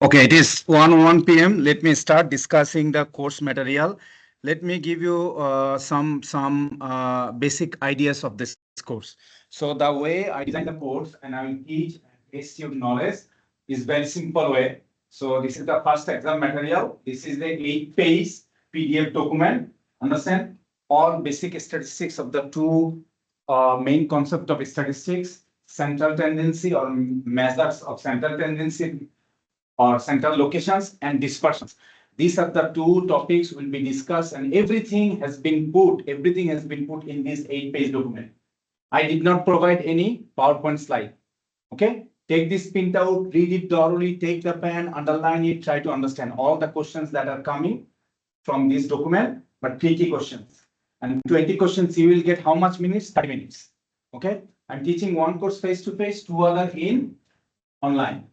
Okay, it is 1 p.m. Let me start discussing the course material. Let me give you some basic ideas of this course. So the way I design the course and I will teach and test your knowledge is very simple way. So this is the first exam material. This is the 8-page PDF document. Understand all basic statistics of the two main concept of statistics: central tendency or measures of central tendency or central locations and dispersions. These are the two topics will be discussed, and everything has been put in this 8-page document. I did not provide any PowerPoint slide. Okay, take this printout, read it thoroughly, take the pen, underline it, try to understand all the questions that are coming from this document, but tricky questions. And 20 questions you will get how much minutes? 30 minutes. Okay, I'm teaching one course face to face, two other in online.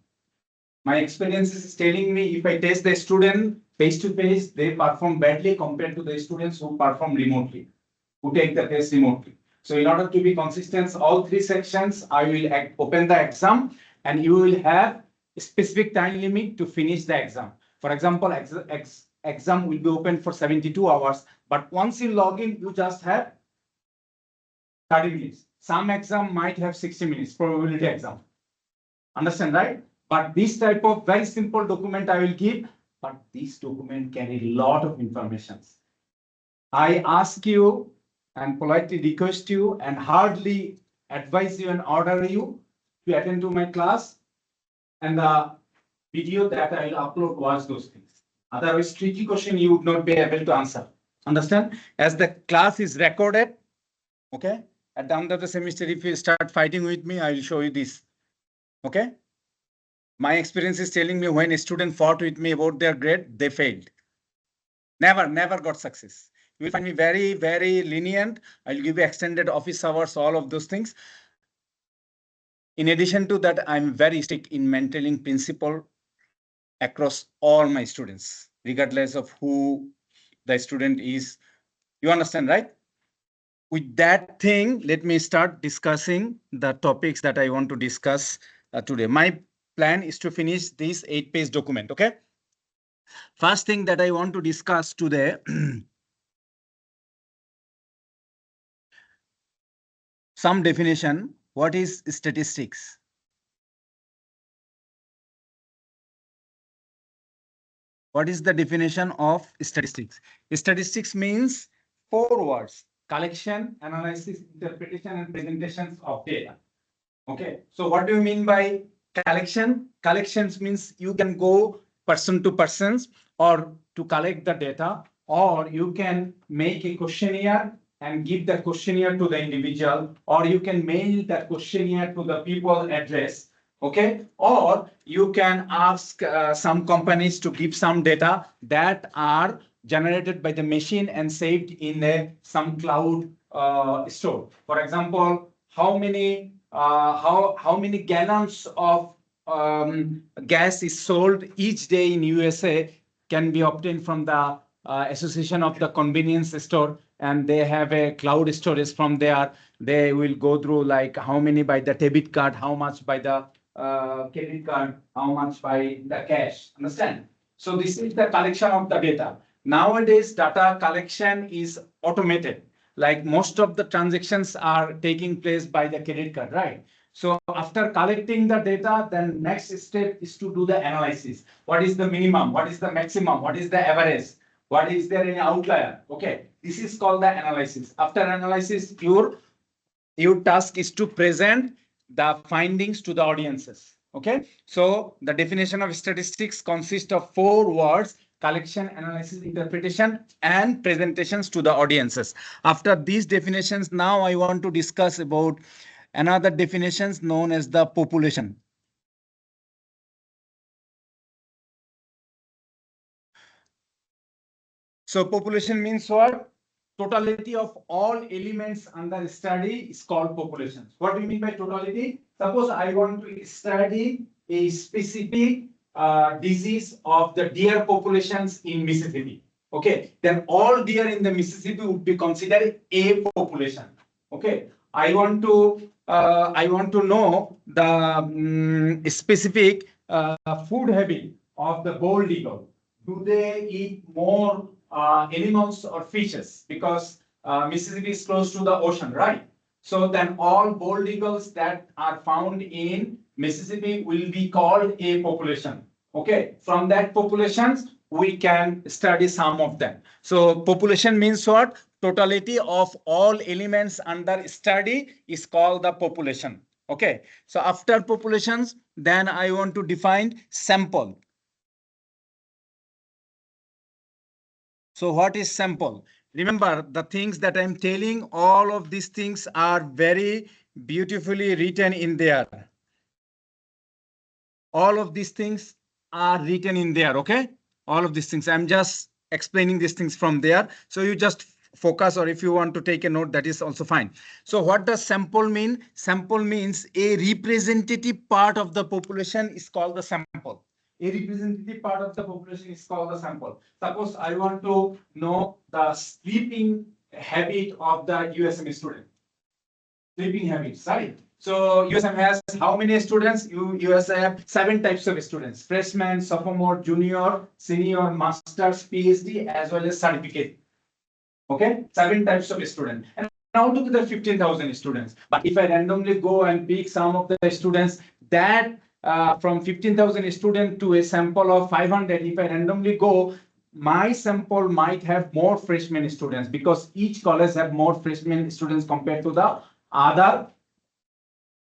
My experience is telling me if I test the student face to face, they perform badly compared to the students who perform remotely, who take the test remotely. So in order to be consistent, all three sections, I will open the exam and you will have a specific time limit to finish the exam. For example, exam will be open for 72 hours, but once you log in, you just have 30 minutes. Some exam might have 60 minutes, probability exam. Understand, right? But this type of very simple document I will give, but this document carry a lot of information. I ask you and politely request you and hardly advise you and order you to attend to my class, and the video that I will upload was those things. Otherwise, tricky question you would not be able to answer. Understand? As the class is recorded, okay? At the end of the semester, if you start fighting with me, I will show you this. Okay? My experience is telling me when a student fought with me about their grade, they failed. Never got success. You will find me very lenient. I'll give you extended office hours, all of those things. In addition to that, I'm very strict in maintaining principle across all my students, regardless of who the student is. You understand, right? With that thing, let me start discussing the topics that I want to discuss today. My plan is to finish this 8-page document, okay? First thing that I want to discuss today, some definition. What is statistics? What is the definition of statistics? Statistics means 4 words: collection, analysis, interpretation, and presentations of data. Okay, so what do you mean by collection? Collections means you can go person to persons or to collect the data, or you can make a questionnaire and give the questionnaire to the individual, or you can mail the questionnaire to the people address. Okay, or you can ask some companies to give some data that are generated by the machine and saved in some cloud store. For example, how many gallons of gas is sold each day in USA can be obtained from the Association of the Convenience Store, and they have a cloud storage. From there they will go through like how many by the debit card, how much by the credit card, how much by the cash. Understand? So this is the collection of the data. Nowadays data collection is automated, like most of the transactions are taking place by the credit card, right? So after collecting the data, then next step is to do the analysis. What is the minimum? What is the maximum? What is the average? What is there any outlier? Okay, this is called the analysis. After analysis, your task is to present the findings to the audiences. Okay, so the definition of statistics consists of 4 words: collection, analysis, interpretation, and presentations to the audiences. After these definitions, now I want to discuss about another definitions known as the population. So population means what? Totality of all elements under study is called population. What do you mean by totality? Suppose I want to study a specific disease of the deer populations in Mississippi. Okay, then all deer in the Mississippi would be considered a population. Okay, I want to know the specific food habit of the bald eagle, do they eat more animals or fishes? Because Mississippi is close to the ocean, right? So then all bald eagles that are found in Mississippi will be called a population. Okay, from that populations, we can study some of them. So population means what? Totality of all elements under study is called the population. Okay, so after populations, then I want to define sample. So what is sample? Remember the things that I'm telling, all of these things are very beautifully written in there. All of these things are written in there, okay? All of these things. I'm just explaining these things from there. So you just focus, or if you want to take a note, that is also fine. So what does sample mean? Sample means a representative part of the population is called the sample. A representative part of the population is called the sample. Suppose I want to know the sleeping habit of the USM student. Sleeping habits, right? So USM has how many students? USM have 7 types of students: freshman, sophomore, junior, senior, masters, PhD, as well as certificate. Okay, 7 types of students. And now look at the 15,000 students. But if I randomly go and pick some of the students that from 15,000 students to a sample of 500, if I randomly go, my sample might have more freshman students, because each college have more freshman students compared to the other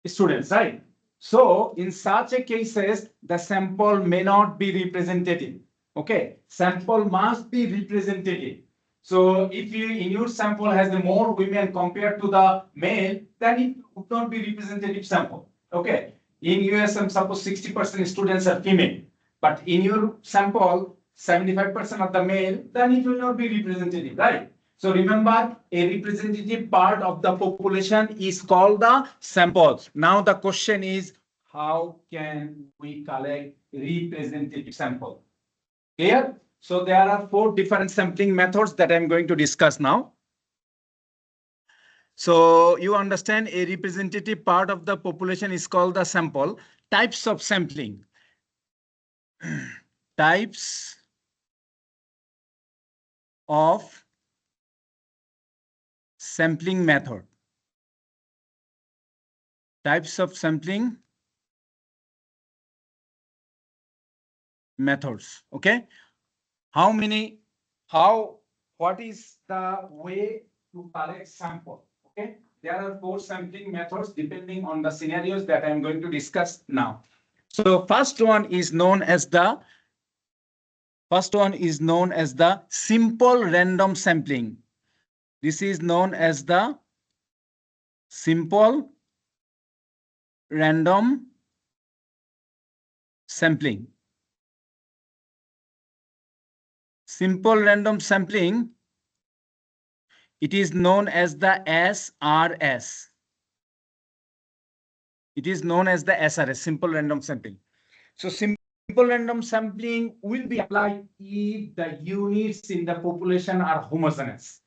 students, right? So in such a cases, the sample may not be representative. Okay, sample must be representative. So if you in your sample has the more women compared to the male, then it would not be representative sample. Okay, in USM suppose 60% students are female, but in your sample 75% of the male, then it will not be representative, right? So remember, a representative part of the population is called the samples. Now the question is, how can we collect representative sample? Clear? So there are 4 different sampling methods that I'm going to discuss now. So you understand, a representative part of the population is called the sample. Types of sampling. Types of sampling method. Types of sampling methods. Okay. What is the way to collect sample? Okay. There are 4 sampling methods depending on the scenarios that I'm going to discuss now. So first one is known as the simple random sampling. This is known as the simple random sampling. Simple random sampling, it is known as the SRS. It is known as the SRS, simple random sampling. So simple random sampling will be applied if the units in the population are homogeneous.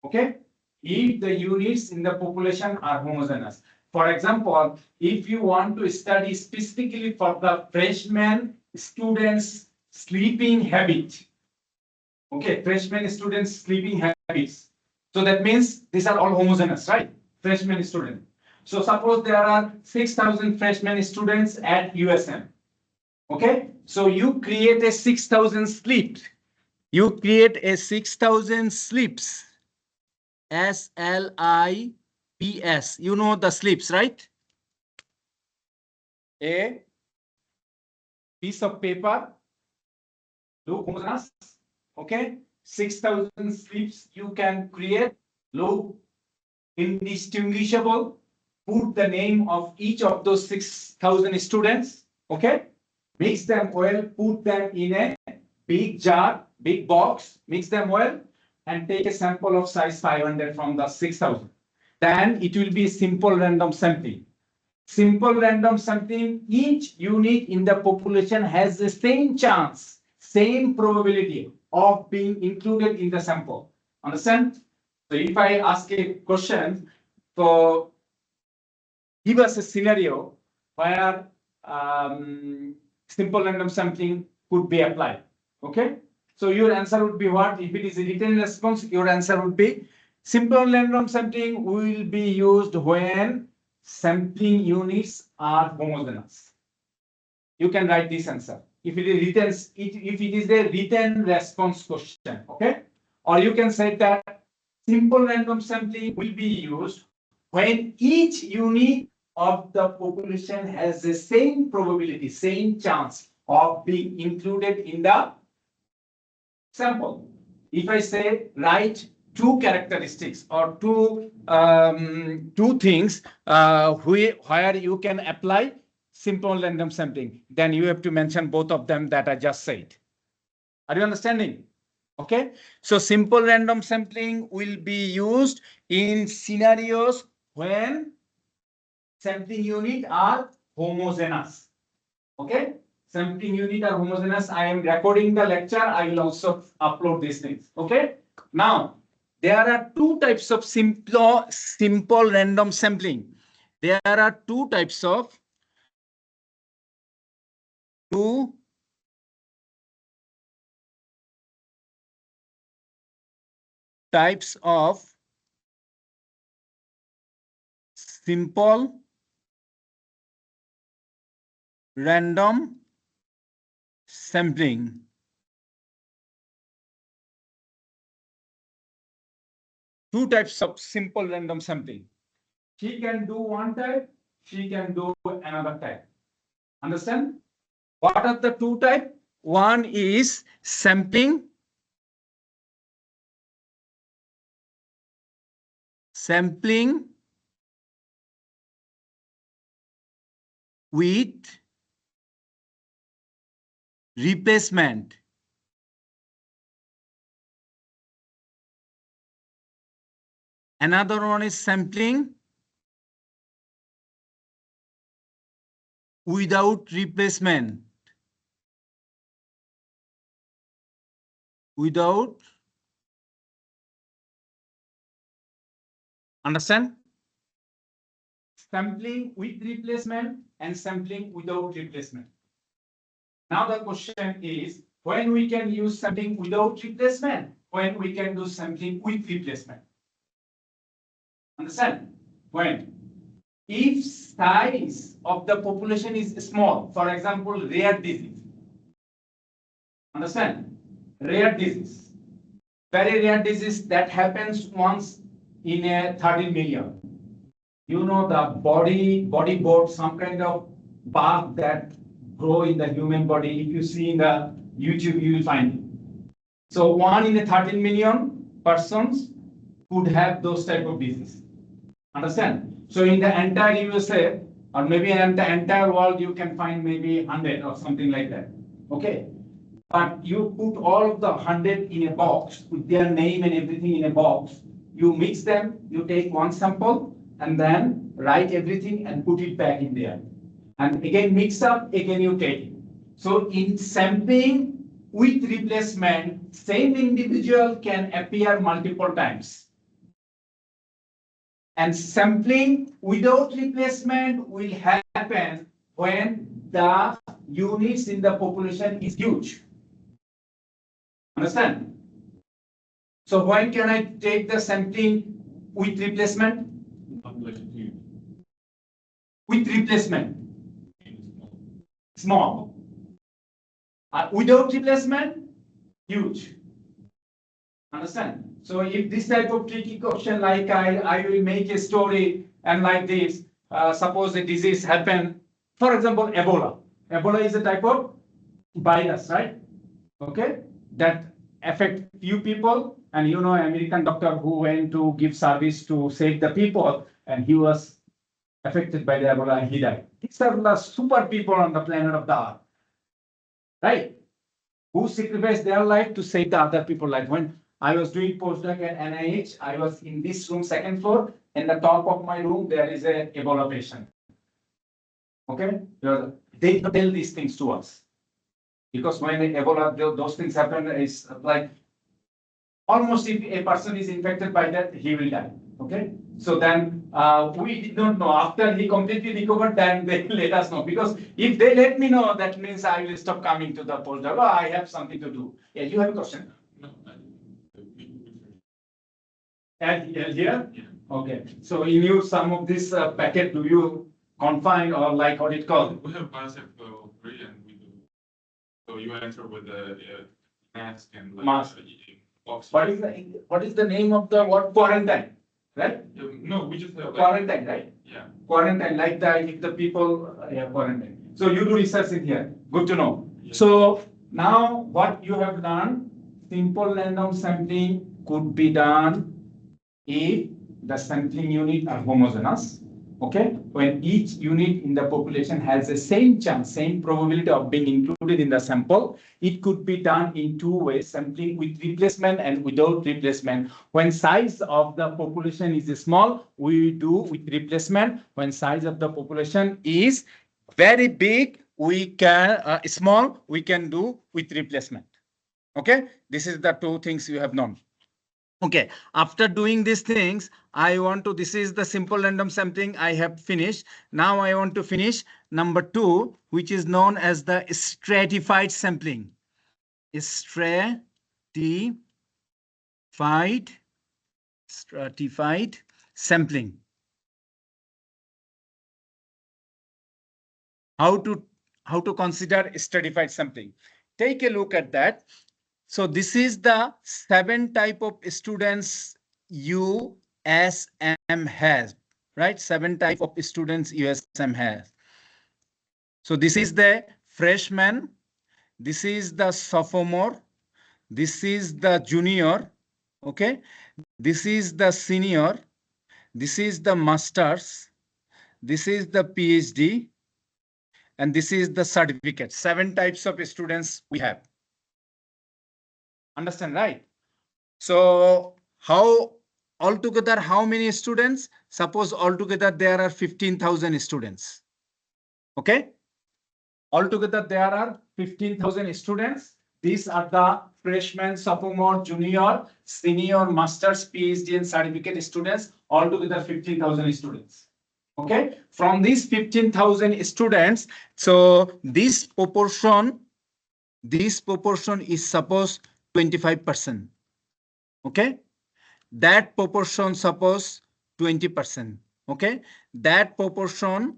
Okay, if the units in the population are homogeneous. For example, if you want to study specifically for the freshman students sleeping habit, okay, freshman students sleeping habits. So that means these are all homogeneous, right? Freshman student. So suppose there are 6,000 freshman students at USM. Okay, so you create a 6,000 sleeps. You create a 6,000 sleeps. SLIPS. You know the sleeps, right? A piece of paper. Look homogeneous. Okay, 6,000 sleeps you can create. Look indistinguishable. Put the name of each of those 6,000 students. Okay, mix them well. Put them in a big jar, big box. Mix them well, and take a sample of size 500 from the 6,000. Then it will be simple random sampling. Simple random sampling, each unit in the population has the same chance, same probability of being included in the sample. Understand? So if I ask a question, so give us a scenario where simple random sampling could be applied. Okay. So your answer would be what? If it is a written response, your answer would be simple random sampling will be used when sampling units are homogeneous. You can write this answer. If it is written, if it is a written response question, okay? Or you can say that simple random sampling will be used when each unit of the population has the same probability, same chance of being included in the sample. If I say write two characteristics or two things where you can apply simple random sampling, then you have to mention both of them that I just said. Are you understanding? Okay. So simple random sampling will be used in scenarios when sampling unit are homogeneous. Okay. Sampling unit are homogeneous. I am recording the lecture. I will also upload these things. Okay. Now, there are two types of simple random sampling. There are two types of simple random sampling. Two types of simple random sampling. She can do one type, she can do another type. Understand? What are the two types? One is sampling with replacement. Another one is sampling without replacement. Understand? Sampling with replacement and sampling without replacement. Now the question is, when we can use sampling without replacement, when we can do sampling with replacement. Understand? When? If size of the population is small, for example, rare disease. Understand? Rare disease. Very rare disease that happens once in a 30 million. You know, the body board, some kind of bug that grow in the human body. If you see in the YouTube, you will find it. So 1 in a 13 million persons could have those type of disease. Understand? So in the entire USA, or maybe in the entire world, you can find maybe 100 or something like that. Okay. But you put all of the 100 in a box with their name and everything in a box. You mix them, you take one sample, and then write everything and put it back in there. And again, mix up, again you take it. So in sampling with replacement, same individual can appear multiple times. And sampling without replacement will happen when the units in the population is huge. Understand? So when can I take the sampling with replacement? With replacement. Small. Without replacement, huge. Understand? So if this type of tricky question, like I will make a story and like this, suppose a disease happen, for example, Ebola. Ebola is a type of virus, right? Okay, that affect few people, and you know, American doctor who went to give service to save the people, and he was affected by the Ebola and he died. These are the super people on the planet of the Earth, right? Who sacrificed their life to save the other people life. When I was doing postdoc at NIH, I was in this room, second floor. In the top of my room, there is a Ebola patient. Okay, they tell these things to us because when Ebola, those things happen, it's like almost if a person is infected by that, he will die. Okay, So then we did not know. After he completely recovered, then they let us know. Because if they let me know, that means I will stop coming to the postdoc. Oh, I have something to do. Yeah, you have a question? No. And here? Yeah. Okay. So in you, some of this packet, do you confine or like what it called? We have Biostatistics free and we do. So you enter with the mask and like mask. Box. What is the name of the what quarantine? Right? No, we just have quarantine, right? Yeah. Quarantine, like that if the people quarantine. So you do research in here. Good to know. Yeah. So now what you have done, simple random sampling could be done if the sampling unit are homogeneous. Okay, when each unit in the population has the same chance, same probability of being included in the sample, it could be done in two ways, sampling with replacement and without replacement. When size of the population is small, we do with replacement. When size of the population is very big, we can small, we can do with replacement. Okay, this is the two things you have known. Okay, after doing these things, this is the simple random sampling I have finished. Now I want to finish number 2, which is known as the stratified sampling. Stratified sampling. How to consider stratified sampling? Take a look at that. So this is the 7 type of students USM has, right? 7 type of students USM has. So this is the freshman, this is the sophomore, this is the junior, okay? This is the senior, this is the masters, this is the PhD, and this is the certificate. 7 types of students we have. Understand, right? So how altogether how many students? Suppose altogether there are 15,000 students. Okay. Altogether there are 15,000 students. These are the freshman, sophomore, junior, senior, masters, PhD, and certificate students. Altogether 15,000 students. Okay. From these 15,000 students, so this proportion is suppose 25%. Okay, that proportion suppose 20%. Okay, that proportion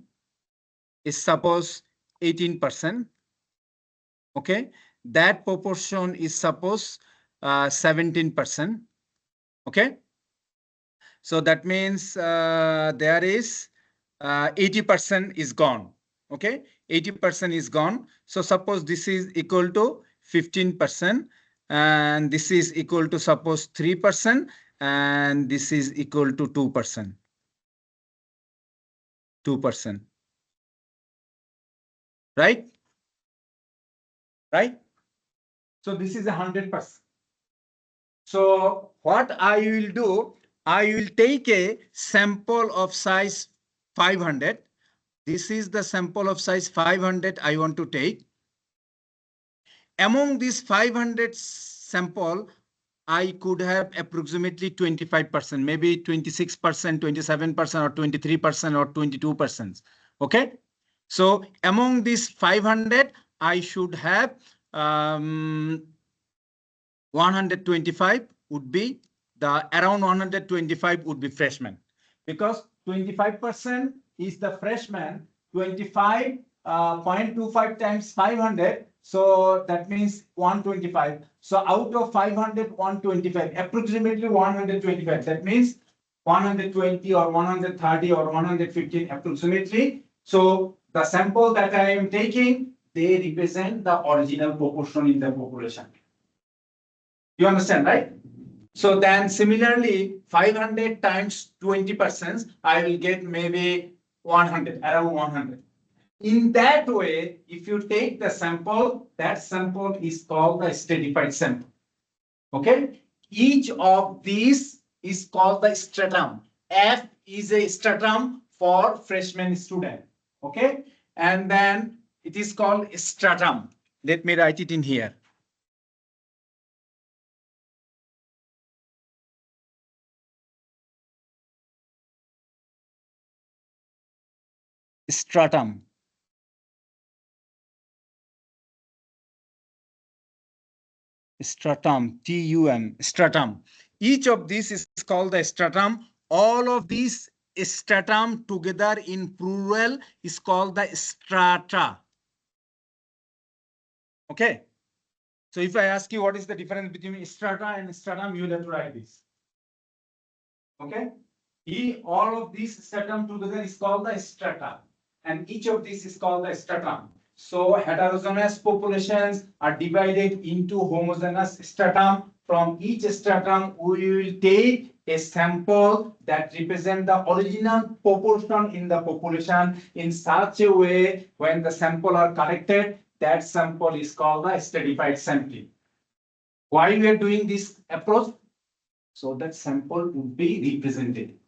is suppose 18%. Okay, that proportion is suppose 17%. Okay, so that means there is 80% is gone. Okay, 80% is gone. So suppose this is equal to 15%. And this is equal to suppose 3%, and this is equal to 2%. 2%. Right? Right? So this is 100%. So what I will do, I will take a sample of size 500. This is the sample of size 500 I want to take. Among these 500 sample, I could have approximately 25%, maybe 26%, 27%, or 23%, or 22%. Okay. So among these 500, I should have 125 would be around 125 would be freshmen, because 25% is the freshman. 25.25 times 500. So that means 125. So out of 500, 125, approximately 125. That means 120 or 130 or 115 approximately. So the sample that I am taking, they represent the original proportion in the population. You understand, right? So then similarly, 500 times 20%, I will get maybe 100, around 100. In that way, if you take the sample, that sample is called the stratified sample. Okay? Each of these is called the stratum. F is a stratum for freshman student. Okay? And then it is called stratum. Let me write it in here. stratum. Stratum, T-U-M, stratum. Each of these is called the stratum. All of these stratum together in plural is called the strata. Okay. So if I ask you what is the difference between strata and stratum, you will have to write this. Okay. All of these stratum together is called the strata. And each of these is called the stratum. So heterogeneous populations are divided into homogeneous stratum. From each stratum, we will take a sample that represents the original proportion in the population in such a way when the sample are collected, that sample is called the stratified sampling. Why we are doing this approach? So that sample would be represented.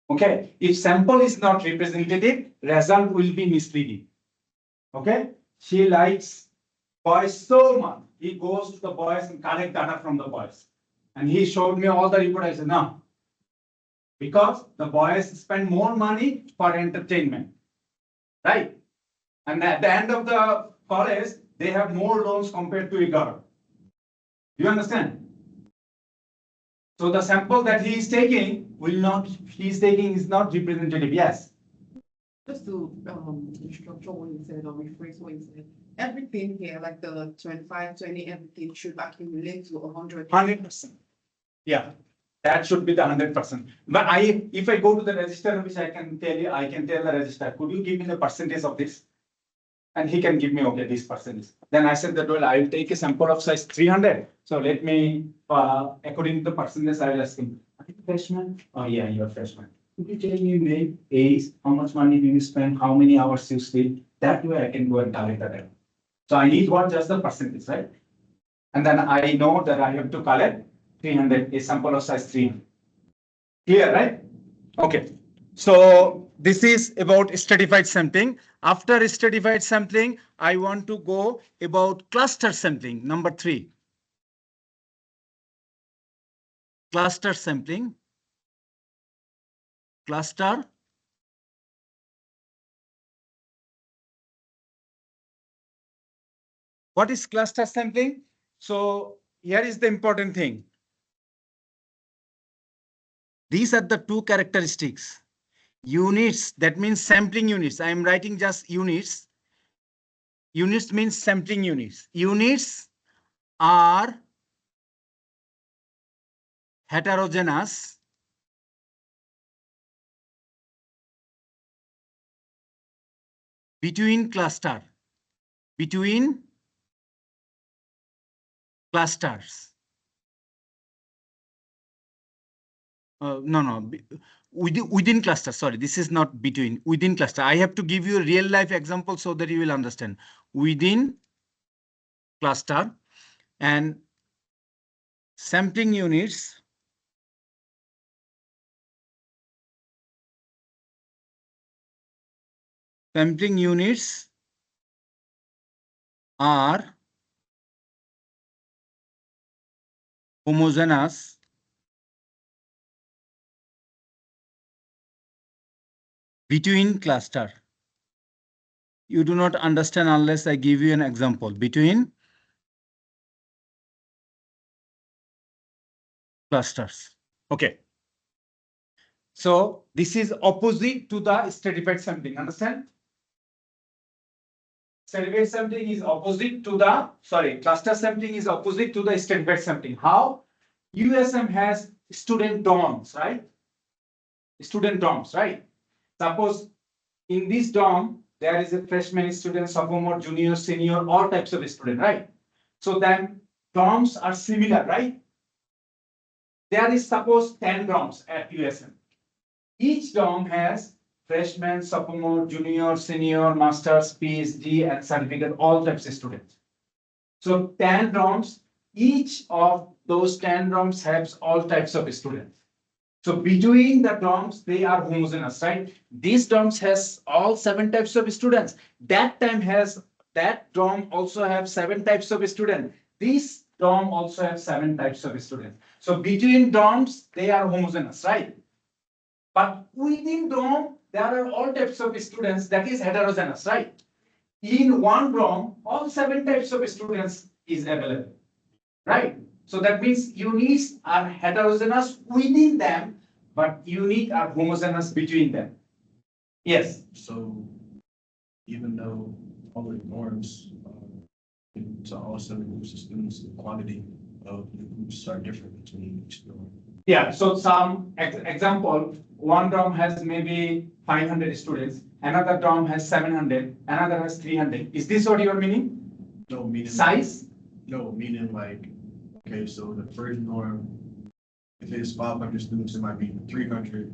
Okay, if sample is not representative, result will be misleading. Okay, she likes boys so much. He goes to the boys and collect data from the boys. And he showed me all the report. I said, no. Because the boys spend more money for entertainment. Right? And at the end of the college, they have more loans compared to a girl. Do you understand? So the sample that he is taking is not representative. Yes. Just to structure what you said or rephrase what you said, everything here, like the 25, 20, everything should accumulate to 100. 100%. Yeah, that should be the 100%. But if I go to the register, which I can tell the register, could you give me the percentage of this? And he can give me, okay, this percentage. Then I said that, well, I will take a sample of size 300. So let me, according to the percentage, I will ask him, are you freshman? Oh yeah, you're freshman. Could you tell me maybe age, how much money do you spend, how many hours you sleep? That way I can go and collect that. So I need what, just the percentage, right? And then I know that I have to collect 300, a sample of size 300. Clear, right? Okay. So this is about stratified sampling. After stratified sampling, I want to go about cluster sampling, number 3. Cluster sampling. Cluster. What is cluster sampling? So here is the important thing. These are the two characteristics. Units, that means sampling units. I am writing just units. Units means sampling units. Units are heterogeneous between clusters. No, within cluster. Sorry, this is not between, within cluster. I have to give you a real life example so that you will understand. Within cluster, and sampling units are homogeneous between cluster. You do not understand unless I give you an example. Between clusters. Okay. So this is opposite to the stratified sampling. Understand? Stratified sampling is opposite to the, cluster sampling is opposite to the stratified sampling. How? USM has student dorms, right? Student dorms, right? Suppose in this dorm, there is a freshman student, sophomore, junior, senior, all types of student, right? So then dorms are similar, right? There is suppose 10 dorms at USM. Each dorm has freshman, sophomore, junior, senior, masters, PhD, and certificate, all types of students. So 10 dorms, each of those 10 dorms has all types of students. So between the dorms, they are homogeneous, right? These dorms has all 7 types of students. That dorm also have 7 types of students. This dorm also have 7 types of students. So between dorms, they are homogeneous, right? But within dorm, there are all types of students, that is heterogeneous, right? In one dorm, all 7 types of students is available, right? So that means units are heterogeneous within them, but unit are homogeneous between them. Yes. So even though all the norms to all 7 groups of students, the quality of the groups are different between each dorm. Yeah, so some example, one dorm has maybe 500 students, another dorm has 700, another has 300. Is this what you are meaning? No, meaning Size? No, meaning like, okay, so the first dorm, if it's 500 students, it might be 300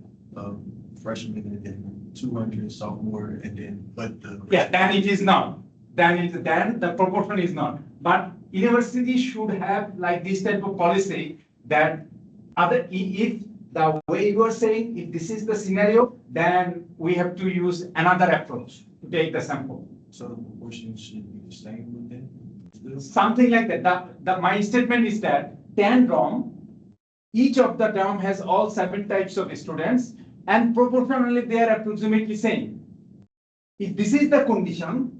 freshmen and then 200 sophomore and then, but the. Yeah, then it is not. Then the proportion is not. But university should have like this type of policy that if the way you are saying, if this is the scenario, then we have to use another approach to take the sample. So the proportion should be the same within? Something like that. My statement is that 10 dorm, each of the dorm has all 7 types of students and proportionally they are approximately same. If this is the condition,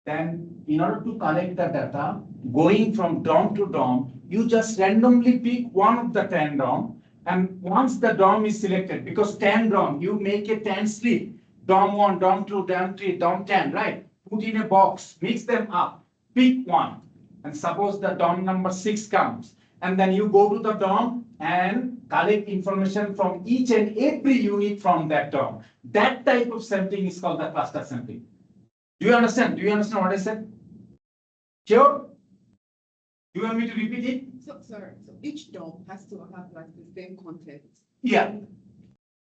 then in order to collect the data, going from dorm to dorm, you just randomly pick one of the 10 dorm, and once the dorm is selected, because 10 dorm, you make a 10 slip, dorm 1, dorm 2, dorm 3, dorm 10, right? Put in a box, mix them up, pick one, and suppose the dorm number 6 comes, and then you go to the dorm and collect information from each and every unit from that dorm. That type of sampling is called the cluster sampling. Do you understand? Do you understand what I said? Sure? Do you want me to repeat it? So, sorry, so each dorm has to have like the same content. Yeah.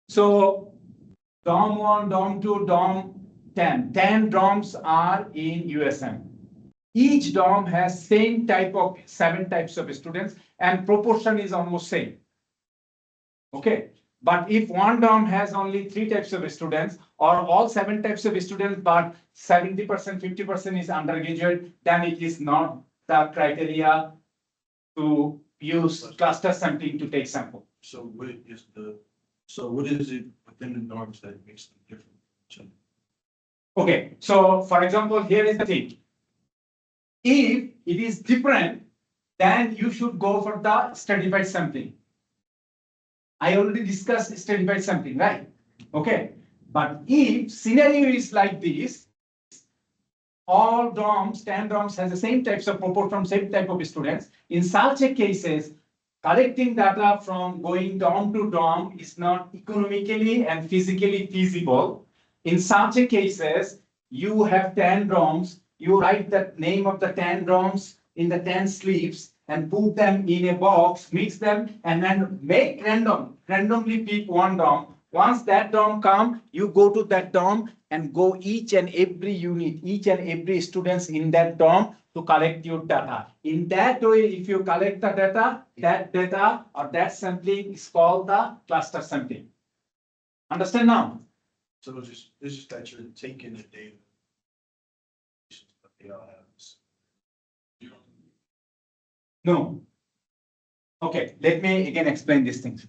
So dorm 1, dorm 2, dorm 10. 10 dorms are in USM. Each dorm has same type of 7 types of students and proportion is almost same. Okay. But if one dorm has only 3 types of students or all 7 types of students, but 70%, 50% is undergraduate, then it is not the criteria to use cluster sampling to take sample. So what is it within the norms that makes them different? Okay, so for example, here is the thing. If it is different, then you should go for the stratified sampling. I already discussed stratified sampling, right? Okay, but if scenario is like this, all dorms, 10 dorms has the same types of proportion, same type of students. In such a cases, collecting data from going dorm to dorm is not economically and physically feasible. In such a cases, you have 10 dorms, you write the name of the 10 dorms in the 10 slips and put them in a box, mix them, and then make randomly pick one dorm. Once that dorm come, you go to that dorm and go each and every unit, each and every students in that dorm to collect your data. In that way, if you collect the data, that data or that sampling is called the cluster sampling. Understand now? So it's just that you're taking the data that they all have. No. Okay, let me again explain these things.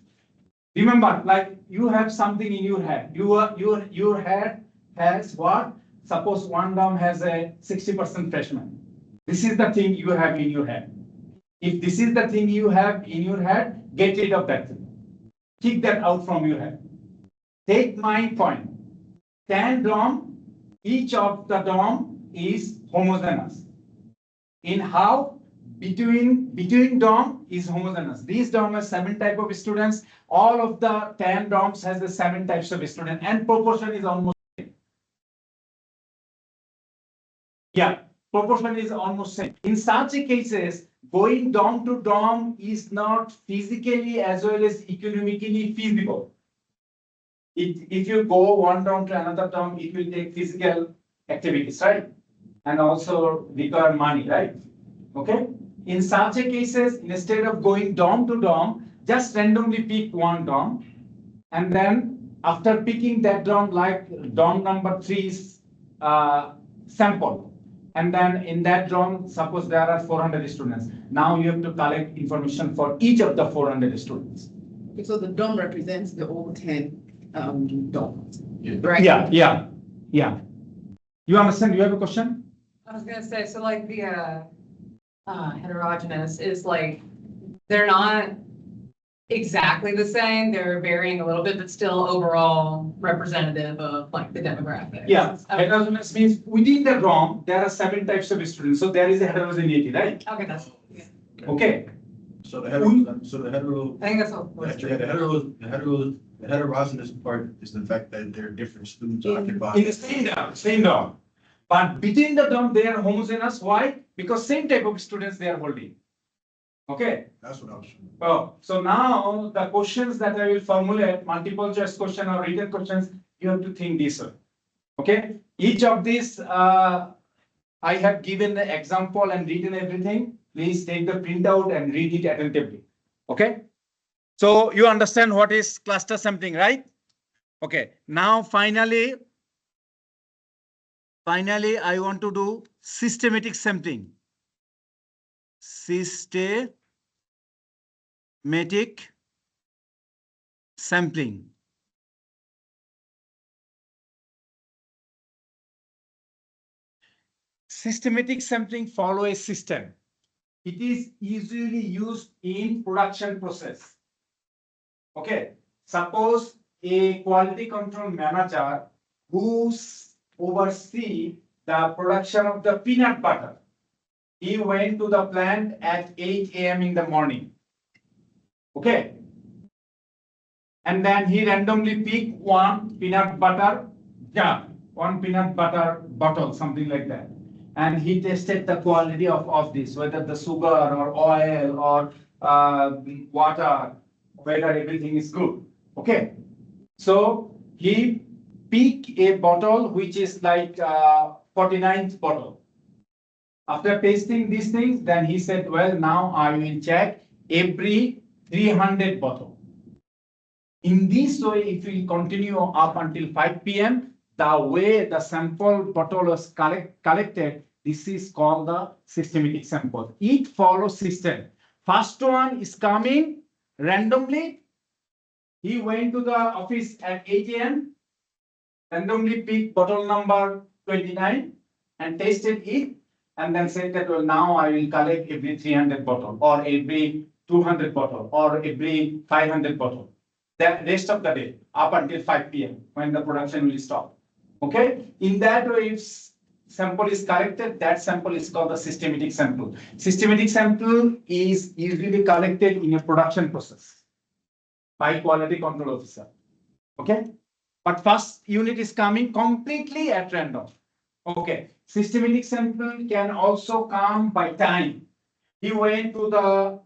Remember, like you have something in your head. Your head has what? Suppose one dorm has a 60% freshman. This is the thing you have in your head. If this is the thing you have in your head, get rid of that thing. Kick that out from your head. Take my point. 10 dorm, each of the dorm is homogeneous. In how? Between dorm is homogeneous. These dorm has 7 type of students. All of the 10 dorms has the 7 types of students and proportion is almost same. Yeah, proportion is almost same. In such a cases, going dorm to dorm is not physically as well as economically feasible. If you go one dorm to another dorm, it will take physical activities, right? And also require money, right? Okay. In such a cases, instead of going dorm to dorm, just randomly pick one dorm. And then after picking that dorm, like dorm number 3 is sample. And then in that dorm, suppose there are 400 students. Now you have to collect information for each of the 400 students. Okay, so the dorm represents the whole 10. don't. Yeah. Right? Yeah. You understand? You have a question? I was gonna say, so like the heterogeneous is like, they're not exactly the same, they're varying a little bit, but still overall representative of like the demographics. Yeah, Okay, heterogeneous means within the ROM, there are 7 types of students. So there is a heterogeneity, right? okay, that's, yeah. Okay. So the hetero, I think that's all. the heterogeneous part is the fact that there are different students In occupied. the same DOM. But between the DOM, they are homogeneous. Why? Because same type of students they are holding. Okay. That's what I was. Oh, so now the questions that I will formulate, multiple choice question or written questions, you have to think this way. Okay. Each of these, I have given the example and written everything. Please take the printout and read it attentively. Okay. So you understand what is cluster sampling, right? Okay. Now finally, I want to do systematic sampling. Systematic sampling. Systematic sampling follow a system. It is usually used in production process. Okay. Suppose a quality control manager who oversee the production of the peanut butter. He went to the plant at 8 a.m. in the morning. Okay. And then he randomly picked one peanut butter bottle, something like that. And he tested the quality of this, whether the sugar or oil or water, whether everything is good. Okay. So he picked a bottle which is like 49th bottle. After tasting these things, then he said, well, now I will check every 300 bottle. In this way, if we continue up until 5 p.m., the way the sample bottle was collected, this is called the systematic sample. It follows system. First one is coming randomly. He went to the office at 8 a.m., randomly picked bottle number 29 and tasted it, and then said that, well, now I will collect every 300 bottle or every 200 bottle or every 500 bottle. The rest of the day up until 5 p.m. when the production will stop. Okay. In that way, if sample is collected, that sample is called the systematic sample. Systematic sample is usually collected in a production process by quality control officer. Okay. But first unit is coming completely at random. Okay. Systematic sample can also come by time. He went to the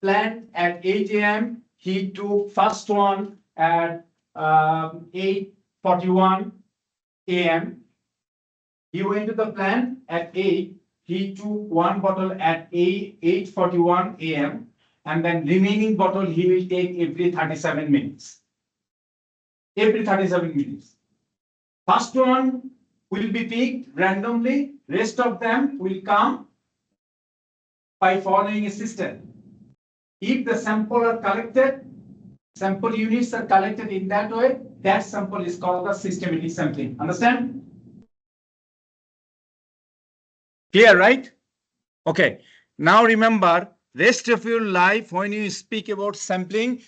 plant at 8 a.m. He took first one at 8:41 a.m. He went to the plant at 8. He took one bottle at 8:41 a.m. and then remaining bottle he will take every 37 minutes. Every 37 minutes. First one will be picked randomly. Rest of them will come by following a system. If the sample are collected, sample units are collected in that way, that sample is called the systematic sampling. Understand? Clear, right? Okay. Now remember, rest of your life, when you speak about sampling,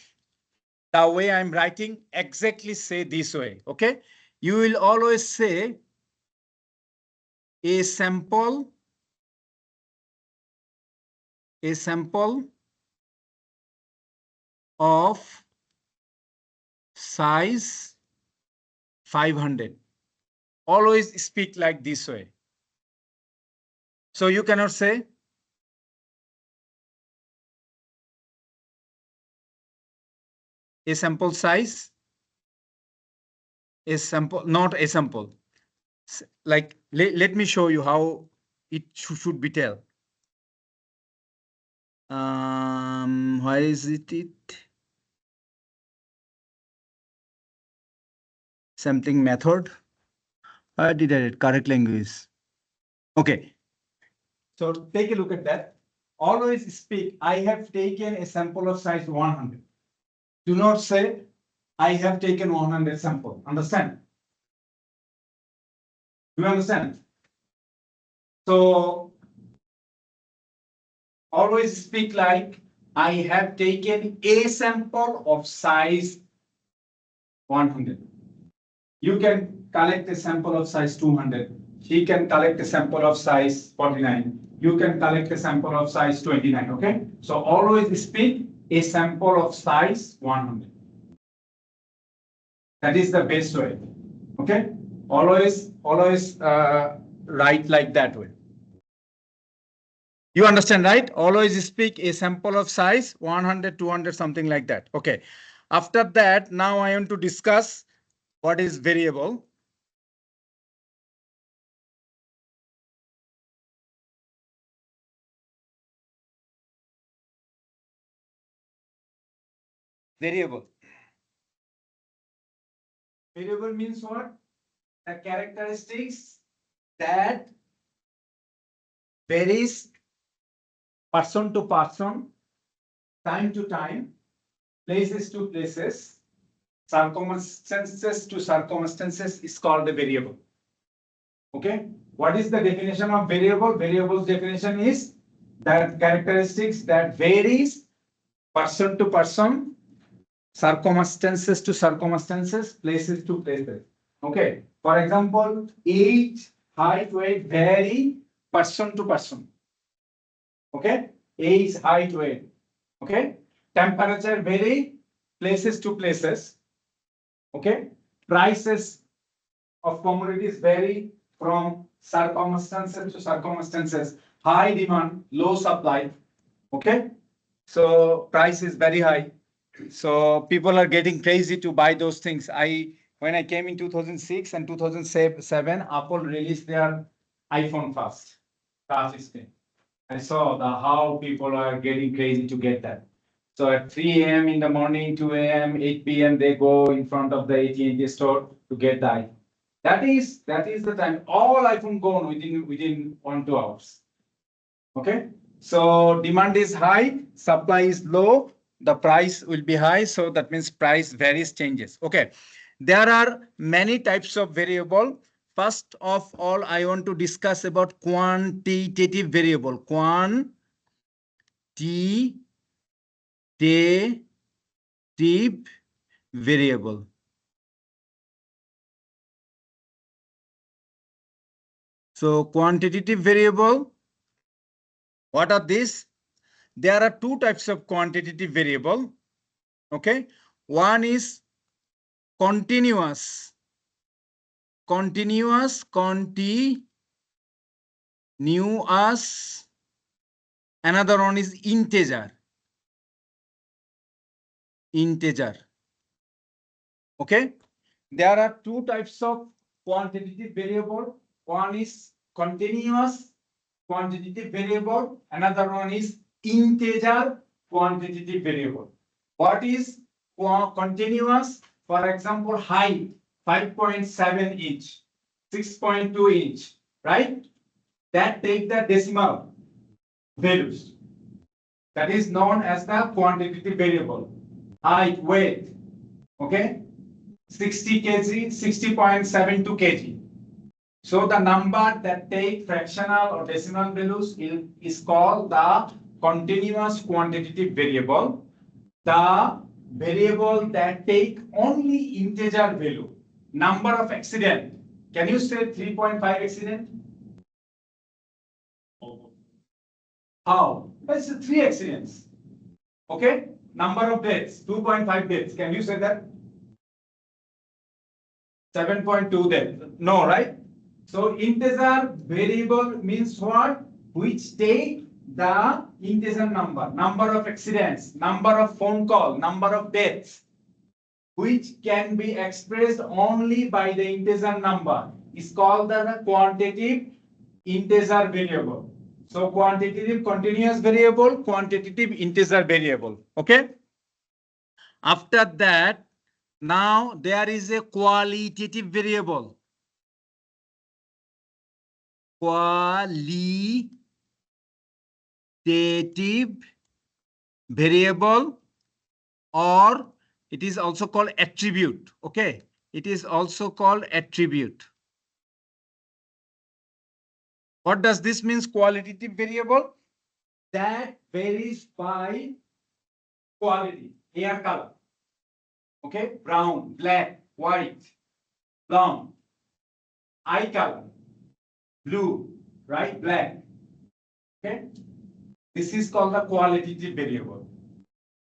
the way I'm writing, exactly say this way. Okay. You will always say a sample of size 500. Always speak like this way. So you cannot say a sample size, a sample, not a sample. Like, let me show you how it should be tell. Where is it? Sampling method. Where did I write? Correct language. Okay. So take a look at that. Always speak, I have taken a sample of size 100. Do not say I have taken 100 sample. Understand? Do you understand? So always speak like I have taken a sample of size 100. You can collect a sample of size 200. She can collect a sample of size 49. You can collect a sample of size 29. Okay. So always speak a sample of size 100. That is the best way. Okay. Always write like that way. You understand, right? Always speak a sample of size 100, 200, something like that. Okay. After that, now I want to discuss what is variable. Variable. Variable means what? The characteristics that varies person to person, time to time, places to places, circumstances to circumstances is called a variable. Okay. What is the definition of variable? Variable's definition is that characteristics that varies person to person, circumstances to circumstances, places to places. Okay. For example, age, height, weight vary person to person. Okay. Age, height, weight. Okay. Temperature vary places to places. Okay. Prices of commodities vary from circumstances to circumstances. High demand, low supply. Okay. So price is very high. So people are getting crazy to buy those things. When I came in 2006 and 2007, Apple released their iPhone first, touch screen. I saw how people are getting crazy to get that. So at 3 a.m. in the morning, 2 a.m., 8 p.m., they go in front of the AT&T store to get the iPhone. That is the time. All iPhone gone within 1-2 hours. Okay. So demand is high, supply is low, the price will be high. So that means price varies, changes. Okay. There are many types of variable. First of all, I want to discuss about quantitative variable. Quantitative variable. So quantitative variable, what are these? There are two types of quantitative variable. Okay. One is continuous. Continuous. Another one is integer. Okay. There are two types of quantitative variable. One is continuous quantitative variable. Another one is integer quantitative variable. What is continuous? For example, height 5.7 inch, 6.2 inch, right? That take the decimal values. That is known as the quantitative variable. Height, weight, okay? 60 kg, 60.72 kg. So the number that take fractional or decimal values is called the continuous quantitative variable. The variable that take only integer value. Number of accident. Can you say 3.5 accident? How? That's 3 accidents. Okay? Number of deaths, 2.5 deaths. Can you say that? 7.2 deaths. No, right? So integer variable means what? Which take the integer number, number of accidents, number of phone call, number of deaths, which can be expressed only by the integer number, is called the quantitative integer variable. So quantitative continuous variable, quantitative integer variable. Okay. After that, now there is a qualitative variable. Qualitative variable or It is also called attribute. Okay. It is also called attribute. What does this mean? Qualitative variable that varies by quality, hair color. Okay. Brown, black, white, blonde, eye color, blue, right? Black. Okay. This is called the qualitative variable.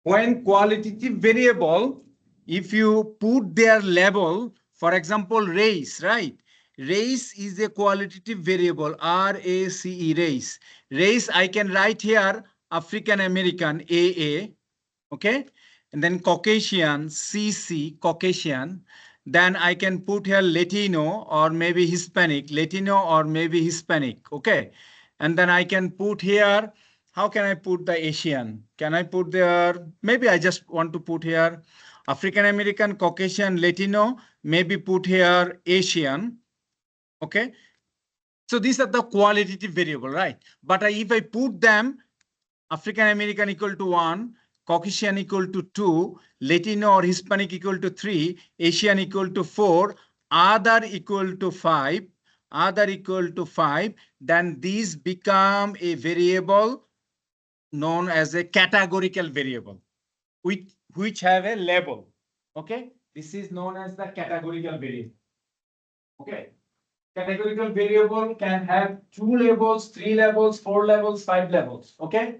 When qualitative variable, if you put their label, for example, race, right? Race is a qualitative variable, RACE, race. Race, I can write here African American, AA, okay? And then Caucasian, CC, Caucasian. Then I can put here Latino or maybe Hispanic, Latino or maybe Hispanic, okay? And then I can put here, how can I put the Asian? Can I put there, maybe I just want to put here African American, Caucasian, Latino, maybe put here Asian, okay? So these are the qualitative variable, right? But if I put them, African American equal to 1, Caucasian equal to 2, Latino or Hispanic equal to 3, Asian equal to 4, other equal to 5, other equal to 5, then these become a variable known as a categorical variable, which have a label. Okay, this is known as the categorical variable. Okay, categorical variable can have 2 labels, 3 labels, 4 labels, 5 labels. Okay,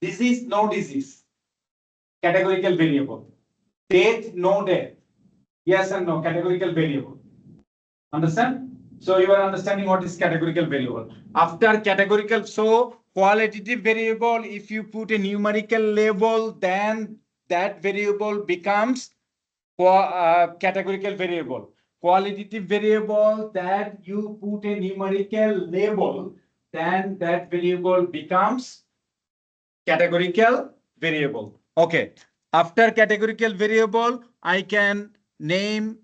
disease, no disease. Categorical variable. Death, no death. Yes and no, categorical variable. Understand? So you are understanding what is categorical variable. After categorical, so qualitative variable, if you put a numerical label, then that variable becomes categorical variable. Qualitative variable that you put a numerical label, then that variable becomes categorical variable. Okay. After categorical variable, I can name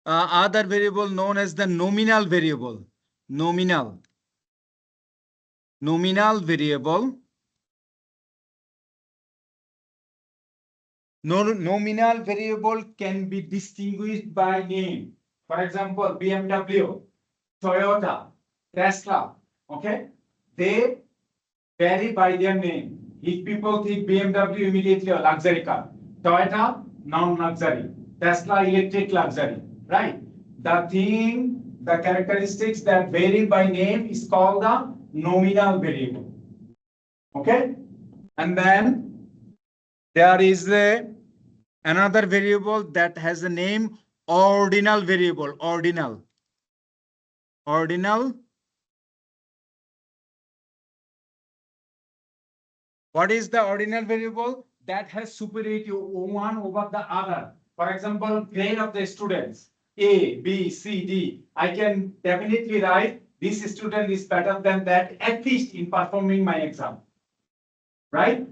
other variable known as the nominal variable. Nominal variable. Nominal variable can be distinguished by name. For example, BMW, Toyota, Tesla. Okay, they vary by their name. If people think BMW, immediately a luxury car. Toyota, non-luxury. Tesla, electric luxury. Right? The characteristics that vary by name is called the nominal variable. Okay? And then there is another variable that has a name ordinal variable. Ordinal. What is the ordinal variable? That has superiority one over the other. For example, grade of the students, A, B, C, D. I can definitely write this student is better than that, at least in performing my exam. Right?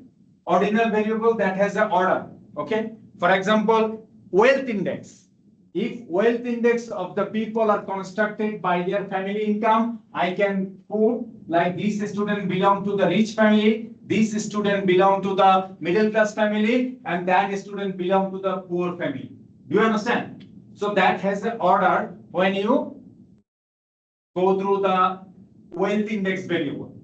Ordinal variable that has an order. Okay? For example, wealth index. If wealth index of the people are constructed by their family income, I can put like this student belong to the rich family, this student belong to the middle class family, and that student belong to the poor family. Do you understand? So that has an order when you go through the wealth index variable.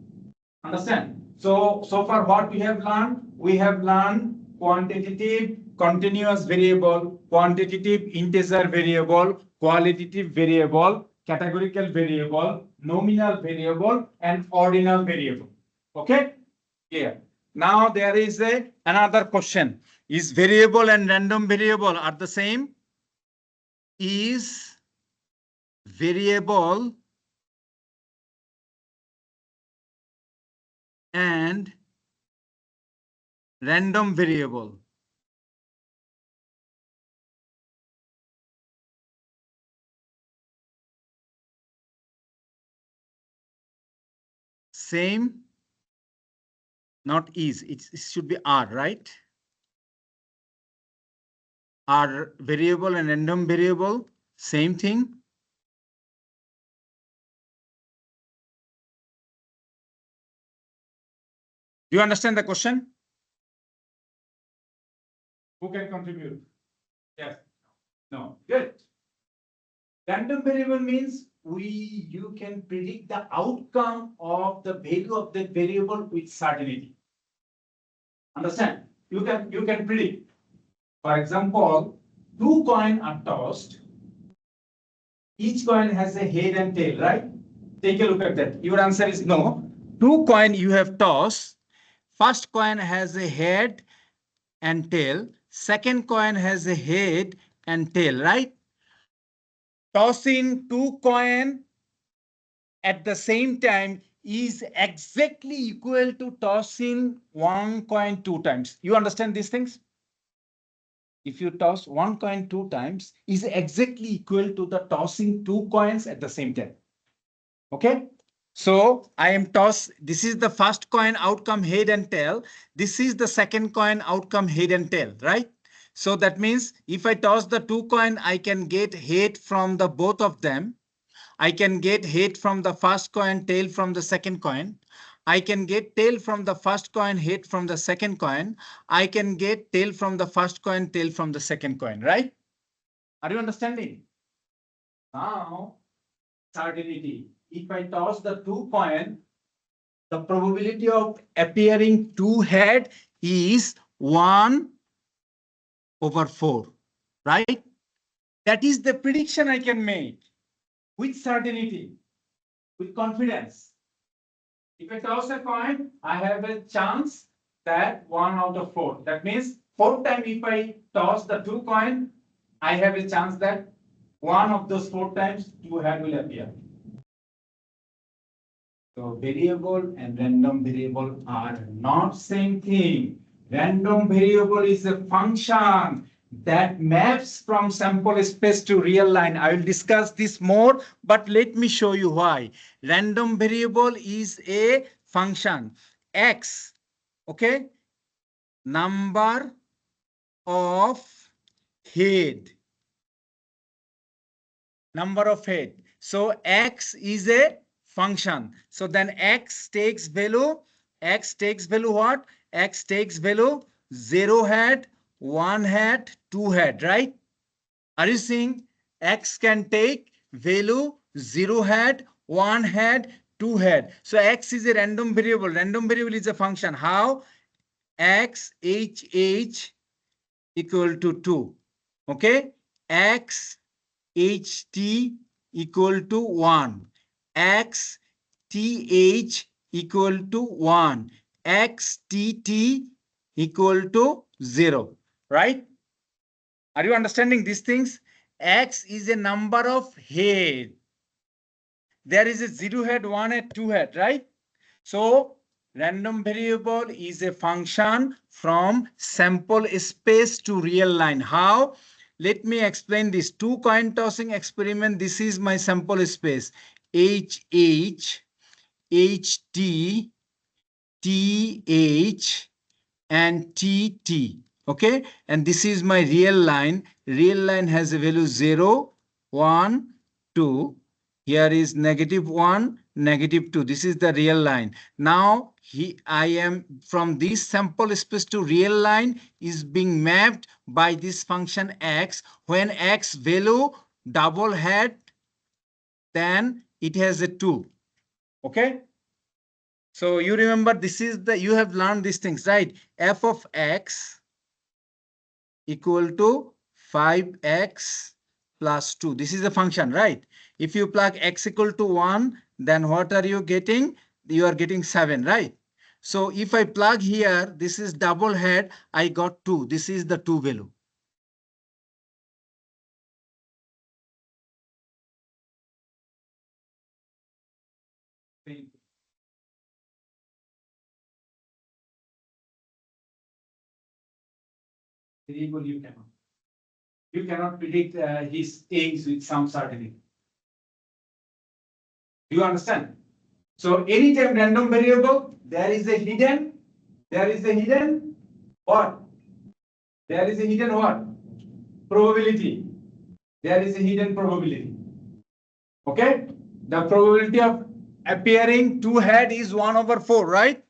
Understand? So far what we have learned? We have learned quantitative continuous variable, quantitative integer variable, qualitative variable, categorical variable, nominal variable, and ordinal variable. Okay? Clear. Now there is another question. Is variable and random variable are the same? Is variable and random variable same? Not is, it should be R, right? Are variable and random variable same thing? Do you understand the question? Who can contribute? Yes. No. Good. Random variable means you can predict the outcome of the value of that variable with certainty. Understand? You can predict. For example, two coins are tossed. Each coin has a head and tail, right? Take a look at that. Your answer is no. Two coins you have tossed. First coin has a head and tail. Second coin has a head and tail, right? Tossing two coins at the same time is exactly equal to tossing one coin two times. You understand these things? If you toss one coin two times is exactly equal to the tossing two coins at the same time. Okay. So I am this is the first coin outcome head and tail. This is the second coin outcome head and tail, right? So that means if I toss the two coin, I can get head from the both of them. I can get head from the first coin, tail from the second coin. I can get tail from the first coin, head from the second coin. I can get tail from the first coin, tail from the second coin, right? Are you understanding? Now, certainty. If I toss the two coin, the probability of appearing two head is 1/4, right? That is the prediction I can make with certainty, with confidence. If I toss a coin, I have a chance that 1/4. That means 4 times if I toss the two coin, I have a chance that one of those 4 times two head will appear. So variable and random variable are not same thing. Random variable is a function that maps from sample space to real line. I will discuss this more, but let me show you why. Random variable is a function x, okay? Number of head. Number of head. So x is a function. So then x takes value what? X takes value 0 head, 1 head, 2 head, right? Are you seeing? X can take value 0 head, 1 head, 2 head. So x is a random variable. Random variable is a function. How? X h equal to 2. Okay? X ht equal to 1, x th equal to 1, x tt equal to 0, right? Are you understanding these things? X is a number of head. There is a 0 head, 1 head, 2 head, right? So random variable is a function from sample space to real line. How? Let me explain this. Two coin tossing experiment. This is my sample space. HH, HT, TH, and TT. Okay. And this is my real line. Real line has a value 0, 1, 2. Here is -1, -2. This is the real line. Now I am from this sample space to real line is being mapped by this function x. When x value double head, then it has a 2. Okay. So you remember this is you have learned these things, right? F of x equal to 5x plus 2. This is a function, right? If you plug x equal to 1, then what are you getting? You are getting 7, right? So if I plug here, this is double head, I got 2. This is the 2 value. You cannot predict his age with some certainty. Do you understand? So anytime random variable, there is a hidden what? There is a hidden what? Probability. There is a hidden probability. Okay? The probability of appearing 2 head is 1/4, right?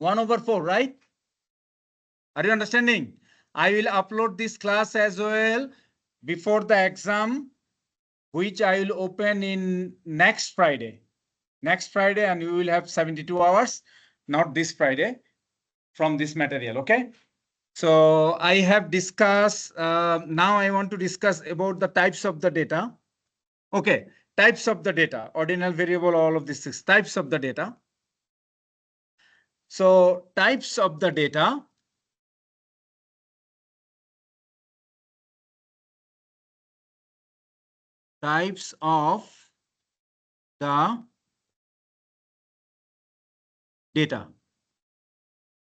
1/4, right? Are you understanding? I will upload this class as well before the exam, which I will open in next Friday. Next Friday, and you will have 72 hours, not this Friday, from this material, okay? So I have discussed, now I want to discuss about the types of the data. Okay, types of the data, ordinal variable, all of these things, types of the data. So types of the data. Types of the data.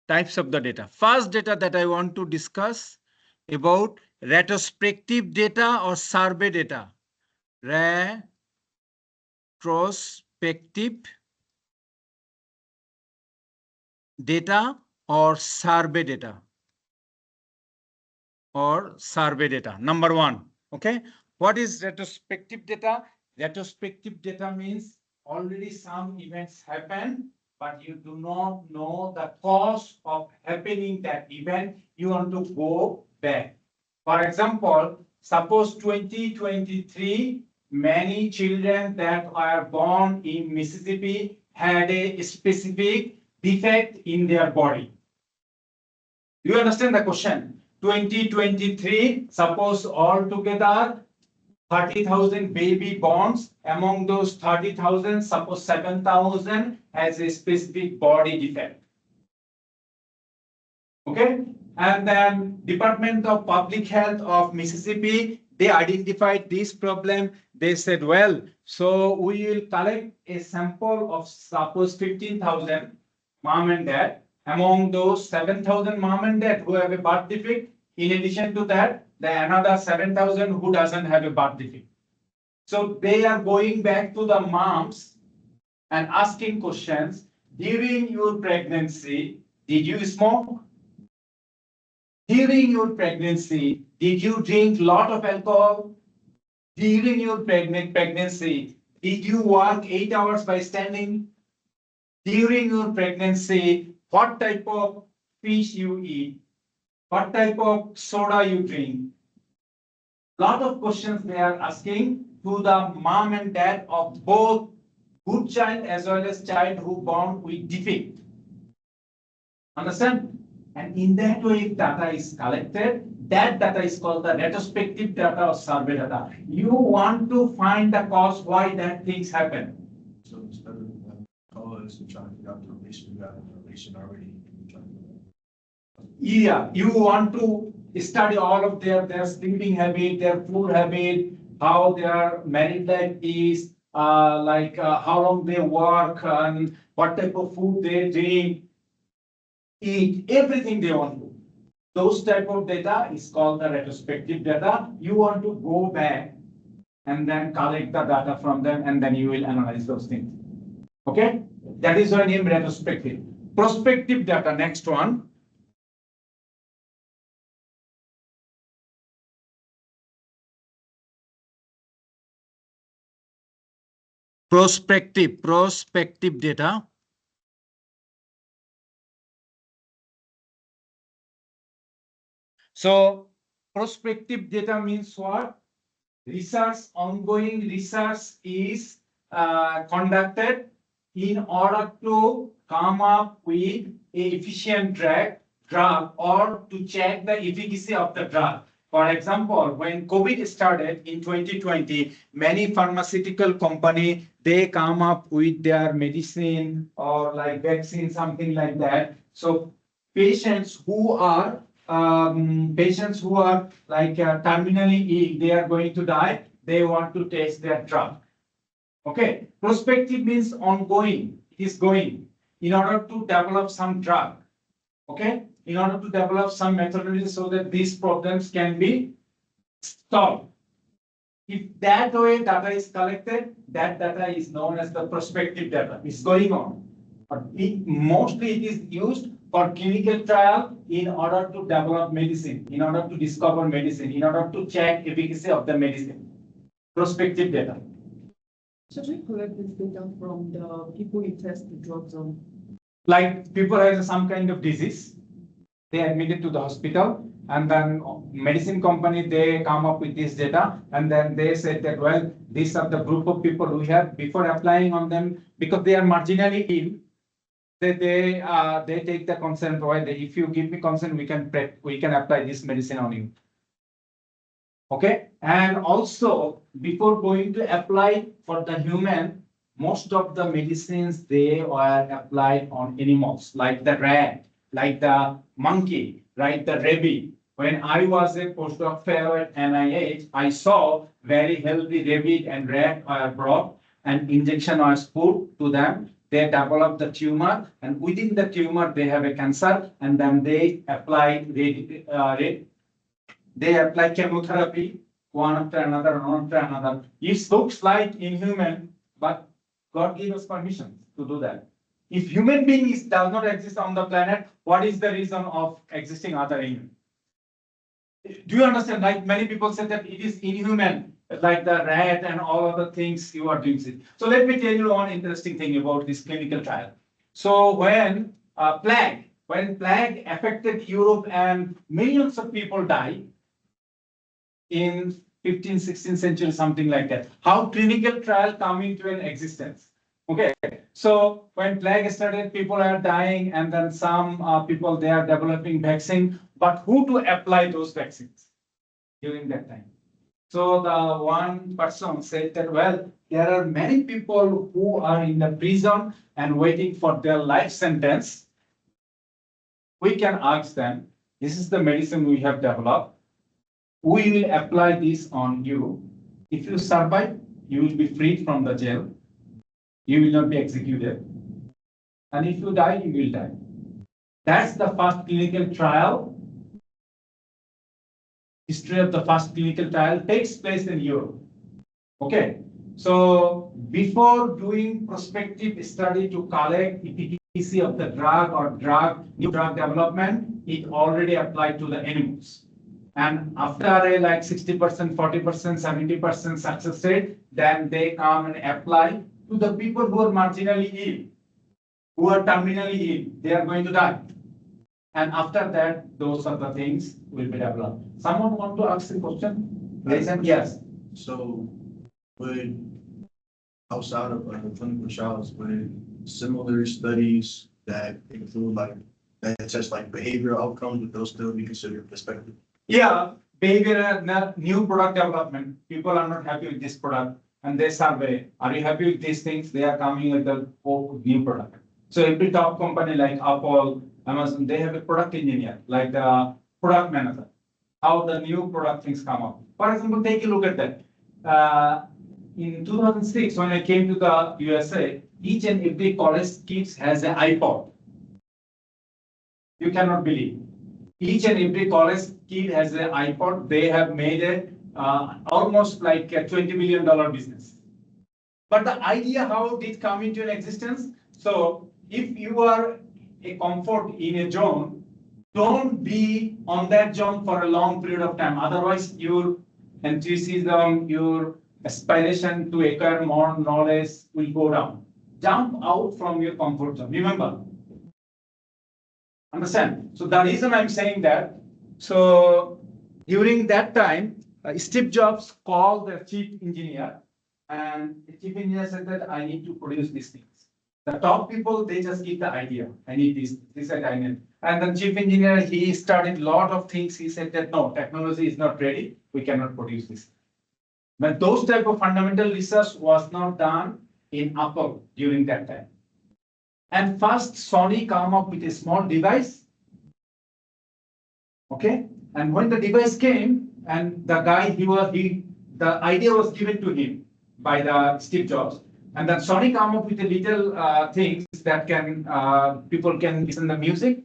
Types of the data. First data that I want to discuss about retrospective data or survey data. Retrospective data or survey data. Or survey data. Number one. Okay. What is retrospective data? Retrospective data means already some events happen, but you do not know the cause of happening that event. You want to go back. For example, suppose 2023, many children that are born in Mississippi had a specific defect in their body. Do you understand the question? 2023, suppose altogether 30,000 baby borns. Among those 30,000, suppose 7,000 has a specific body defect. Okay? And then Department of Public Health of Mississippi, they identified this problem. They said, well, so we will collect a sample of suppose 15,000 mom and dad. Among those 7,000 mom and dad who have a birth defect, in addition to that, there are another 7,000 who doesn't have a birth defect. So they are going back to the moms and asking questions. During your pregnancy, did you smoke? During your pregnancy, did you drink a lot of alcohol? During your pregnancy, did you work 8 hours by standing? During your pregnancy, what type of fish you eat? What type of soda you drink? Lot of questions they are asking to the mom and dad of both good child as well as child who born with defect. Understand? And in that way, if data is collected, that data is called the retrospective data or survey data. You want to find the cause why that things happen. So instead of cause, we're trying to figure out the relation, we got a relation already. Yeah, you want to study all of their sleeping habit, their food habit, how their married life is, how long they work, and what type of food they drink, eat, everything they want to. Those type of data is called the retrospective data. You want to go back and then collect the data from them, and then you will analyze those things. Okay, that is why name retrospective. Prospective data, next one. Prospective data. So prospective data means what? Research, ongoing research is conducted in order to come up with a efficient drug or to check the efficacy of the drug. For example, when COVID started in 2020, many pharmaceutical company, they come up with their medicine or like vaccine, something like that. So patients who are like terminally ill, they are going to die, they want to test their drug. Okay, prospective means ongoing, it is going in order to develop some drug. Okay, in order to develop some methodology so that these problems can be solved. If that way data is collected, that data is known as the prospective data. It's going on. But mostly it is used for clinical trial in order to develop medicine, in order to discover medicine, in order to check efficacy of the medicine. Prospective data. So we collect this data from the people you test the drugs on. Like people have some kind of disease, they are admitted to the hospital, and then medicine company, they come up with this data, and then they said that, well, these are the group of people we have before applying on them, because they are marginally ill. They take the consent, well, if you give me consent, we can apply this medicine on you. Okay, and also before going to apply for the human, most of the medicines, they were applied on animals, like the rat, like the monkey, right, the rabbit. When I was a postdoc fellow at NIH, I saw very healthy rabbit and rat were brought, and injection was put to them. They develop the tumor, and within the tumor, they have a cancer, and then they apply chemotherapy, one after another, one after another. It looks like inhuman, but God gave us permission to do that. If human beings does not exist on the planet, what is the reason of existing other humans? Do you understand? Like many people said that it is inhuman, like the rat and all other things you are doing. So let me tell you one interesting thing about this clinical trial. So when plague affected Europe and millions of people died in 15th, 16th century, something like that. How clinical trial come into an existence? Okay, so when plague started, people are dying, and then some people, they are developing vaccine, but who to apply those vaccines during that time? So the one person said that, well, there are many people who are in the prison and waiting for their life sentence. We can ask them, this is the medicine we have developed. We will apply this on you. If you survive, you will be freed from the jail. You will not be executed. And if you die, you will die. That's the first clinical trial. History of the first clinical trial takes place in Europe. Okay. So before doing prospective study to collect efficacy of the drug or new drug development, it already applied to the animals. And after like 60%, 40%, 70% success rate, then they come and apply to the people who are marginally ill, who are terminally ill. They are going to die. And after that, those are the things will be developed. Someone want to ask a question? Yes. So would, outside of clinical trials, would similar studies that include like, that test like behavioral outcomes, would those still be considered prospective? Yeah, behavior, new product development. People are not happy with this product, and they survey, are you happy with these things? They are coming with the new product. So every top company like Apple, Amazon, they have a product engineer, like the product manager, how the new product things come up. For example, take a look at that. In 2006, when I came to the USA, each and every college kids has an iPod. You cannot believe. Each and every college kid has an iPod. They have made it almost like a $20 million business. But the idea how did come into an existence? So if you are a comfort in a zone, don't be on that zone for a long period of time. Otherwise, your enthusiasm, your aspiration to acquire more knowledge will go down. Jump out from your comfort zone. Remember. Understand? So the reason I'm saying that, so during that time, Steve Jobs called the chief engineer, and the chief engineer said that I need to produce these things. The top people, they just give the idea. I need this I need. And the chief engineer, he started a lot of things. He said that no, technology is not ready. We cannot produce this. But those type of fundamental research was not done in Apple during that time. And first, Sony came up with a small device. Okay, and when the device came, and the guy the idea was given to him by the Steve Jobs, and then Sony came up with a little things that can people can listen to the music,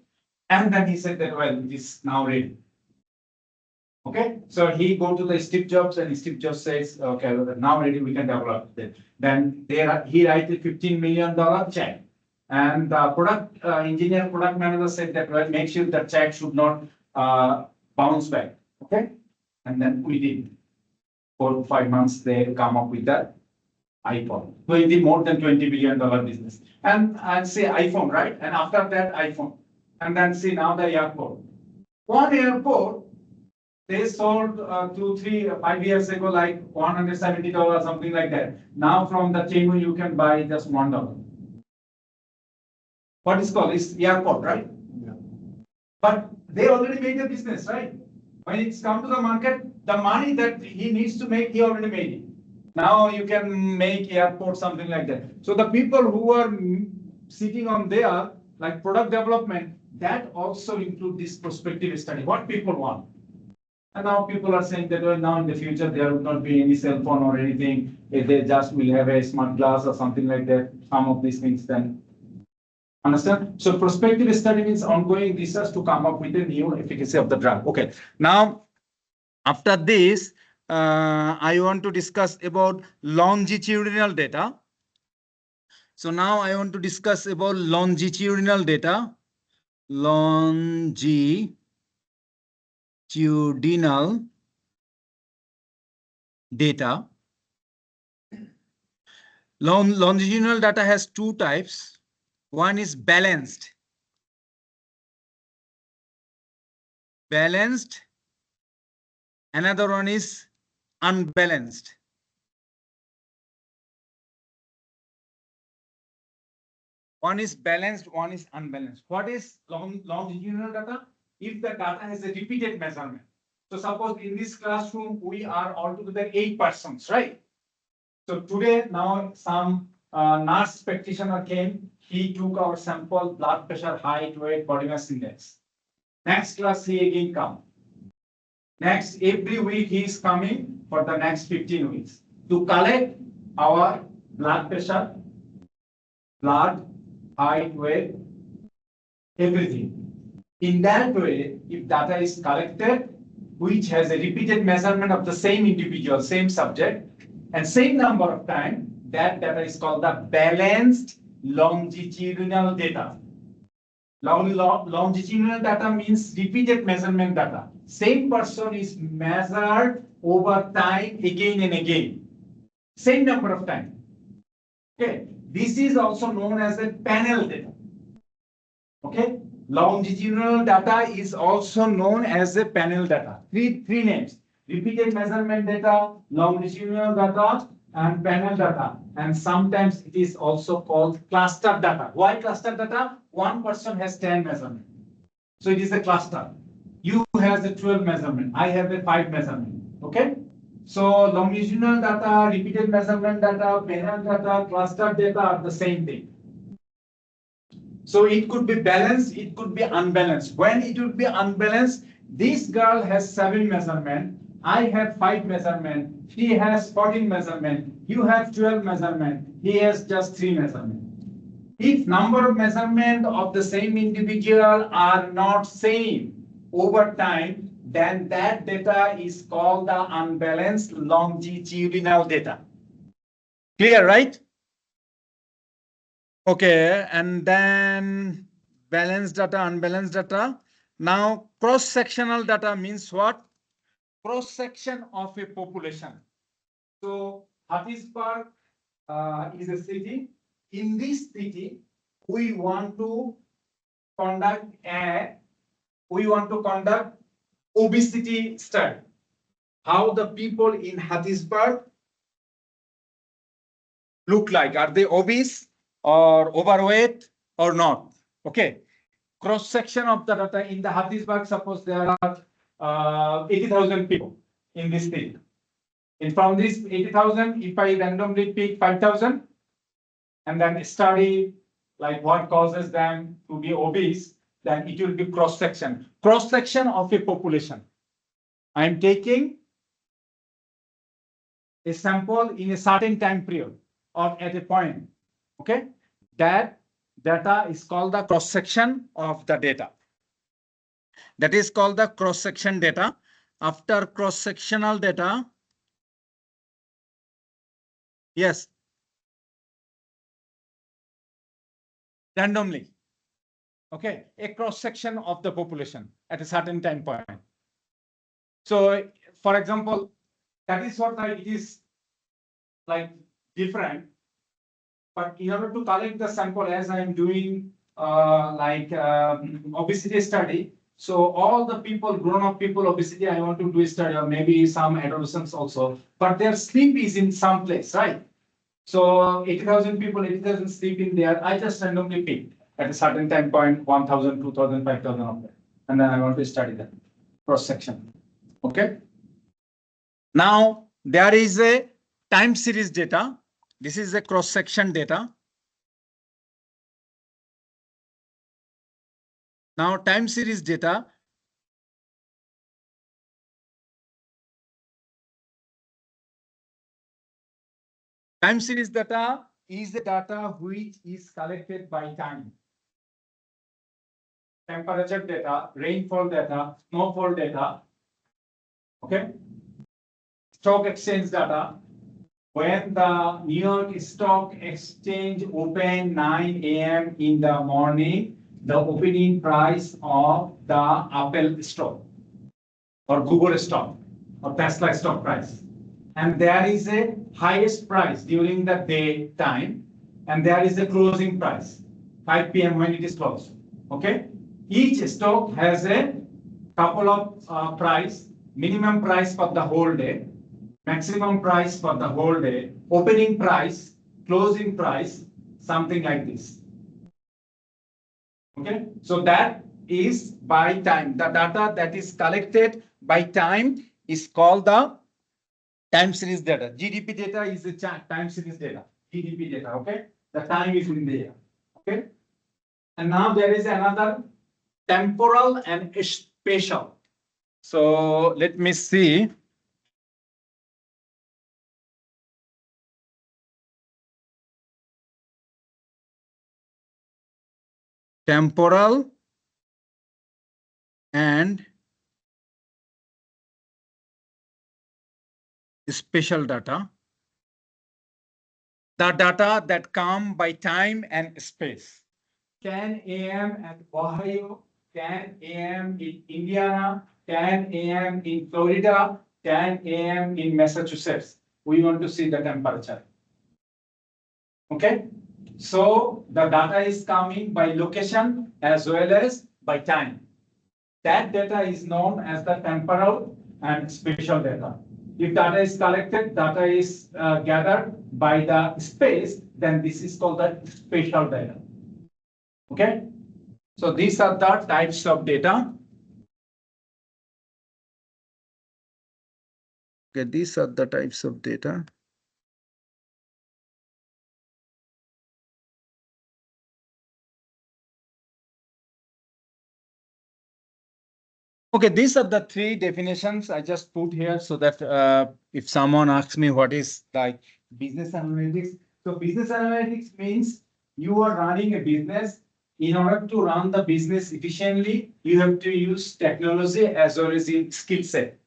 and then he said that, well, it is now ready. Okay, so he go to the Steve Jobs, and Steve Jobs says, okay, now ready, we can develop it. Then he writes a $15 million check. And the product manager said that, well, make sure the check should not bounce back. Okay. And then we did. 4 to 5 months, they come up with that iPhone. So it did more than $20 billion business. And say iPhone, right? And after that, iPhone. And then see now the airport. One airport, They sold 5 years ago like $170, something like that. Now from the Temu you can buy just $1. What is called? It's airport, right? Yeah. But they already made the business, right? When it's come to the market, the money that he needs to make, he already made it. Now you can make airport, something like that. So the people who are sitting on there, like product development, that also include this prospective study, what people want. And now people are saying that well, now in the future there will not be any cell phone or anything. If they just will have a smart glass or something like that, some of these things then. Understand? So prospective study means ongoing research to come up with a new efficacy of the drug. Okay. Now, after this, I want to discuss about longitudinal data. So now I want to discuss about longitudinal data. Longitudinal data. Longitudinal data has two types. One is balanced. Another one is unbalanced. One is balanced, one is unbalanced. What is longitudinal data? If the data has a repeated measurement. So suppose in this classroom, we are altogether 8 persons, right? So today, now some nurse practitioner came, he took our sample, blood pressure, height, weight, body mass index. Next class, he again come. Next, every week he is coming for the next 15 weeks to collect our blood pressure, blood, height, weight, everything. In that way, if data is collected, which has a repeated measurement of the same individual, same subject, and same number of time, that data is called the balanced longitudinal data. Longitudinal data means repeated measurement data. Same person is measured over time again and again. Same number of time. Okay. This is also known as a panel data. Okay. Longitudinal data is also known as a panel data. Three names. Repeated measurement data, longitudinal data, and panel data. And sometimes it is also called cluster data. Why cluster data? One person has 10 measurements. So it is a cluster. You have the 12 measurement. I have a 5 measurement. Okay. So longitudinal data, repeated measurement data, panel data, cluster data are the same thing. So it could be balanced, it could be unbalanced. When it would be unbalanced, this girl has 7 measurement, I have 5 measurement, she has 14 measurement, you have 12 measurement, he has just 3 measurement. If number of measurement of the same individual are not same over time, then that data is called the unbalanced longitudinal data. Clear, right? Okay, and then balanced data, unbalanced data. Now, cross-sectional data means what? Cross-section of a population. So, Hattiesburg is a city. In this city, we want to conduct obesity study. How the people in Hattiesburg look like? Are they obese or overweight or not? Okay. Cross section of the data in the Hattiesburg, suppose there are 80,000 people in this state. And from this 80,000, if I randomly pick 5,000 and then study like what causes them to be obese, then it will be cross section. Cross section of a population. I am taking a sample in a certain time period or at a point. Okay, that data is called the cross section of the data. That is called the cross section data. After cross sectional data, yes, randomly. Okay, a cross section of the population at a certain time point. So, for example, that is what it is like different. But in order to collect the sample, as I am doing obesity study, So all the people, grown-up people, obesity, I want to do a study, or maybe some adolescents also, but their sleep is in some place, right? So 80,000 people, 80,000 sleep in there. I just randomly pick at a certain time point, 1,000, 2,000, 5,000 of them. And then I want to study that cross section. Okay. Now there is a time series data. This is a cross section data. Now time series data. Time series data is the data which is collected by time. Temperature data, rainfall data, snowfall data. Okay. Stock exchange data. When the New York Stock Exchange opened 9 a.m. in the morning, the opening price of the Apple stock or Google stock or Tesla stock price. And there is a highest price during the day time, and there is a closing price, 5 p.m. when it is closed. Okay? Each stock has a couple of price, minimum price for the whole day, maximum price for the whole day, opening price, closing price, something like this. Okay, so that is by time. The data that is collected by time is called the time series data. GDP data is the time series data. GDP data, okay? The time is in there, okay? And now there is another temporal and spatial. So let me see. Temporal and spatial data. The data that come by time and space. 10 a.m. at Ohio, 10 a.m. in Indiana, 10 a.m. in Florida, 10 a.m. in Massachusetts. We want to see the temperature. Okay? So the data is coming by location as well as by time. That data is known as the temporal and spatial data. If data is collected, data is gathered by the space, then this is called the spatial data. Okay? So these are the types of data. Okay, these are the types of data. Okay, these are the three definitions I just put here so that if someone asks me what is like business analytics. So business analytics means you are running a business. In order to run the business efficiently, you have to use technology as well as in skill set.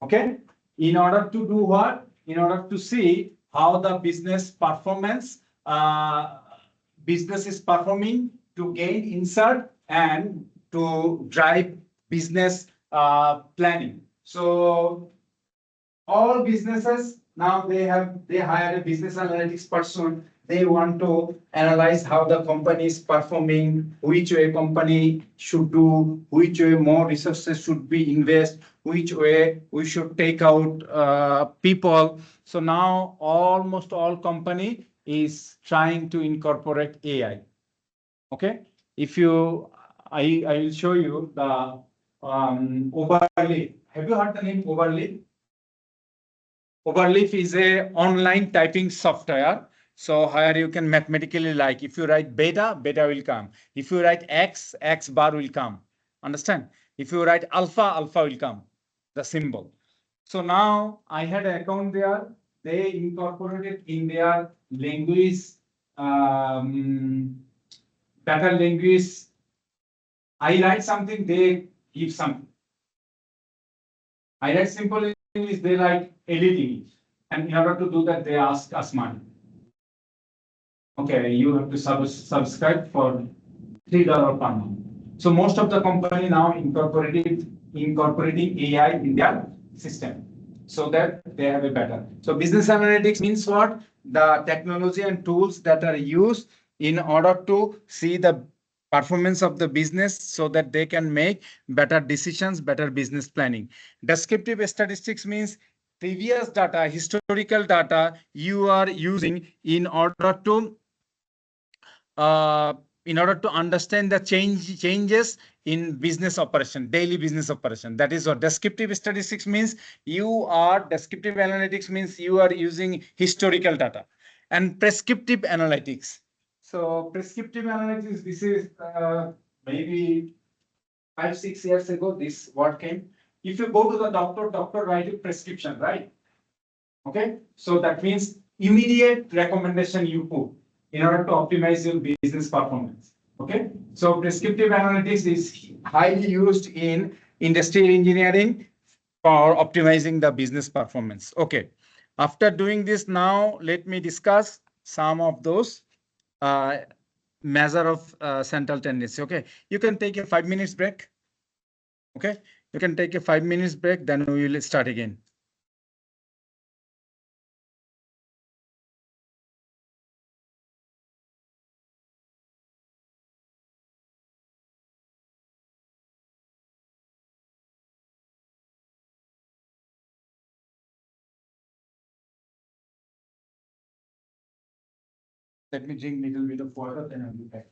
Okay. In order to do what? In order to see how the business performance, business is performing, to gain insight and to drive business planning. So all businesses now they hire a business analytics person. They want to analyze how the company is performing, which way company should do, which way more resources should be invested, which way we should take out people. So now almost all company is trying to incorporate AI. Okay, if you, I will show you the Overleaf. Have you heard the name Overleaf? Overleaf is a online typing software. So here you can mathematically, like if you write beta, beta will come. If you write x, x bar will come. Understand? If you write alpha, alpha will come. The symbol. So now I had an account there. They incorporated in their language, better language. I write something, they give something. I write simple English, they like editing. And in order to do that, they ask us money. Okay, you have to subscribe for $3 per month. So most of the company now incorporating AI in their system so that they have a better. So business analytics means what? The technology and tools that are used in order to see the performance of the business so that they can make better decisions, better business planning. Descriptive statistics means previous data, historical data you are using uh, in order to understand the changes in business operation, daily business operation. That is what descriptive statistics means. Descriptive analytics means you are using historical data. And prescriptive analytics. So prescriptive analytics, this is maybe 5-6 years ago, this word came. If you go to the doctor write a prescription, right? Okay, so that means immediate recommendation you put in order to optimize your business performance. Okay, so prescriptive analytics is highly used in industrial engineering for optimizing the business performance. Okay, after doing this, now let me discuss some of those uh, measure of central tendency. Okay, you can take a 5 minutes break. Okay, you can take a 5 minutes break, then we will start again. Let me drink a little bit of water, then I'll be back.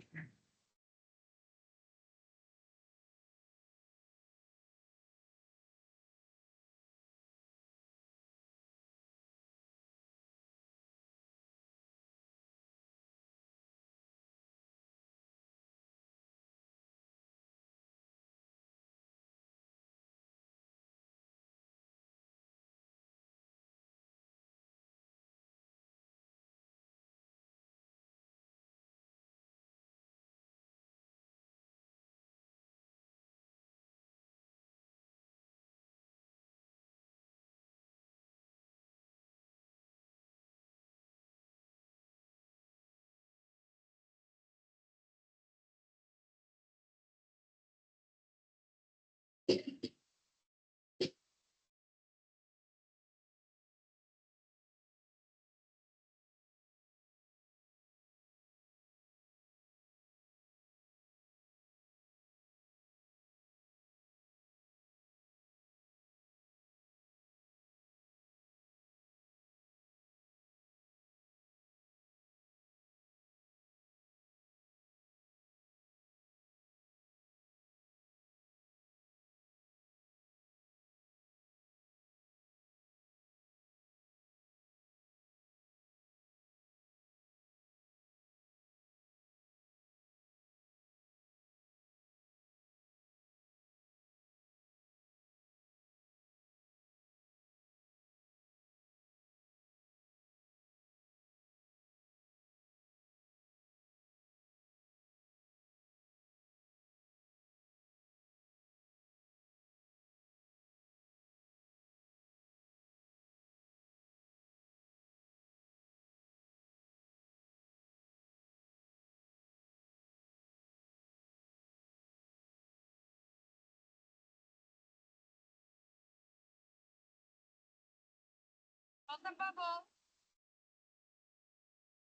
Por favor.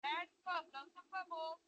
Por favor. Por favor.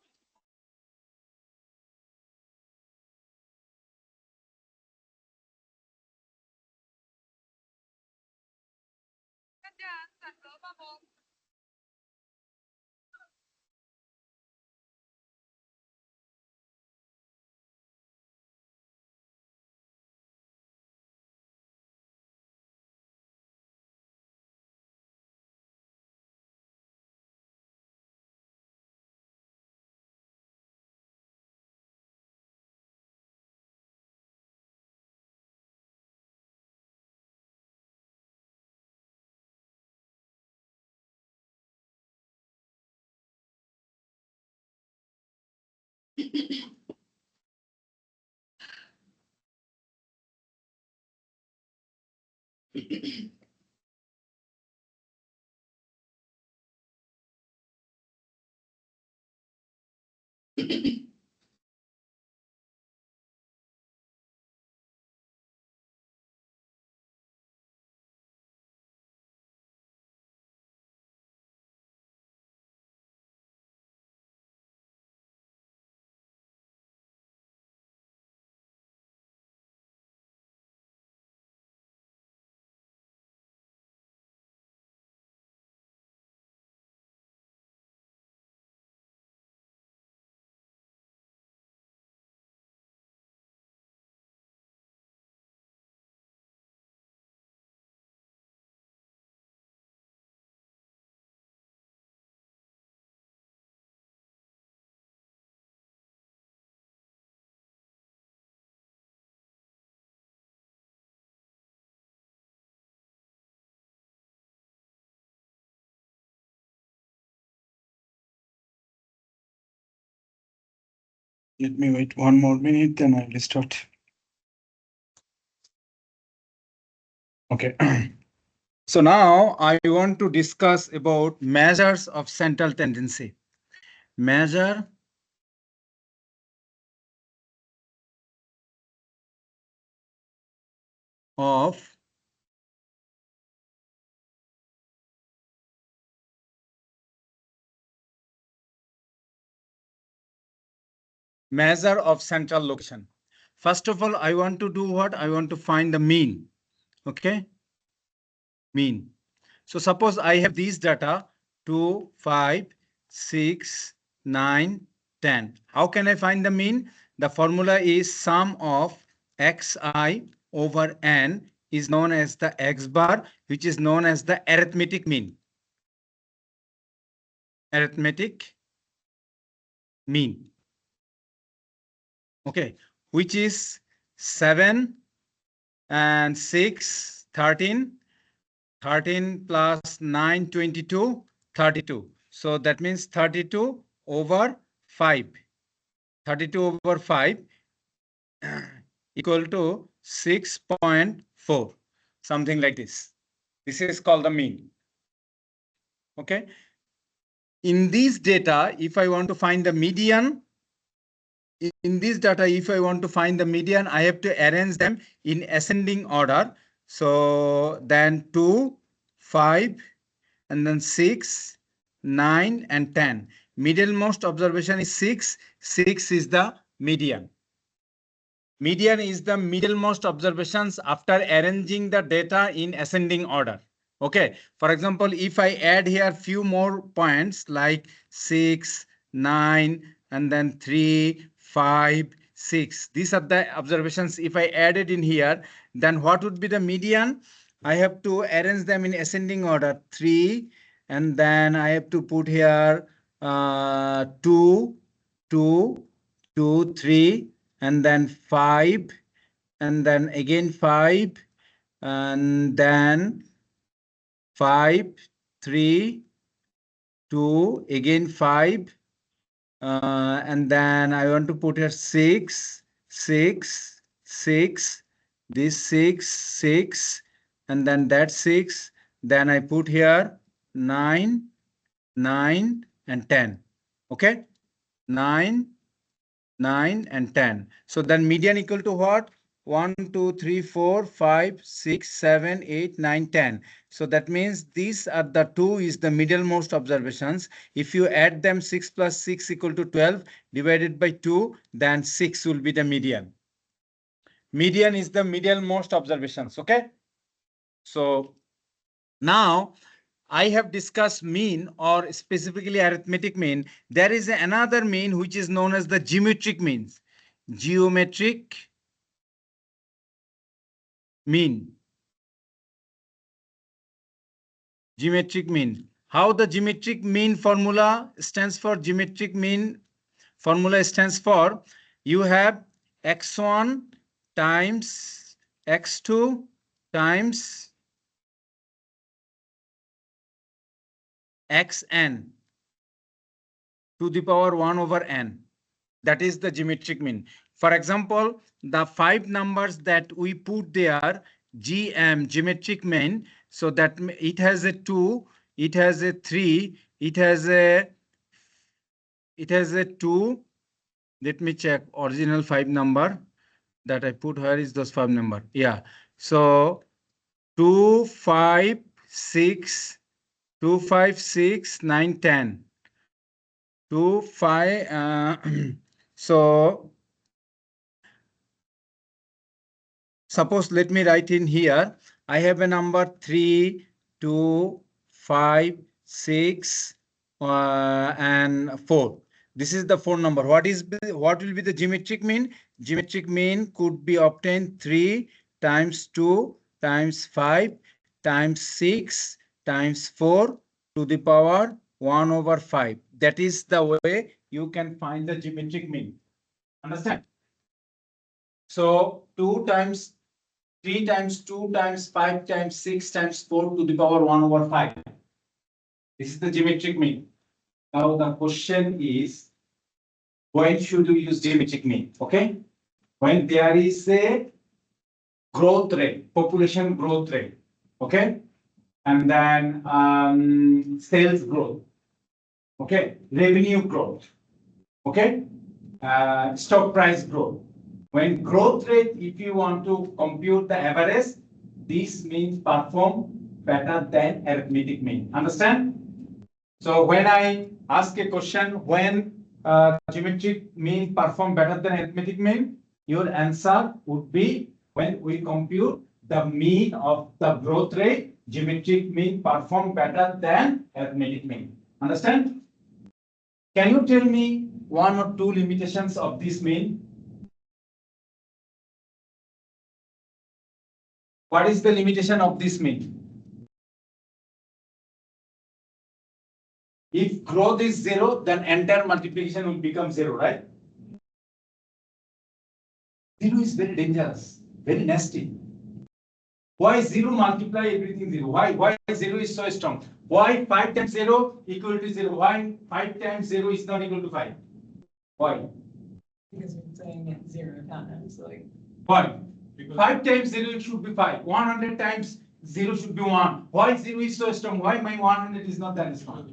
Let me wait one more minute, then I will start. Okay. So now I want to discuss about measures of central tendency. Measure of measure of central location. First of all, I want to do what? I want to find the mean. Okay. Mean. So suppose I have these data 2, 5, 6, 9, 10. How can I find the mean? The formula is sum of xi over n is known as the x bar, which is known as the arithmetic mean. Arithmetic mean. Okay, which is 7 and 6, 13. 13 plus 9, 22, 32. So that means 32 over 5. 32 over 5 equal to 6.4. Something like this. This is called the mean. Okay. In these data, if I want to find the median, in this data, if I want to find the median, I have to arrange them in ascending order. So then 2, 5, and then 6, 9, and 10. Middlemost observation is 6. 6 is the median. Median is the middlemost observations after arranging the data in ascending order. Okay. For example, if I add here few more points like 6, 9, and then 3, 5, 6. These are the observations. If I added in here, then what would be the median? I have to arrange them in ascending order. 3, and then I have to put here 2, 2, 2, 3, and then 5, and then again 5, and then 5, 3, 2, again 5, and then I want to put here 6, 6, 6, this 6, 6, and then that 6, then I put here 9, 9, and 10. Okay, 9, 9, and 10. So then median equal to what? 1, 2, 3, 4, 5, 6, 7, 8, 9, 10. So that means these are the 2 is the middlemost observations. If you add them, 6 plus 6 equal to 12 divided by 2, then 6 will be the median. Median is the middlemost observations. Okay. So now I have discussed mean, or specifically arithmetic mean. There is another mean which is known as the geometric means. Geometric mean. Geometric mean. How the geometric mean formula stands for? Geometric mean formula stands for you have x1 times x2 times xn to the power 1 over n. That is the geometric mean. For example, the 5 numbers that we put there, GM, geometric mean, so that it has a 2, it has a 3, it has a 2. Let me check original 5 number that I put here is those 5 number. Yeah. So 2, 5, 6, 2, 5, 6, 9, 10. 2, 5. So suppose let me write in here. I have a number 3, 2, 5, 6, and 4. This is the 4 number. What will be the geometric mean? Geometric mean could be obtained 3 times 2 times 5 times 6 times 4 to the power 1 over 5. That is the way you can find the geometric mean. Understand? So 2 times 3 times 2 times 5 times 6 times 4 to the power 1 over 5. This is the geometric mean. Now the question is, when should you use geometric mean? Okay, when there is a growth rate, population growth rate, okay, and then sales growth, okay, revenue growth, okay, stock price growth. When growth rate, if you want to compute the average, this means perform better than arithmetic mean. Understand? So when I ask a question, when geometric mean perform better than arithmetic mean, your answer would be when we compute the mean of the growth rate, geometric mean perform better than arithmetic mean. Understand? Can you tell me one or two limitations of this mean? What is the limitation of this mean? If growth is 0, then entire multiplication will become 0, right? 0 is very dangerous, very nasty. Why 0 multiply everything 0? Why 0 is so strong? Why 5 times 0 equal to 0? Why 5 times 0 is not equal to 5? Why? Because we're saying it 0 times, like. Why? 5 times 0 it should be 5. 100 times 0 should be 1. Why 0 is so strong? Why my 100 is not that strong?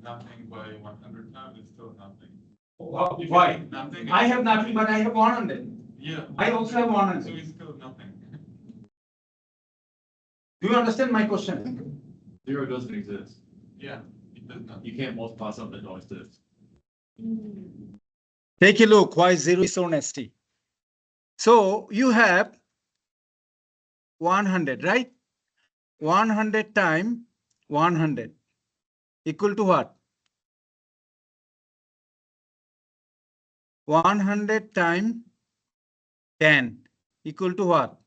Nothing by 100 times, it's still nothing. Why? Nothing. I have nothing, but I have 100. Yeah. I also have So 100. it's still nothing. Do you understand my question? 0 doesn't exist. Yeah, it does not. You can't multiply something that don't exist. Take a look why 0 is so nasty. So you have 100, right? 100 times 100 equal to what? 100 times 10 equal to what?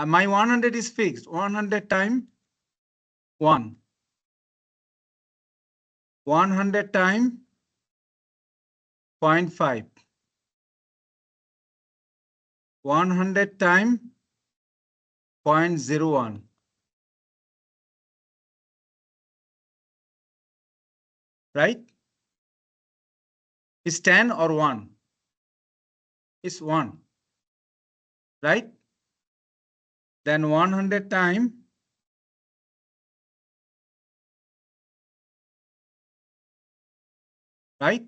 My 100 is fixed. 100 times 1. 100 times 0.5. 100 times 0.01. Right? Is 10 or 1? It's 1. Right? Then 100 times right?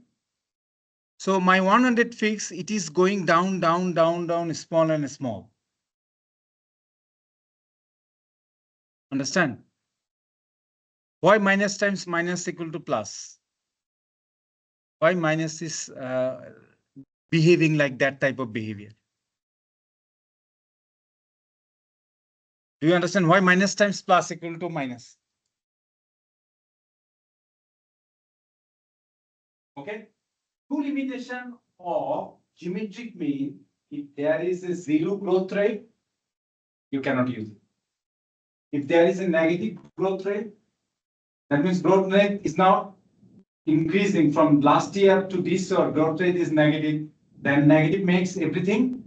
So my 100 fixed, it is going down, down, down, down, small and small. Understand? Why minus times minus equal to plus? Why minus is behaving like that type of behavior? Do you understand why minus times plus equal to minus? Okay. Two limitation of geometric mean, if there is a 0 growth rate, you cannot use it. If there is a negative growth rate, that means growth rate is now increasing from last year to this year, growth rate is negative, then negative makes everything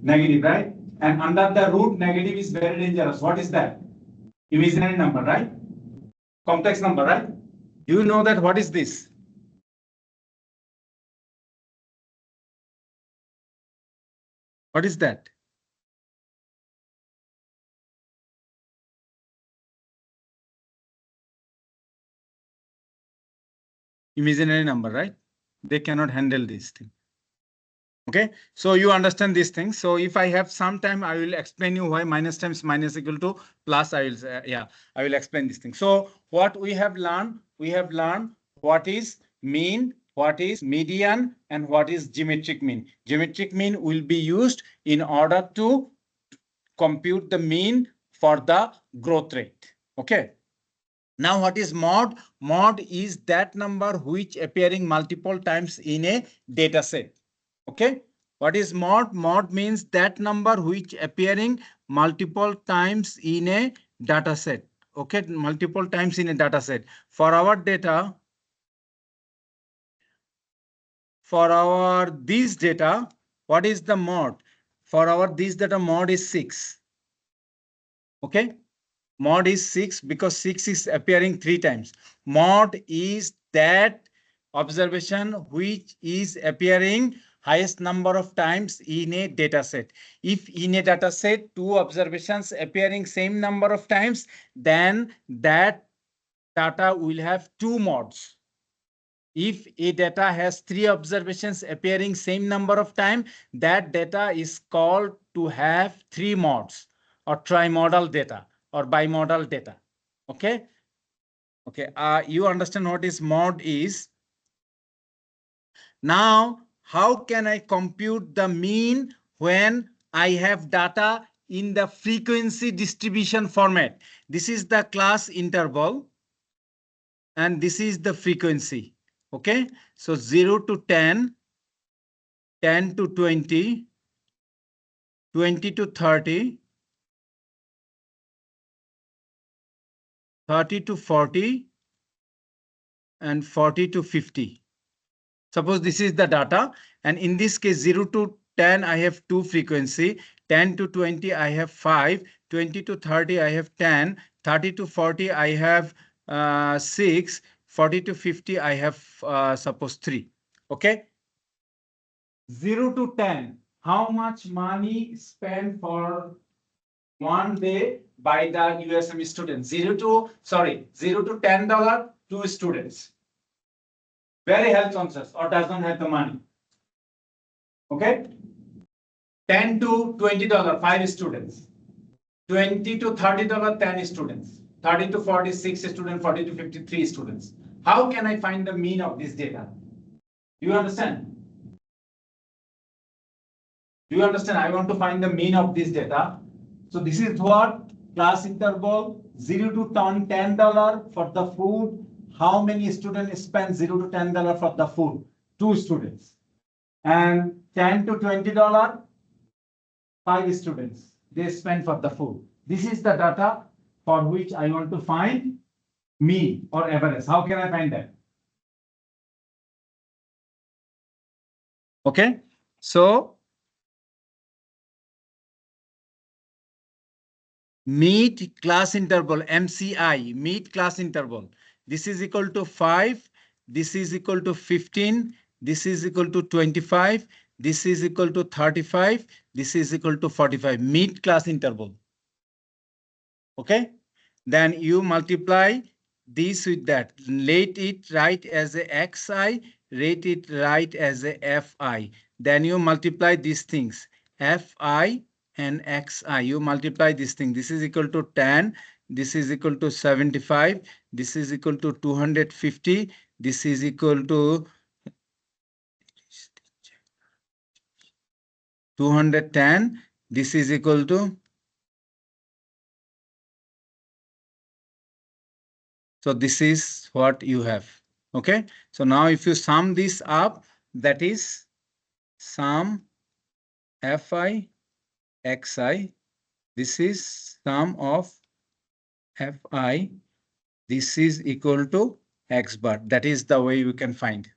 negative, right? And under the root, negative is very dangerous. What is that? Imaginary number, right? Complex number, right? Do you know that what is this? What is that? Imaginary number, right? They cannot handle this thing. Okay, so you understand these things. So if I have some time, I will explain you why minus times minus equal to plus. I will explain this thing. So what we have learned what is mean, what is median, and what is geometric mean. Geometric mean will be used in order to compute the mean for the growth rate. Okay. Now what is mod? Mod is that number which appearing multiple times in a data set. Okay. What is mod? Mod means that number which appearing multiple times in a data set. Okay. Multiple times in a data set. For our data, this data, what is the mod? For this data, mod is 6. Okay. Mod is 6 because 6 is appearing 3 times. Mod is that observation which is appearing highest number of times in a data set. If in a data set, two observations appearing same number of times, then that data will have two modes. If a data has three observations appearing same number of time, that data is called to have three modes or trimodal data or bimodal data. Okay. Okay. You understand what is mode is? Now, how can I compute the mean when I have data in the frequency distribution format? This is the class interval and this is the frequency. Okay. So 0 to 10, 10 to 20, 20 to 30, 30 to 40, and 40 to 50. Suppose this is the data, and in this case 0 to 10 I have two frequency, 10 to 20 I have 5, 20 to 30 I have 10, 30 to 40 I have 6, 40 to 50 I have suppose 3. Okay. 0 to 10, how much money spent for 1 day by the USM students? 0 to $10, 2 students. Very health conscious or does not have the money. Okay. 10 to $20, 5 students. 20 to $30, 10 students. 30 to 40, 6 students. 40 to 53 students. How can I find the mean of this data? Do you understand? Do you understand? I want to find the mean of this data. So this is what class interval 0 to $10 for the food. How many students spend 0 to $10 for the food? 2 students. And 10 to $20, 5 students. They spend for the food. This is the data for which I want to find mean or average. How can I find that? Okay. So meet class interval, MCI, meet class interval. This is equal to 5. This is equal to 15. This is equal to 25. This is equal to 35. This is equal to 45. Meet class interval. Okay. Then you multiply this with that. Let it write as a XI. Let it write as a FI. Then you multiply these things. FI and XI. You multiply this thing. This is equal to 10. This is equal to 75. This is equal to 250. This is equal to 210. This is equal to. So this is what you have. Okay. So now if you sum this up, that is sum FI XI. This is sum of FI. This is equal to X bar. That is the way we can find.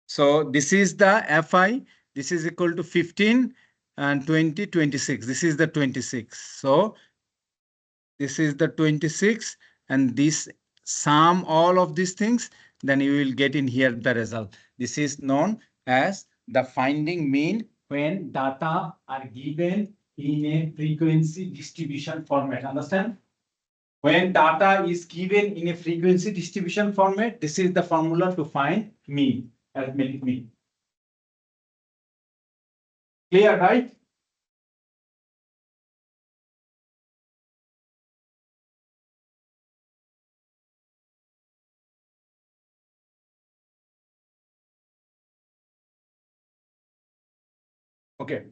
So this is the FI. This is equal to 15 and 20, 26. This is the 26. So this is the 26 and this sum all of these things, then you will get in here the result. This is known as the finding mean when data are given in a frequency distribution format. Understand? When data is given in a frequency distribution format, this is the formula to find mean, arithmetic mean. Clear, right? Okay.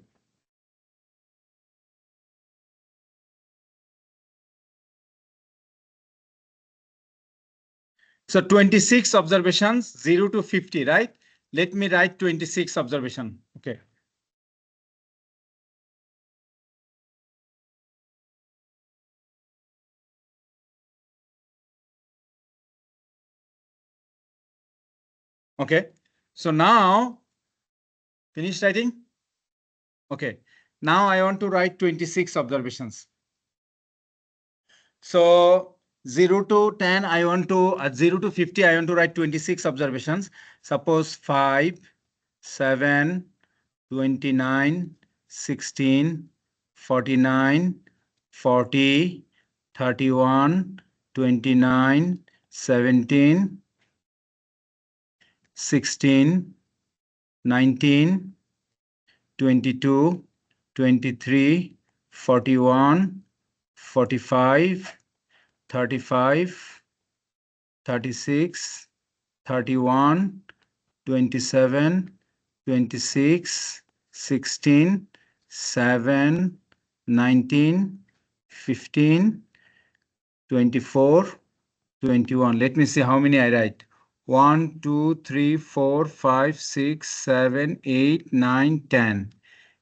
So 26 observations, 0 to 50, right? Let me write 26 observation. Okay. Okay. So now, finish writing? Okay. Now I want to write 26 observations. So 0 to 10, I want to, 0 to 50, I want to write 26 observations. Suppose 5, 7, 29, 16, 49, 40, 31, 29, 17, 16, 19, 22, 23, 41, 45, 35, 36, 31, 27, 26, 16, 7, 19, 15, 24, 21. Let me see how many I write. 1, 2, 3, 4, 5, 6, 7, 8, 9, 10.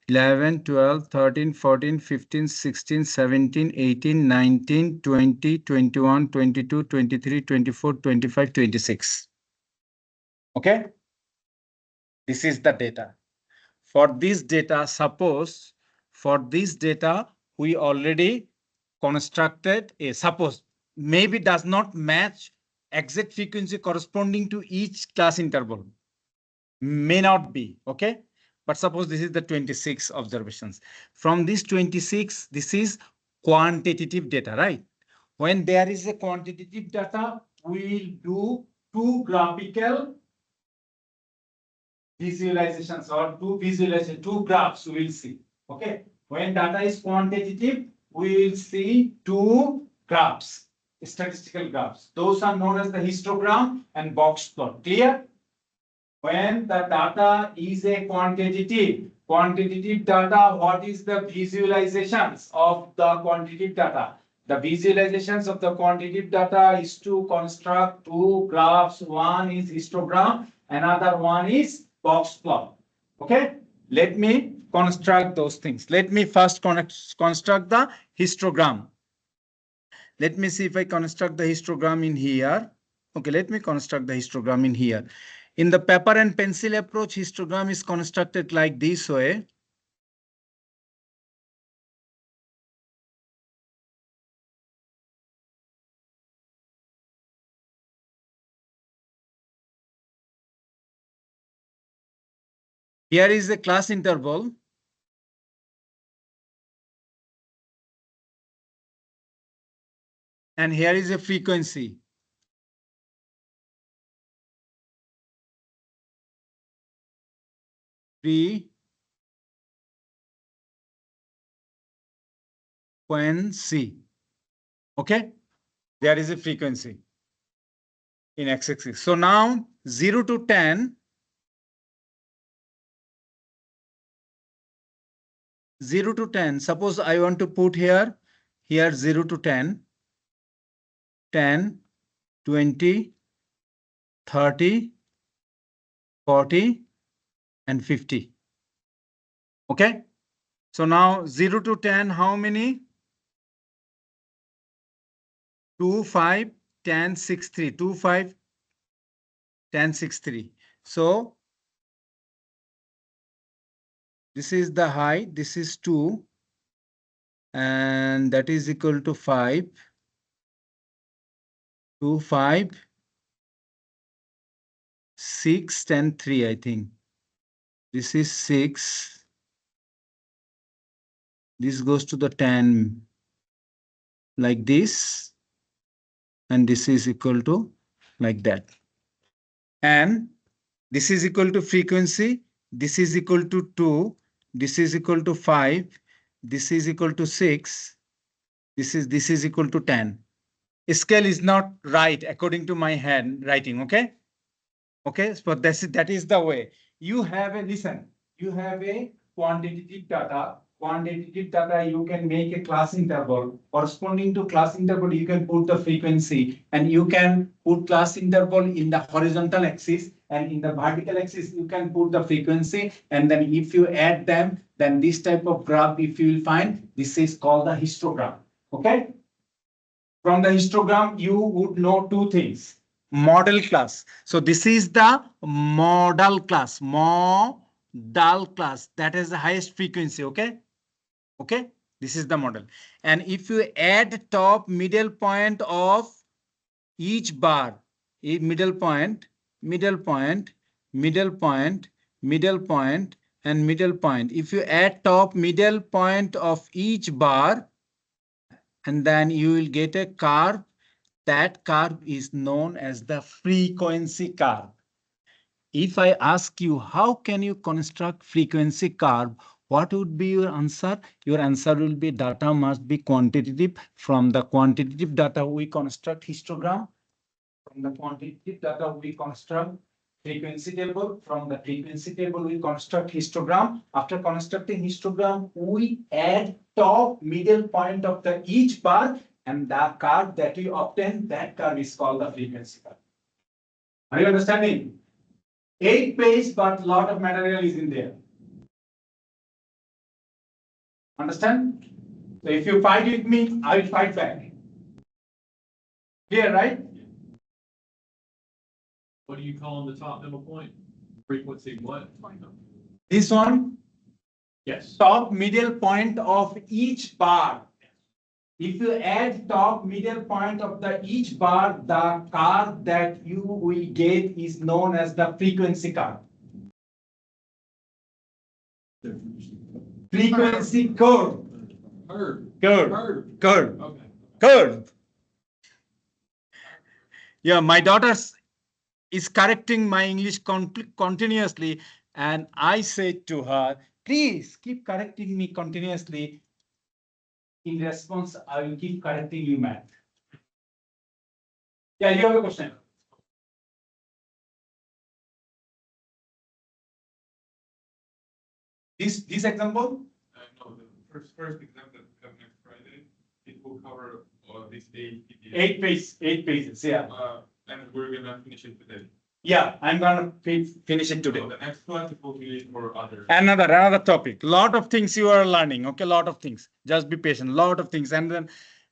11, 12, 13, 14, 15, 16, 17, 18, 19, 20, 21, 22, 23, 24, 25, 26. Okay? This is the data. For this data, suppose for this data, we already constructed a suppose maybe does not match exact frequency corresponding to each class interval. May not be, okay? But suppose this is the 26 observations. From this 26, this is quantitative data, right? When there is a quantitative data, we will do two graphical visualizations or two graphs we will see. Okay. When data is quantitative, we will see two graphs, statistical graphs. Those are known as the histogram and box plot. Clear? When the data is a quantitative data, what is the visualizations of the quantitative data? The visualizations of the quantitative data is to construct two graphs. One is histogram, another one is box plot. Okay, let me construct those things. Let me first construct the histogram. Let me see if I construct the histogram in here. Okay, let me construct the histogram in here. In the paper and pencil approach, histogram is constructed like this way. Here is the class interval. And here is a frequency. Frequency. Okay, there is a frequency in x-axis. So now 0 to 10. 0 to 10. Suppose I want to put here 0 to 10, 10, 20, 30, 40, and 50. Okay. So now 0 to 10, how many? 2, 5, 10, 6, 3. 2, 5, 10, 6, 3. So this is the height. This is 2. And that is equal to 5. 2, 5, 6, 10, 3, I think. This is 6. This goes to the 10 like this. And this is equal to like that. And this is equal to frequency. This is equal to 2. This is equal to 5. This is equal to 6. This is equal to 10. Scale is not right according to my handwriting. Okay. Okay. So that is the way. You have a listen. You have a quantitative data. Quantitative data, you can make a class interval. Corresponding to class interval, you can put the frequency, and you can put class interval in the horizontal axis, and in the vertical axis, you can put the frequency. And then if you add them, then this type of graph, if you will find, this is called the histogram. Okay. From the histogram, you would know two things. Model class. So this is the model class. Model class that has the highest frequency. Okay. Okay. This is the model. And if you add top middle point of each bar, middle point, middle point, middle point, middle point, and middle point. If you add top middle point of each bar, and then you will get a curve. That curve is known as the frequency curve. If I ask you, how can you construct frequency curve? What would be your answer? Your answer will be data must be quantitative. From the quantitative data, we construct histogram. From the quantitative data, we construct frequency table. From the frequency table, we construct histogram. After constructing histogram, we add top middle point of the each bar, and the curve that we obtain, that curve is called the frequency curve. Are you understanding? 8 pages, but lot of material is in there. Understand? So if you fight with me, I will fight back. Clear, right? What do you call the top middle point? Frequency what? This one, Yes. top middle point of each bar. If you add top middle point of the each bar, the curve that you will get is known as the frequency curve. Frequency curve. Curve. Curve. Curve. Curve. Okay. Curve. Yeah, my daughter is correcting my English continuously, and I said to her, please keep correcting me continuously. In response, I will keep correcting you, math. Yeah, you have a question. This example? No, the first exam that we have next Friday, it will cover these 8 PDFs. 8 pages. 8 pages. Yeah. And we're gonna finish it today. Yeah, I'm gonna finish it today. So the next one will be for others. Another topic. Lot of things you are learning. Okay, lot of things. Just be patient. Lot of things, and then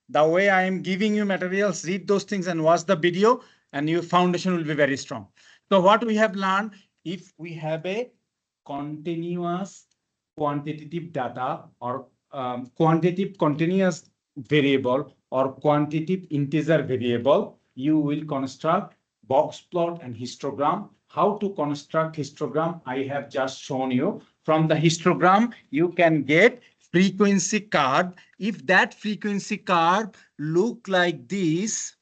the way I am giving you materials, read those things and watch the video, and your foundation will be very strong. So what we have learned, if we have a continuous quantitative data or quantitative continuous variable or quantitative integer variable, you will construct box plot and histogram. How to construct histogram, I have just shown you. From the histogram, you can get frequency curve. If that frequency curve look like this,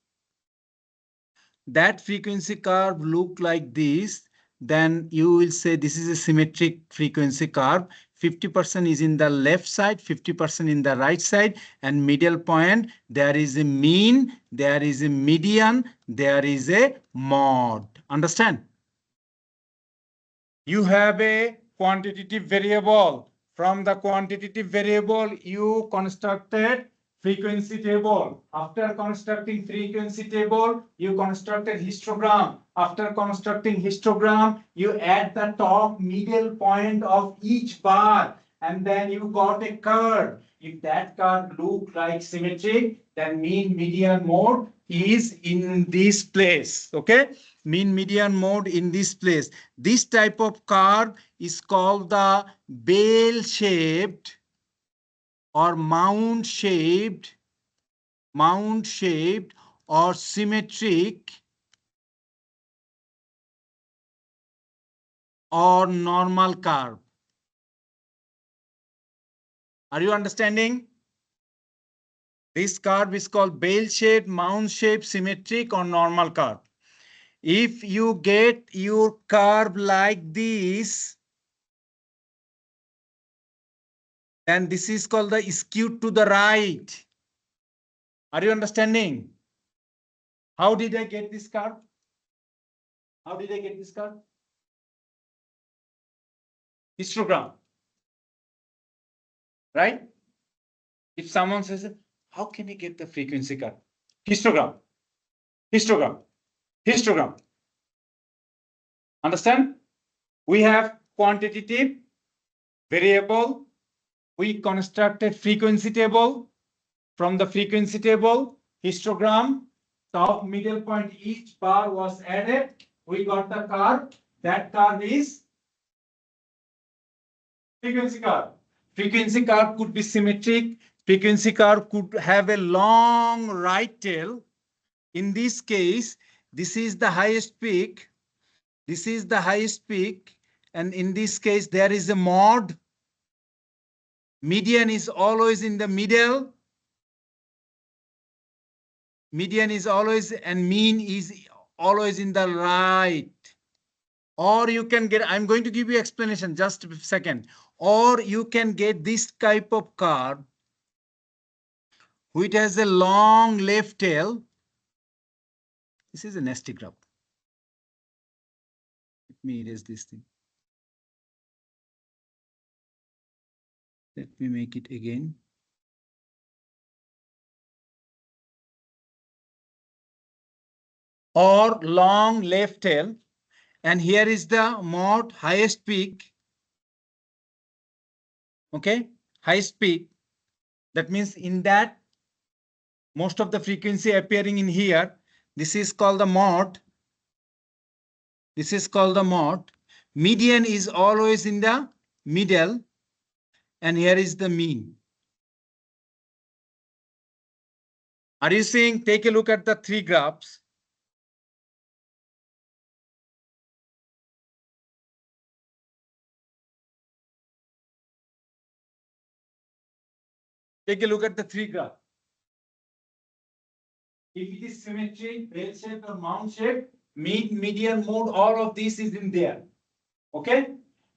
that frequency curve look like this, then you will say this is a symmetric frequency curve. 50% is in the left side, 50% in the right side, and middle point, there is a mean, there is a median, there is a mode. Understand? You have a quantitative variable. From the quantitative variable, you constructed frequency table. After constructing frequency table, you constructed histogram. After constructing histogram, you add the top middle point of each bar, and then you got a curve. If that curve look like symmetric, then mean, median, mode is in this place. Okay, mean, median, mode in this place. This type of curve is called the bell-shaped or mound-shaped or symmetric or normal curve. Are you understanding? This curve is called bell-shaped, mound-shaped, symmetric or normal curve. If you get your curve like this, then this is called the skewed to the right. Are you understanding? How did I get this curve? How did I get this curve? Histogram. Right? If someone says, how can you get the frequency curve? Histogram. Histogram. Histogram. Understand? We have quantitative variable. We constructed frequency table. From the frequency table, histogram, top middle point each bar was added. We got the curve. That curve is frequency curve. Frequency curve could be symmetric, frequency curve could have a long right tail. In this case, this is the highest peak. This is the highest peak. And in this case, there is a mod. Median is always in the middle. Median is always, and mean is always in the right. Or you can get, I'm going to give you explanation just a second. Or you can get this type of curve which has a long left tail. This is a nasty graph. Let me erase this thing. Let me make it again. Or long left tail. And here is the mod highest peak. Okay, highest peak. That means in that, most of the frequency appearing in here. This is called the mod. This is called the mod. Median is always in the middle. And here is the mean. Are you seeing? Take a look at the three graphs. Take a look at the three graphs. If it is symmetric, bell shape or mound shape, mean, median, mode, all of this is in there. Okay?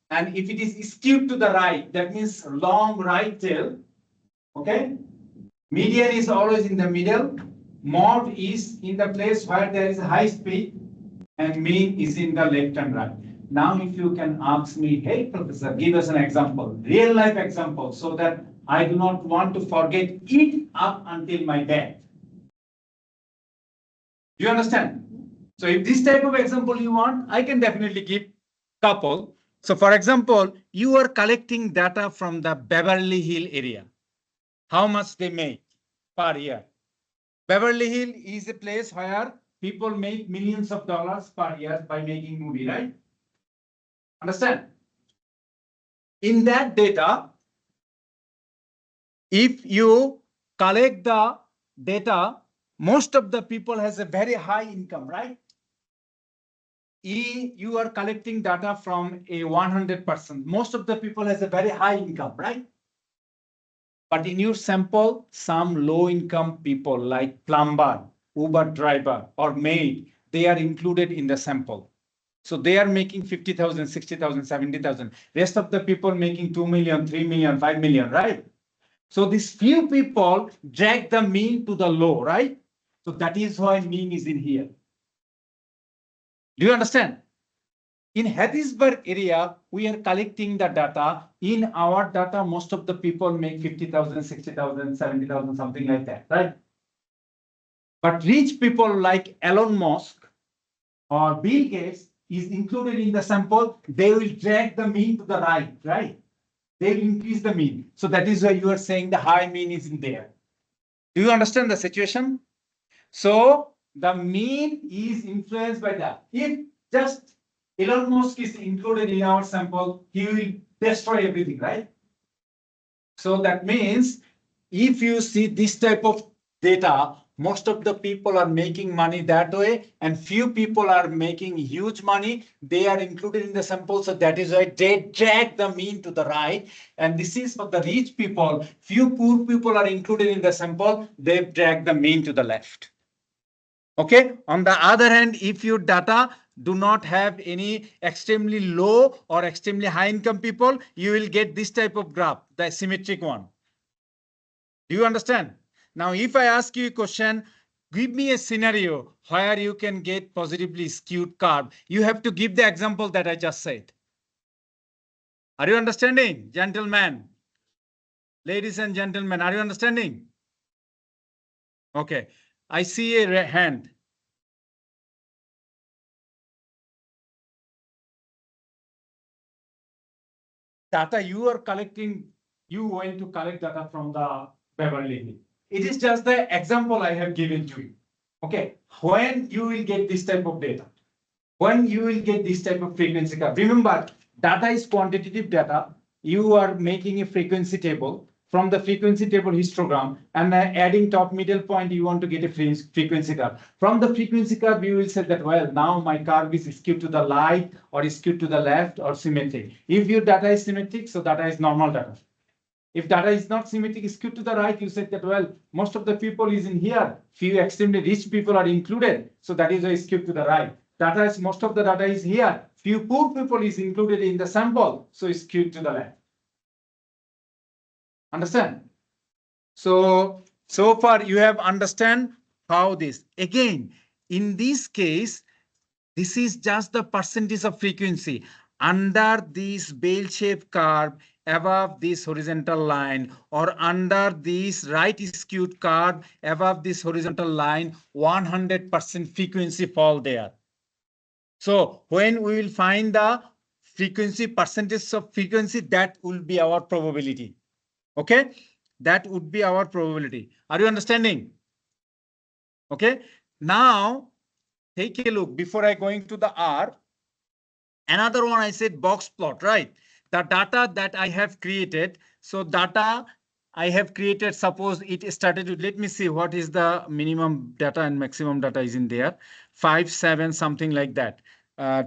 And if it is skewed to the right, that means long right tail. Okay? Median is always in the middle. Mod is in the place where there is a high peak, and mean is in the left and right. Now, if you can ask me, hey, professor, give us an example, real life example, so that I do not want to forget it up until my death. Do you understand? So if this type of example you want, I can definitely give couple. So for example, you are collecting data from the Beverly Hill area. How much they make per year? Beverly Hill is a place where people make millions of dollars per year by making movie, right? Understand? In that data, if you collect the data, most of the people has a very high income, right? You are collecting data from a 100%. Most of the people has a very high income, right? But in your sample, some low income people like plumber, Uber driver, or maid, they are included in the sample. So they are making 50,000, 60,000, 70,000. Rest of the people making 2 million, 3 million, 5 million, right? So these few people drag the mean to the low, right? So that is why mean is in here. Do you understand? In Hattiesburg area, we are collecting the data. In our data, most of the people make 50,000, 60,000, 70,000, something like that, right? But rich people like Elon Musk or Bill Gates is included in the sample. They will drag the mean to the right, right? They will increase the mean. So that is why you are saying the high mean is in there. Do you understand the situation? So the mean is influenced by that. If just Elon Musk is included in our sample, he will destroy everything, right? So that means if you see this type of data, most of the people are making money that way, and few people are making huge money. They are included in the sample, so that is why they drag the mean to the right. And this is for the rich people. Few poor people are included in the sample. They drag the mean to the left. Okay. On the other hand, if your data do not have any extremely low or extremely high income people, you will get this type of graph, the symmetric one. Do you understand? Now, if I ask you a question, give me a scenario where you can get positively skewed curve. You have to give the example that I just said. Are you understanding, gentlemen? Ladies and gentlemen, are you understanding? Okay. I see a hand. Data you are collecting, you went to collect data from the Beverly Hills. It is just the example I have given to you. Okay, when you will get this type of data, when you will get this type of frequency curve. Remember, data is quantitative data. You are making a frequency table. from the frequency table histogram, and adding top middle point, you want to get a frequency curve. From the frequency curve, you will say that, well, now my curve is skewed to the right or skewed to the left or symmetric. If your data is symmetric, so data is normal data. If data is not symmetric, skewed to the right, you said that, well, most of the people is in here. Few extremely rich people are included. So that is why it's skewed to the right. Data is, most of the data is here. Few poor people is included in the sample. So it's skewed to the left. Understand? So far you have understand how this. Again, in this case, this is just the percentage of frequency under this bell-shaped curve above this horizontal line, or under this right skewed curve above this horizontal line, 100% frequency fall there. So when we will find the frequency, percentage of frequency, that will be our probability. Okay, that would be our probability. Are you understanding? Okay, now take a look before I going to the R. Another one I said box plot, right? The data that I have created. So data I have created, suppose it started with, let me see what is the minimum data and maximum data is in there. 5, 7, something like that.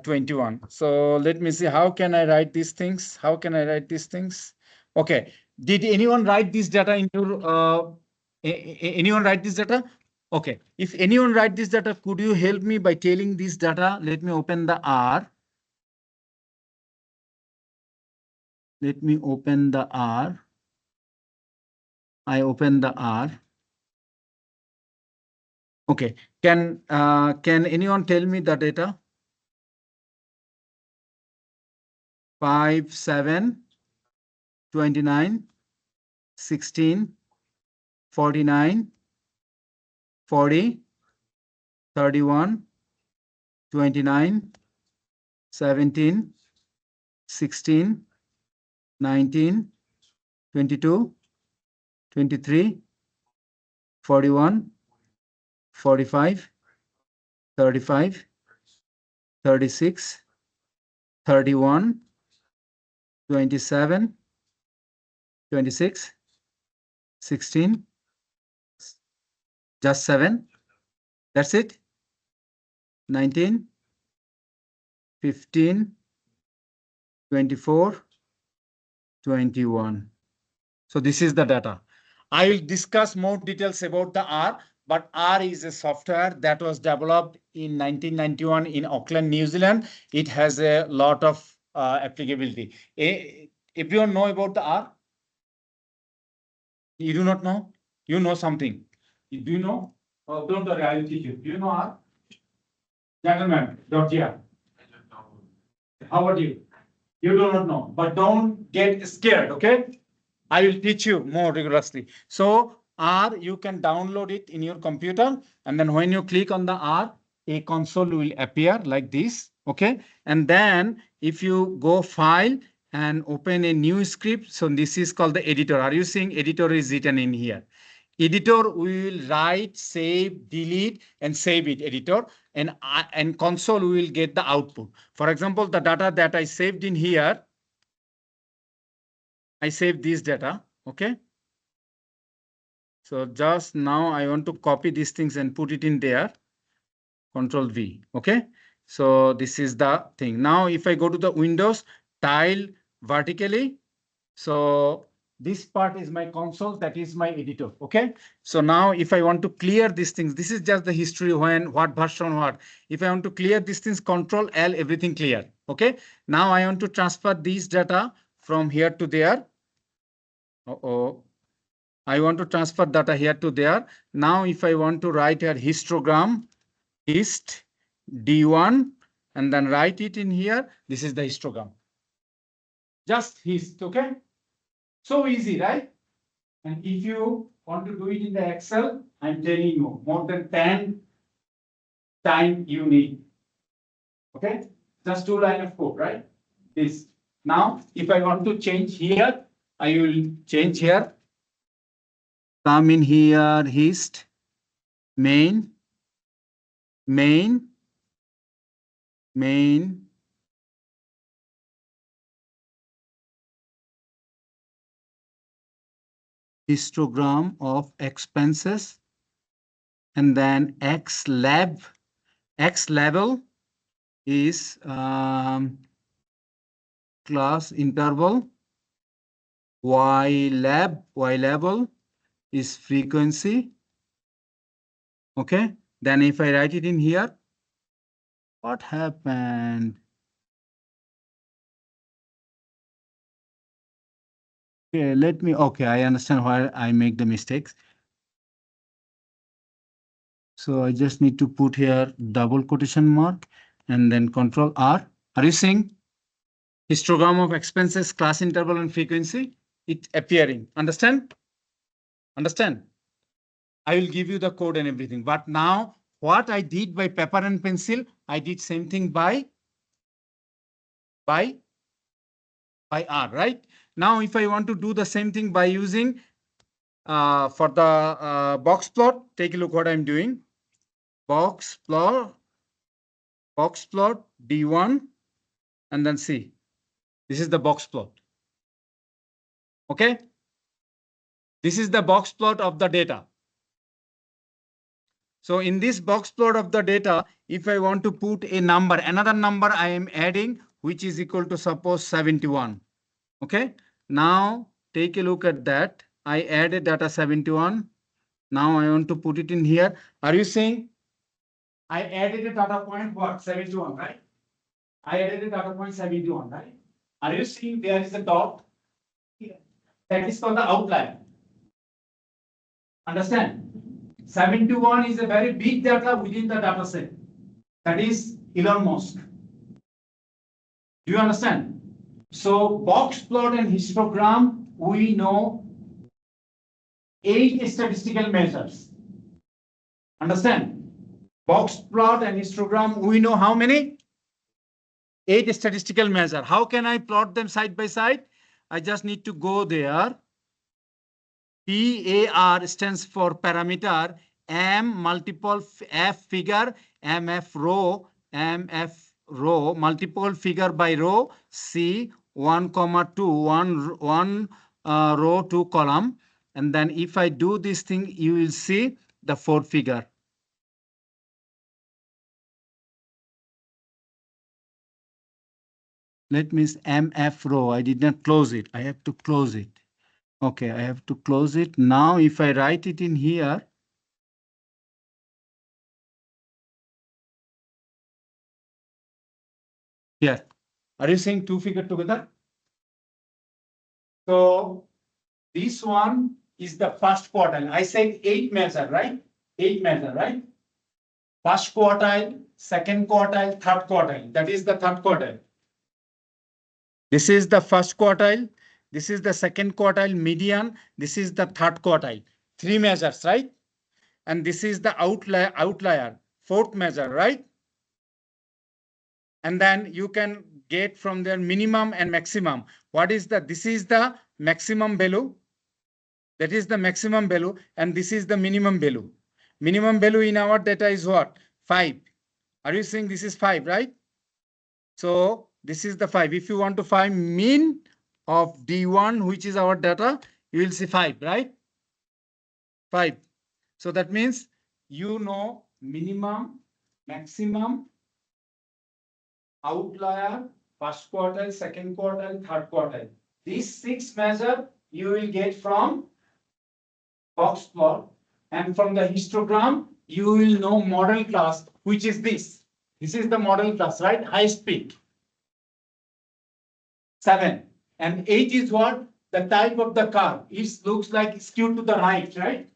21. So let me see, how can I write these things? How can I write these things? Okay. Did anyone write this data into, anyone write this data? Okay. If anyone write this data, could you help me by telling this data? Let me open the R. Let me open the R. I open the R. Okay. Can anyone tell me the data? 5, 7, 29, 16, 49, 40, 31, 29, 17, 16, 19, 22, 23, 41, 45, 35, 36, 31, 27, 26, 16, just 7. That's it. 19, 15, 24, 21. So this is the data. I will discuss more details about the R, but R is a software that was developed in 1991 in Auckland, New Zealand. It has a lot of applicability. Everyone know about the R? You do not know? You know something. Do you know? Oh, don't worry, I will teach you. Do you know R? Gentlemen, Georgia. How about you? You do not know, but don't get scared, okay? I will teach you more rigorously. So R, you can download it in your computer, and then when you click on the R, a console will appear like this, okay? And then if you go file and open a new script, so this is called the editor. Are you seeing editor is written in here? Editor will write, save, delete, and save it, editor. And console will get the output. For example, the data that I saved in here, I saved this data, okay? So just now I want to copy these things and put it in there, Control V, okay? So this is the thing. Now if I go to the Windows, tile vertically, so this part is my console, that is my editor, okay? So now if I want to clear these things, this is just the history when, what version, what. If I want to clear these things, Control L, everything clear, okay? Now I want to transfer these data from here to there. I want to transfer data here to there. Now if I want to write here histogram, hist D1, and then write it in here, this is the histogram. Just hist, okay? So easy, right? And if you want to do it in the Excel, I'm telling you, more than 10 times you need. Okay? Just 2 lines of code, right? This. Now, if I want to change here, I will change here. Come in here, hist, main, histogram of expenses, and then X level is class interval, Y level is frequency. Okay, then if I write it in here, what happened? Okay, I understand why I make the mistakes. So I just need to put here double quotation mark and then Control R. Are you seeing histogram of expenses, class interval and frequency? It appearing. Understand? Understand? I will give you the code and everything. But now what I did by paper and pencil, I did same thing by R, right? Now, if I want to do the same thing by using for the box plot, take a look what I'm doing. Box plot D1, and then see. This is the box plot. Okay. This is the box plot of the data. So in this box plot of the data, if I want to put a number, another number I am adding, which is equal to suppose 71. Okay. Now take a look at that. I added data 71. Now I want to put it in here. Are you seeing? I added a data point what? 71, right? I added a data point 71, right? Are you seeing there is a dot here? That is called the outlier. Understand? 71 is a very big data within the data set. That is Elon Musk. Do you understand? So box plot and histogram, we know 8 statistical measures. Understand? Box plot and histogram, we know how many? 8 statistical measures. How can I plot them side by side? I just need to go there. PAR stands for parameter, M multiple F figure, MF row, multiple figure by row, C 1, 2, 1 row, 2 column. And then if I do this thing, you will see the 4 figure. Let me MF row. I did not close it. I have to close it. Okay, I have to close it. Now, if I write it in here, here, are you seeing 2 figure together? So this one is the first quartile. I said 8 measure, right? 8 measure, right? First quartile, second quartile, third quartile. That is the third quartile. This is the first quartile. This is the second quartile, median. This is the third quartile. 3 measures, right? And this is the outlier, fourth measure, right? And then you can get from there minimum and maximum. What is the, this is the maximum value. That is the maximum value. And this is the minimum value. Minimum value in our data is what? 5. Are you saying this is 5, right? So this is the 5. If you want to find mean of D1, which is our data, you will see 5, right? 5. So that means you know minimum, maximum, outlier, first quartile, second quartile, third quartile. These 6 measures you will get from box plot, and from the histogram you will know model class, which is this. This is the model class, right? Highest peak. 7 and 8 is what? The type of the curve. It looks like skewed to the right, right?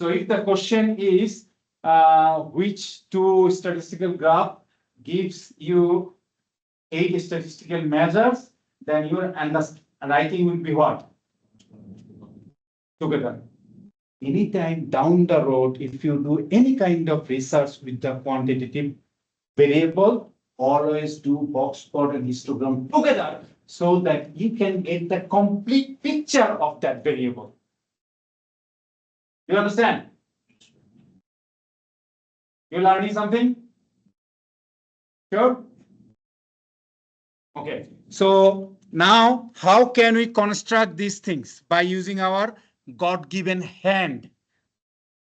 So if the question is which 2 statistical graph gives you 8 statistical measures, then your writing will be what? Together. Anytime down the road, if you do any kind of research with the quantitative variable, always do box plot and histogram together so that you can get the complete picture of that variable. You understand? You learning something? Sure? Okay, so now how can we construct these things? By using our God-given hand.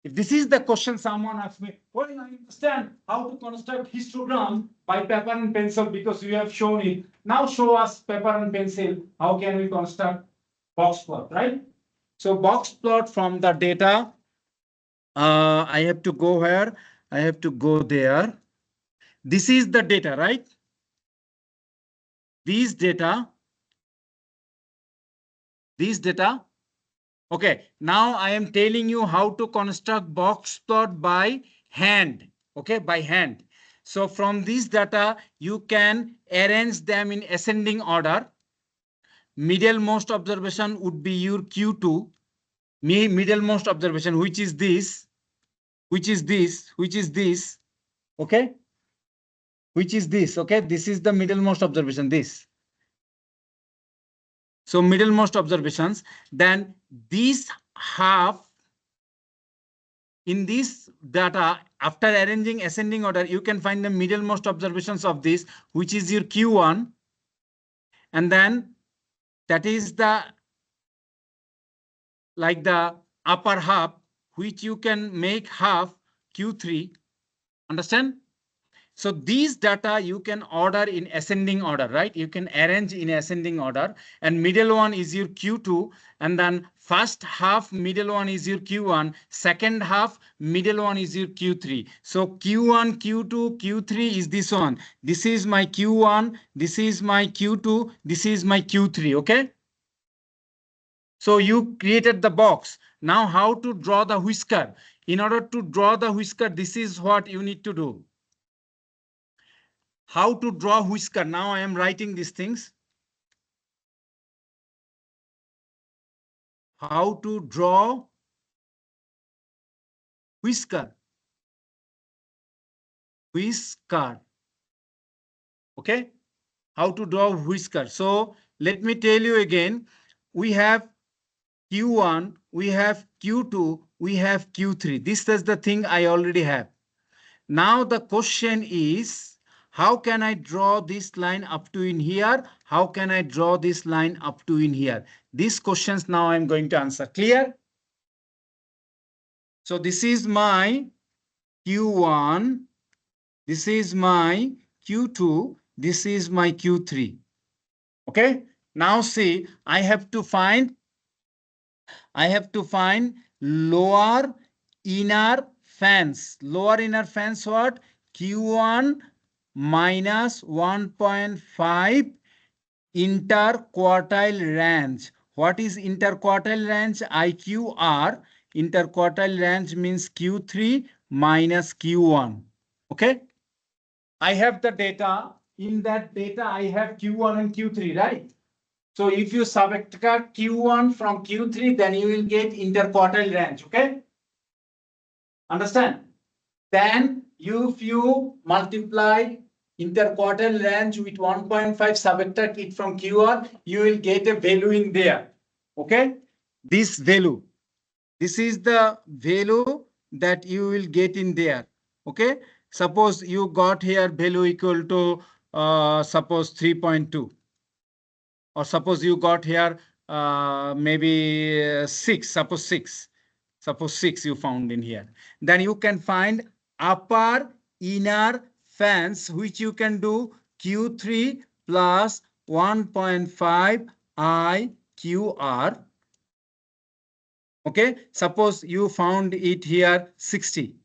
If this is the question someone asks me, well, I understand how to construct histogram by paper and pencil because you have shown it. Now show us paper and pencil. How can we construct box plot, right? So box plot from the data. I have to go where? I have to go there. This is the data, right? These data. Okay, now I am telling you how to construct box plot by hand. Okay, by hand. So from this data, you can arrange them in ascending order. Middlemost observation would be your Q2. Middlemost observation, which is this, which is this, which is this. Okay, which is this. Okay, this is the middlemost observation, this. So middlemost observations, then this half. In this data, after arranging ascending order, you can find the middlemost observations of this, which is your Q1. And then that is the like the upper half, which you can make half Q3. Understand? So these data you can order in ascending order, right? You can arrange in ascending order, and middle one is your Q2, and then first half middle one is your Q1, second half middle one is your Q3. So Q1, Q2, Q3 is this one. This is my Q1, this is my Q2, this is my Q3, okay? So you created the box. Now how to draw the whisker? In order to draw the whisker, this is what you need to do. How to draw whisker? Now I am writing these things. How to draw whisker. Whisker. Okay. How to draw whisker. So let me tell you again. We have Q1, we have Q2, we have Q3. This is the thing I already have. Now the question is, how can I draw this line up to in here? How can I draw this line up to in here? These questions now I'm going to answer. Clear? So this is my Q1. This is my Q2. This is my Q3. Okay. Now see, I have to find lower inner fans. Lower inner fans what? Q1 minus 1.5 interquartile range. What is interquartile range? IQR. Interquartile range means Q3 minus Q1. Okay. I have the data. In that data, I have Q1 and Q3, right? So if you subtract Q1 from Q3, then you will get interquartile range. Okay. Understand? Then if you multiply interquartile range with 1.5, subtract it from Q1, you will get a value in there. Okay. This value. This is the value that you will get in there. Okay. Suppose you got here value equal to suppose 3.2. Or suppose you got here maybe 6. Suppose 6. Suppose 6 you found in here. Then you can find upper inner fans, which you can do Q3 plus 1.5 IQR. Okay, suppose you found it here 60.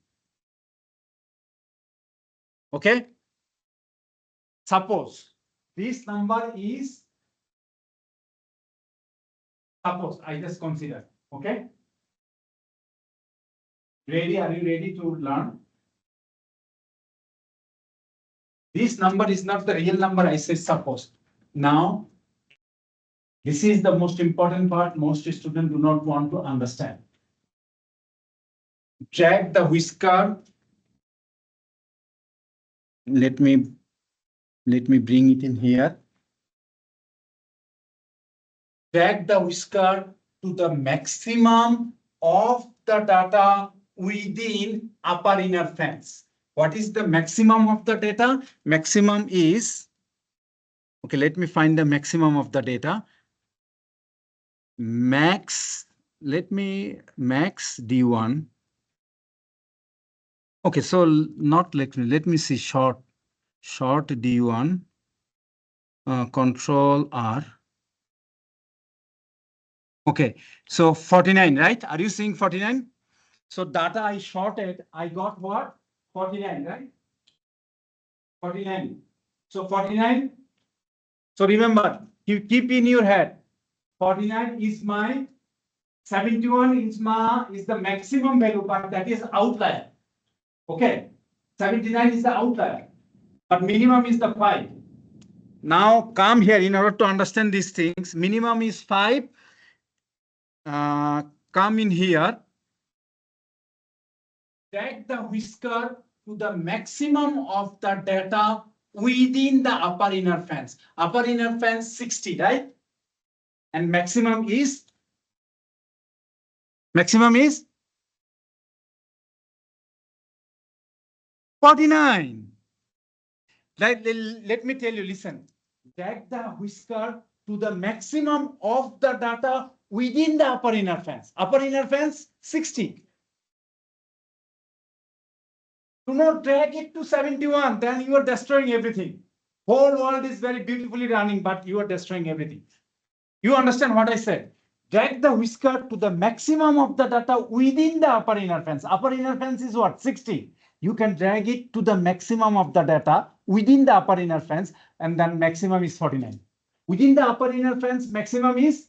Okay, suppose this number is, suppose I just consider. Okay, ready? Are you ready to learn? This number is not the real number. I say suppose. Now, this is the most important part. Most students do not want to understand. Drag the whisker. Let me bring it in here. Drag the whisker to the maximum of the data within upper inner fence. What is the maximum of the data? Maximum is Okay, let me find the maximum of the data. Max D1. Okay, so not let me see short D1, control R. Okay, so 49, right? Are you seeing 49? So data I shorted, I got what? 49, right? 49. So 49. So remember, you keep in your head, 49 is my 71 is the maximum value, but that is outlier. Okay, 79 is the outlier, but minimum is the 5. Now come here in order to understand these things. Minimum is 5. Come in here. Drag the whisker to the maximum of the data within the upper inner fence. Upper inner fence 60, right? And maximum is 49. Let me tell you, listen. Drag the whisker to the maximum of the data within the upper inner fence. Upper inner fence 60. Do not drag it to 71, then you are destroying everything. Whole world is very beautifully running, but you are destroying everything. You understand what I said? Drag the whisker to the maximum of the data within the upper inner fence. Upper inner fence is what? 60. You can drag it to the maximum of the data within the upper inner fence, and then maximum is 49. Within the upper inner fence, maximum is,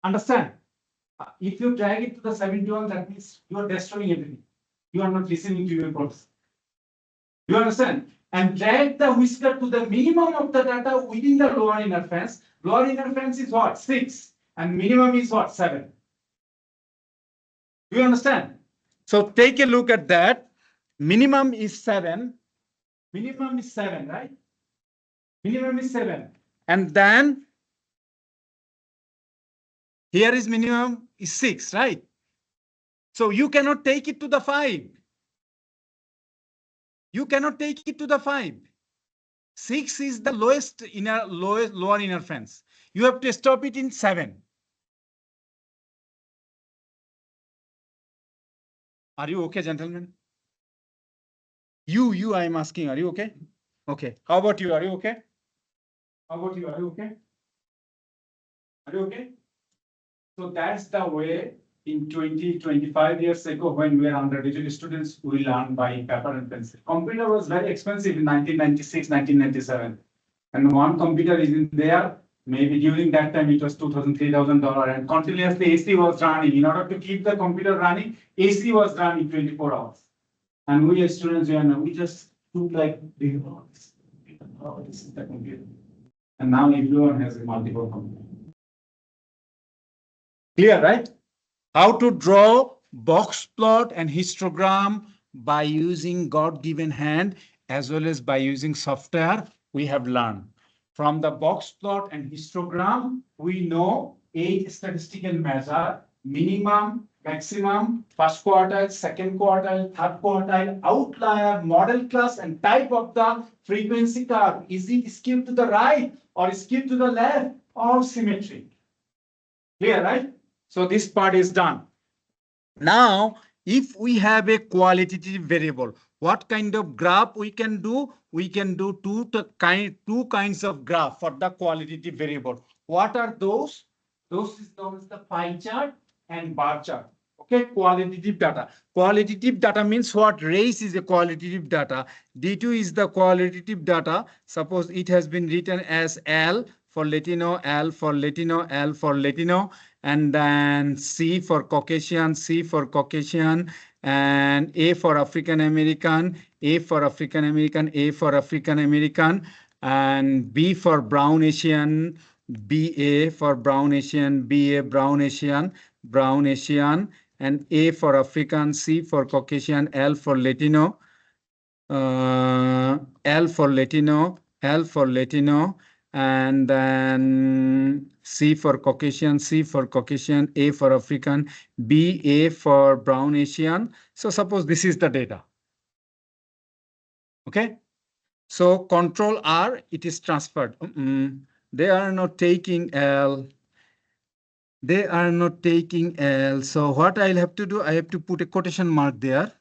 understand? If you drag it to the 71, that means you are destroying everything. You are not listening to your process. You understand? And drag the whisker to the minimum of the data within the lower inner fence. Lower inner fence is what? 6. And minimum is what? 7. Do you understand? So take a look at that. Minimum is 7. Minimum is 7, right? Minimum is 7. And then here is minimum is 6, right? So you cannot take it to the 5. You cannot take it to the 5. 6 is the lower inner fence. You have to stop it in 7. Are you okay, gentlemen? I am asking, are you okay? Okay. How about you? Are you okay? How about you? Are you okay? Are you okay? So that's the way in 25 years ago, when we were undergraduate students, we learned by paper and pencil. Computer was very expensive in 1996, 1997. And one computer is in there. Maybe during that time it was $2,000, $3,000, and continuously AC was running. In order to keep the computer running, AC was running 24 hours. And we as students, we just took like, oh, this is the computer. And now everyone has a multiple computer. Clear, right? How to draw box plot and histogram by using God-given hand as well as by using software we have learned. From the box plot and histogram, we know 8 statistical measure: minimum, maximum, first quartile, second quartile, third quartile, outlier, model class, and type of the frequency curve. Is it skewed to the right or skewed to the left or symmetric? Clear, right? So this part is done. Now, if we have a qualitative variable, what kind of graph we can do? We can do two kinds of graph for the qualitative variable. What are those? Those is known as the pie chart and bar chart. Okay, qualitative data. Qualitative data means what? Race is a qualitative data. D2 is the qualitative data. Suppose it has been written as L for Latino, L for Latino, L for Latino, and then C for Caucasian, C for Caucasian, and A for African American, A for African American, A for African American, and B for Brown Asian, BA for Brown Asian, BA Brown Asian, Brown Asian, and A for African, C for Caucasian, L for Latino, L for Latino, L for Latino, and then C for Caucasian, C for Caucasian, A for African, B, A for Brown Asian. So suppose this is the data. Okay. So control R, it is transferred. They are not taking L. They are not taking L. So what I'll have to do, I have to put a quotation mark there.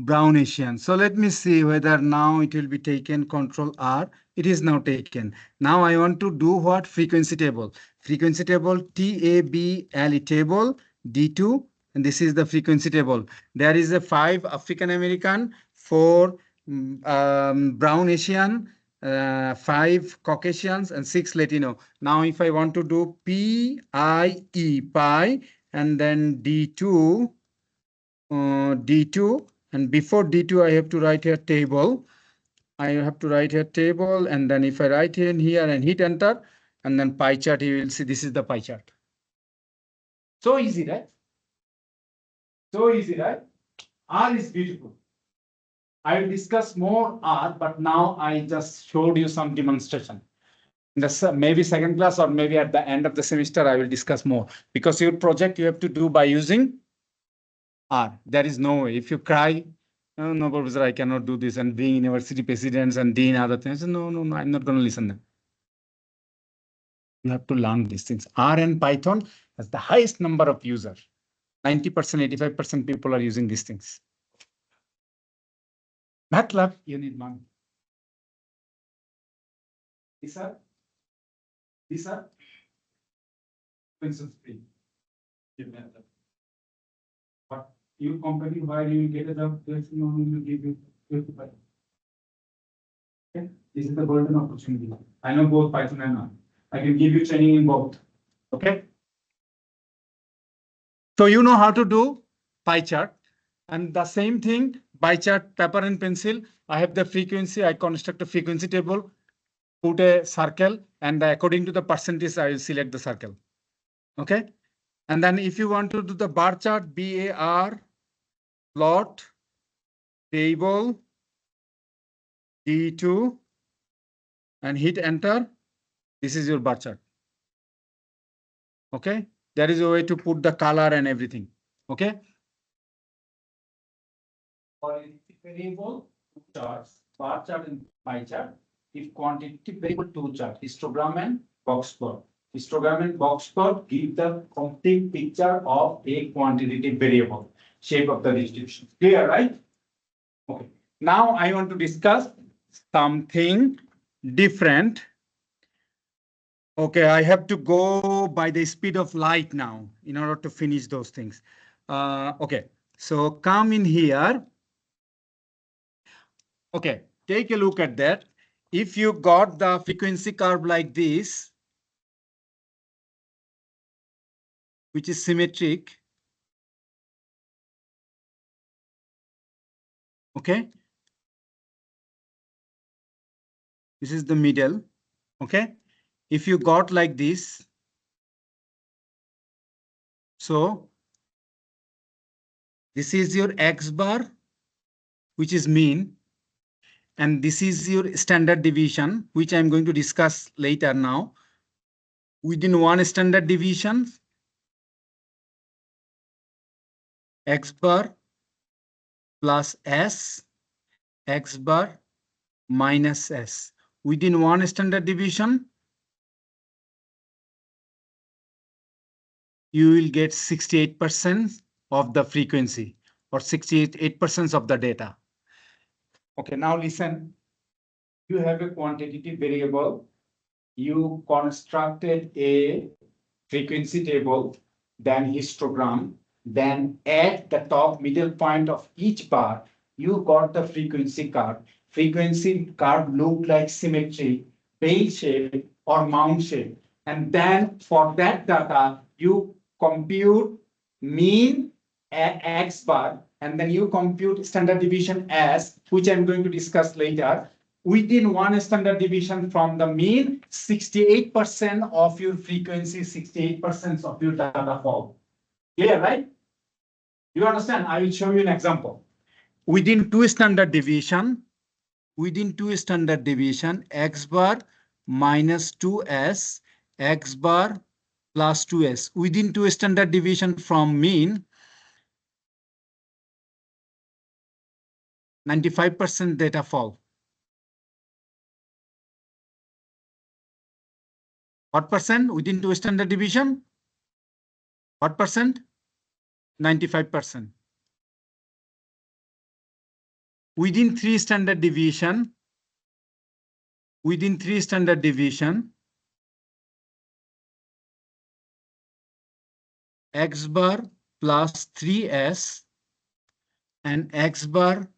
Brown Asian. So let me see whether now it will be taken control R. It is now taken. Now I want to do what? Frequency table. Frequency table TABLE table D2. And this is the frequency table. There is a 5 African American, 4 Brown Asian, 5 Caucasians, and 6 Latino. Now if I want to do PIE pi and then D2, D2, and before D2 I have to write here table. I have to write here table, and then if I write in here and hit enter, and then pie chart, you will see this is the pie chart. So easy, right? So easy, right? R is beautiful. I will discuss more R, but now I just showed you some demonstration. Maybe second class or maybe at the end of the semester, I will discuss more, because your project you have to do by using R. There is no way. If you cry, oh, no, professor, I cannot do this, and being university presidents and dean other things, no, no, no, I'm not going to listen them. You have to learn these things. R and Python has the highest number of users. 90%, 85% people are using these things. MATLAB, you need money. These are expensive free. But you company, why you get a job, there's no one will give you 55. Okay? This is the golden opportunity. I know both Python and R. I can give you training in both. Okay. So you know how to do pie chart, and the same thing, pie chart, paper and pencil. I have the frequency. I construct a frequency table, put a circle, and according to the percentage, I will select the circle. Okay. And then if you want to do the bar chart, BAR, plot, table, D2, and hit enter. This is your bar chart. Okay. There is a way to put the color and everything. Okay. For variable, two charts, bar chart and pie chart. If quantitative variable, two chart, histogram and box plot. Histogram and box plot give the complete picture of a quantitative variable, shape of the distribution. Clear, right? Okay. Now I want to discuss something different. Okay, I have to go by the speed of light now in order to finish those things. Okay, so come in here. Okay, take a look at that. If you got the frequency curve like this, which is symmetric, okay, this is the middle, okay. If you got like this, so this is your X bar, which is mean, and this is your standard deviation, which I'm going to discuss later now. Within one standard deviation, X bar plus S, X bar minus S. Within one standard deviation, you will get 68% of the frequency or 68% of the data. Okay, now listen. You have a quantitative variable. You constructed a frequency table, then histogram, then at the top middle point of each bar, you got the frequency curve. Frequency curve looked like symmetry, bell shape or mound shape. And then for that data, you compute mean X bar, and then you compute standard deviation S, which I'm going to discuss later. within one standard deviation from the mean, 68% of your frequency, 68% of your data fall. Clear, right? You understand? I will show you an example. Within two standard deviation, x bar minus 2s, x bar plus 2s. Within two standard deviation from mean, 95% data fall. What percent within two standard deviation? What percent? 95%. Within three standard deviation, x bar plus 3s and x bar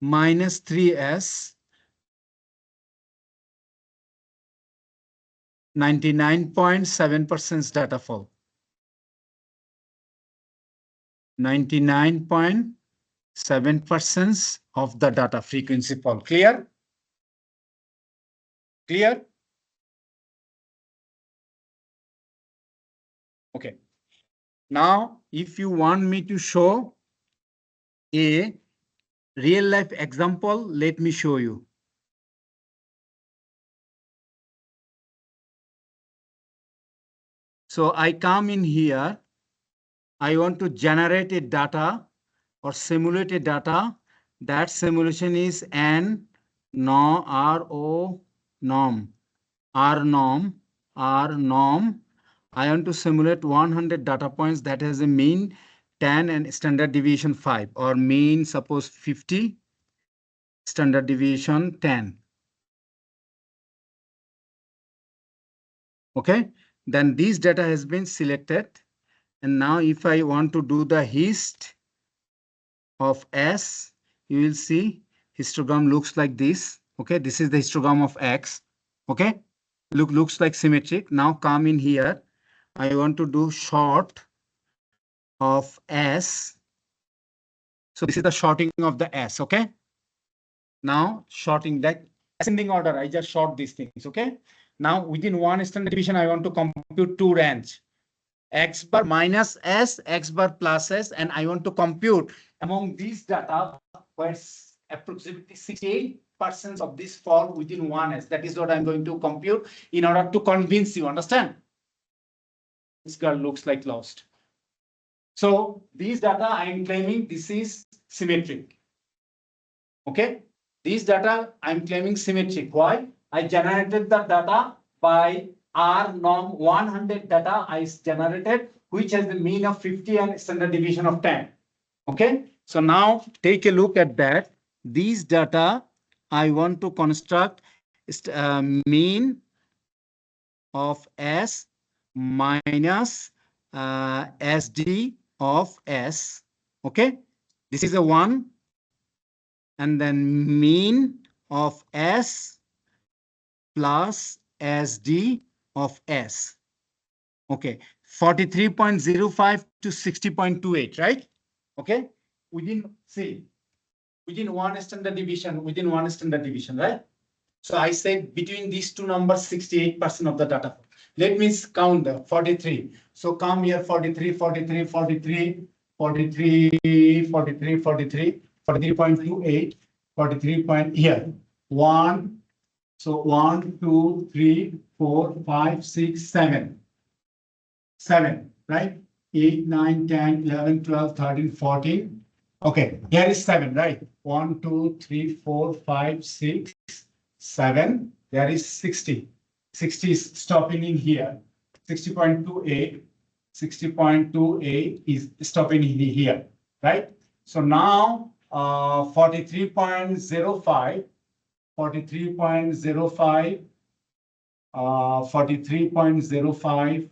minus 3s, 99.7% data fall. 99.7% of the data frequency fall. Clear? Clear? Okay. Now, if you want me to show a real life example, let me show you. So I come in here. I want to generate a data or simulate a data. That simulation is N norm, R-O norm, R norm, R norm. I want to simulate 100 data points that has a mean 10 and standard deviation 5, or mean suppose 50, standard deviation 10. Okay, then this data has been selected. And now if I want to do the hist of S, you will see histogram looks like this. Okay, this is the histogram of X. Okay, looks like symmetric. Now come in here. I want to do short of S. So this is the shorting of the S. Okay, now shorting that ascending order. I just short these things. Okay, now within one standard deviation, I want to compute two range. X bar minus S, X bar plus S, and I want to compute among these data where approximately 68% of this fall within 1S. That is what I'm going to compute in order to convince you. Understand? This girl looks like lost. So these data I'm claiming this is symmetric. Okay, these data I'm claiming symmetric. Why? I generated the data by R norm 100 data I generated, which has the mean of 50 and standard deviation of 10. Okay, so now take a look at that. These data I want to construct mean of S minus SD of S. Okay, this is a 1, and then mean of S plus SD of S. Okay, 43.05 to 60.28, right? Okay, within one standard deviation, right? So I said between these two numbers, 68% of the data. Let me count the 43. So come here, 43, 43, 43, 43, 43, 43, 43.28, 43 point here. 1. So 1, 2, 3, 4, 5, 6, 7. 7, right? 8, 9, 10, 11, 12, 13, 14. Okay, here is 7, right? 1, 2, 3, 4, 5, 6, 7. There is 60. 60 is stopping in here. 60.28. 60.28 is stopping in here, right? So now 43.05. 43.05. 43.05.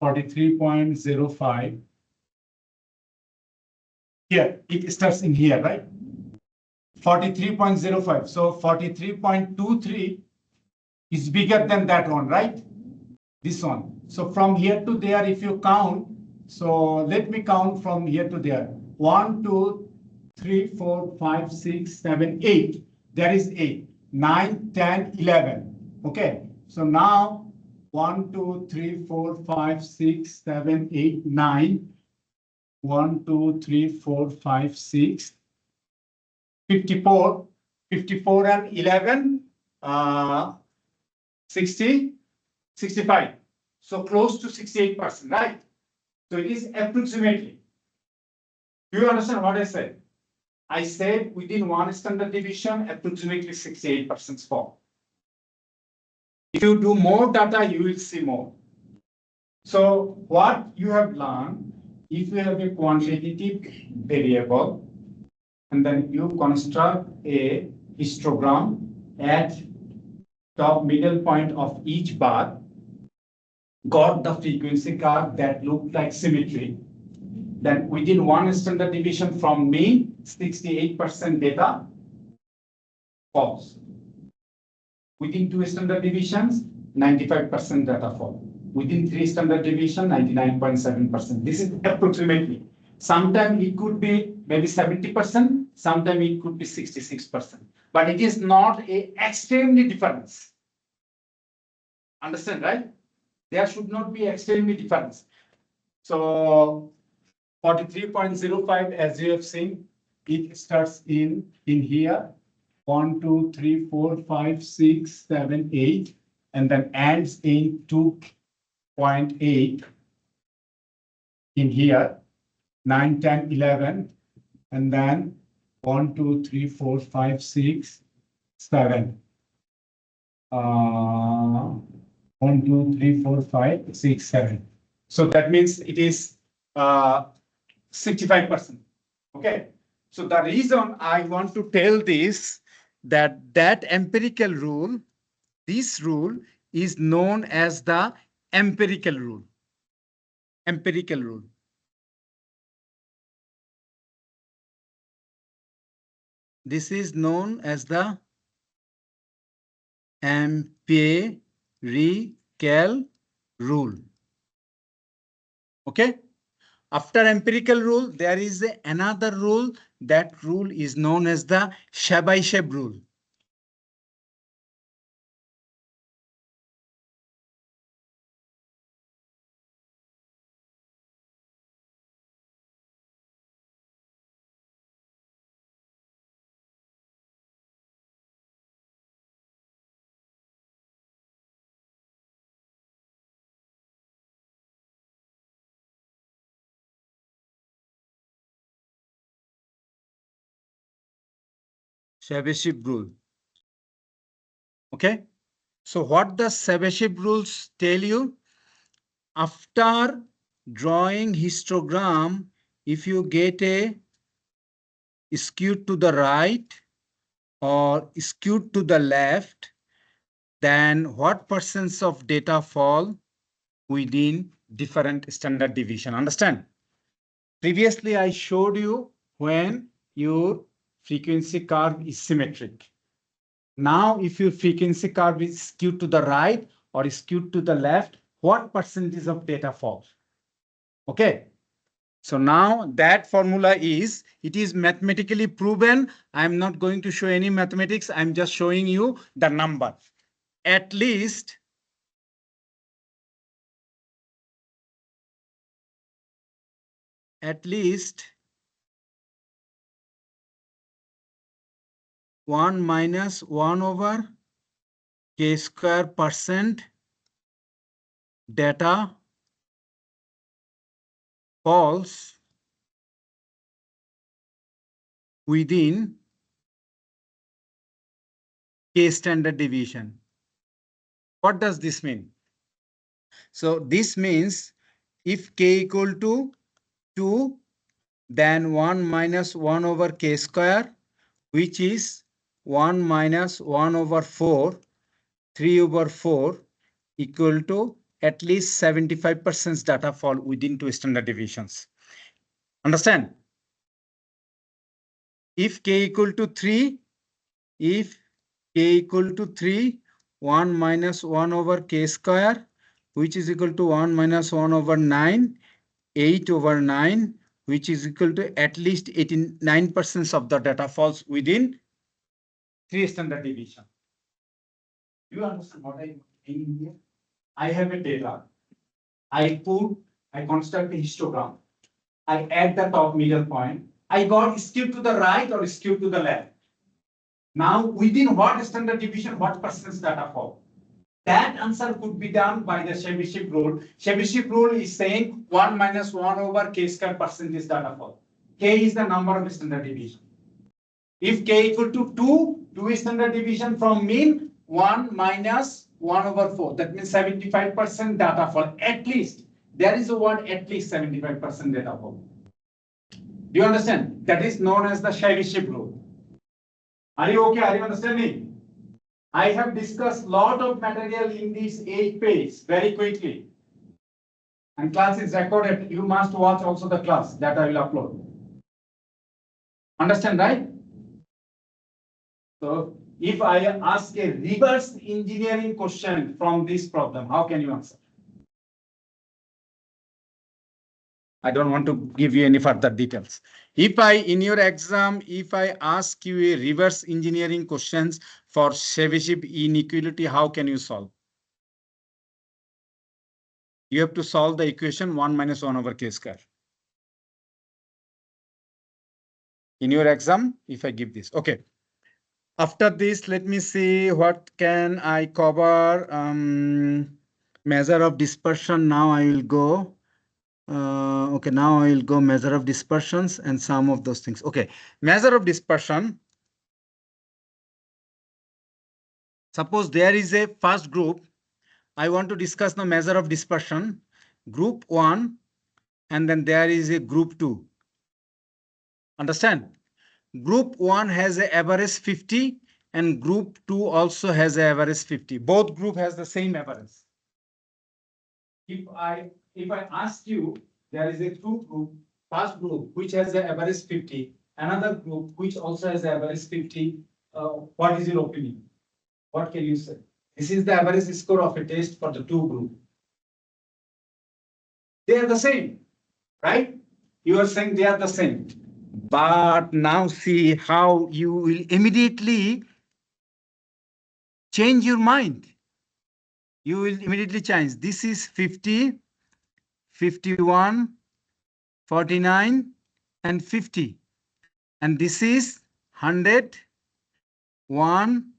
43.05. Here, it starts in here, right? 43.05. So 43.23 is bigger than that one, right? This one. So from here to there, if you count, so let me count from here to there. 1, 2, 3, 4, 5, 6, 7, 8. There is 8, 9, 10, 11. Okay. So now 1, 2, 3, 4, 5, 6, 7, 8, 9. 1, 2, 3, 4, 5, 6. 54. 54 and 11. 60. 65. So close to 68%, right? So it is approximately. Do you understand what I said? I said within one standard deviation, approximately 68% fall. If you do more data, you will see more. So what you have learned, if you have a quantitative variable, and then you construct a histogram at top middle point of each bar, got the frequency curve that looked like symmetry, then within one standard deviation from mean, 68% data falls. Within two standard deviations, 95% data fall. Within three standard deviation, 99.7%. This is approximately. Sometimes it could be maybe 70%, sometimes it could be 66%. But it is not a extremely difference. Understand, right? There should not be extremely difference. So 43.05, as you have seen, it starts in here. 1, 2, 3, 4, 5, 6, 7, 8, and then ends in 2.8 in here, 9, 10, 11, and then 1, 2, 3, 4, 5, 6, 7. 1, 2, 3, 4, 5, 6, 7. So that means it is 65%. Okay. So the reason I want to tell this, that empirical rule, this rule is known as the empirical rule. Empirical rule. This is known as the empirical rule. Okay. After empirical rule, there is another rule. That rule is known as the Chebyshev rule. Chebyshev rule. Okay. So what does Chebyshev rules tell you? After drawing histogram, if you get a skewed to the right or skewed to the left, then what percents of data fall within different standard deviation? Understand? Previously, I showed you when your frequency curve is symmetric. Now, if your frequency curve is skewed to the right or skewed to the left, what percentage of data falls? Okay. So now that formula is, it is mathematically proven. I'm not going to show any mathematics. I'm just showing you the number. At least 1 minus 1 over k square percent data falls within k standard deviation. What does this mean? So this means if k equal to 2, then 1 minus 1 over k square, which is 1 minus 1 over 4, 3 over 4, equal to at least 75% data fall within two standard deviations. Understand? If k equal to 3, if k equal to 3, 1 minus 1 over k square, which is equal to 1 minus 1 over 9, 8 over 9, which is equal to at least 89% of the data falls within 3 standard deviation. You understand what I mean here? I have a data. I construct a histogram. I add the top middle point. I got skewed to the right or skewed to the left. Now, within what standard deviation, what percent data fall? That answer could be done by the Chebyshev rule. Chebyshev rule is saying 1 minus 1 over k square percentage data fall. K is the number of standard deviation. If k equal to 2 standard deviation from mean, 1 minus 1 over 4. That means 75% data fall. At least, there is a word at least 75% data fall. Do you understand? That is known as the Chebyshev rule. Are you okay? Are you understanding? I have discussed lot of material in this 8 page very quickly. And class is recorded. You must watch also the class that I will upload. Understand, right? So if I ask a reverse engineering question from this problem, how can you answer? I don't want to give you any further details. In your exam, if I ask you a reverse engineering questions for Chebyshev inequality, how can you solve? You have to solve the equation 1 minus 1 over k square. In your exam, if I give this, okay. After this, let me see what can I cover. Measure of dispersion. Now I will go. Okay, now I will go measure of dispersions and some of those things. Okay, measure of dispersion. Suppose there is a first group. I want to discuss the measure of dispersion. Group 1, and then there is a group 2. Understand? Group 1 has an average 50 and group 2 also has an average 50. Both group has the same average. If I ask you, there is a two group, first group which has an average 50, another group which also has an average 50. What is your opinion? What can you say? This is the average score of a test for the two groups. They are the same, right? You are saying they are the same. But now see how you will immediately change your mind. You will immediately change. This is 50, 51, 49, and 50. And this is 100, 1,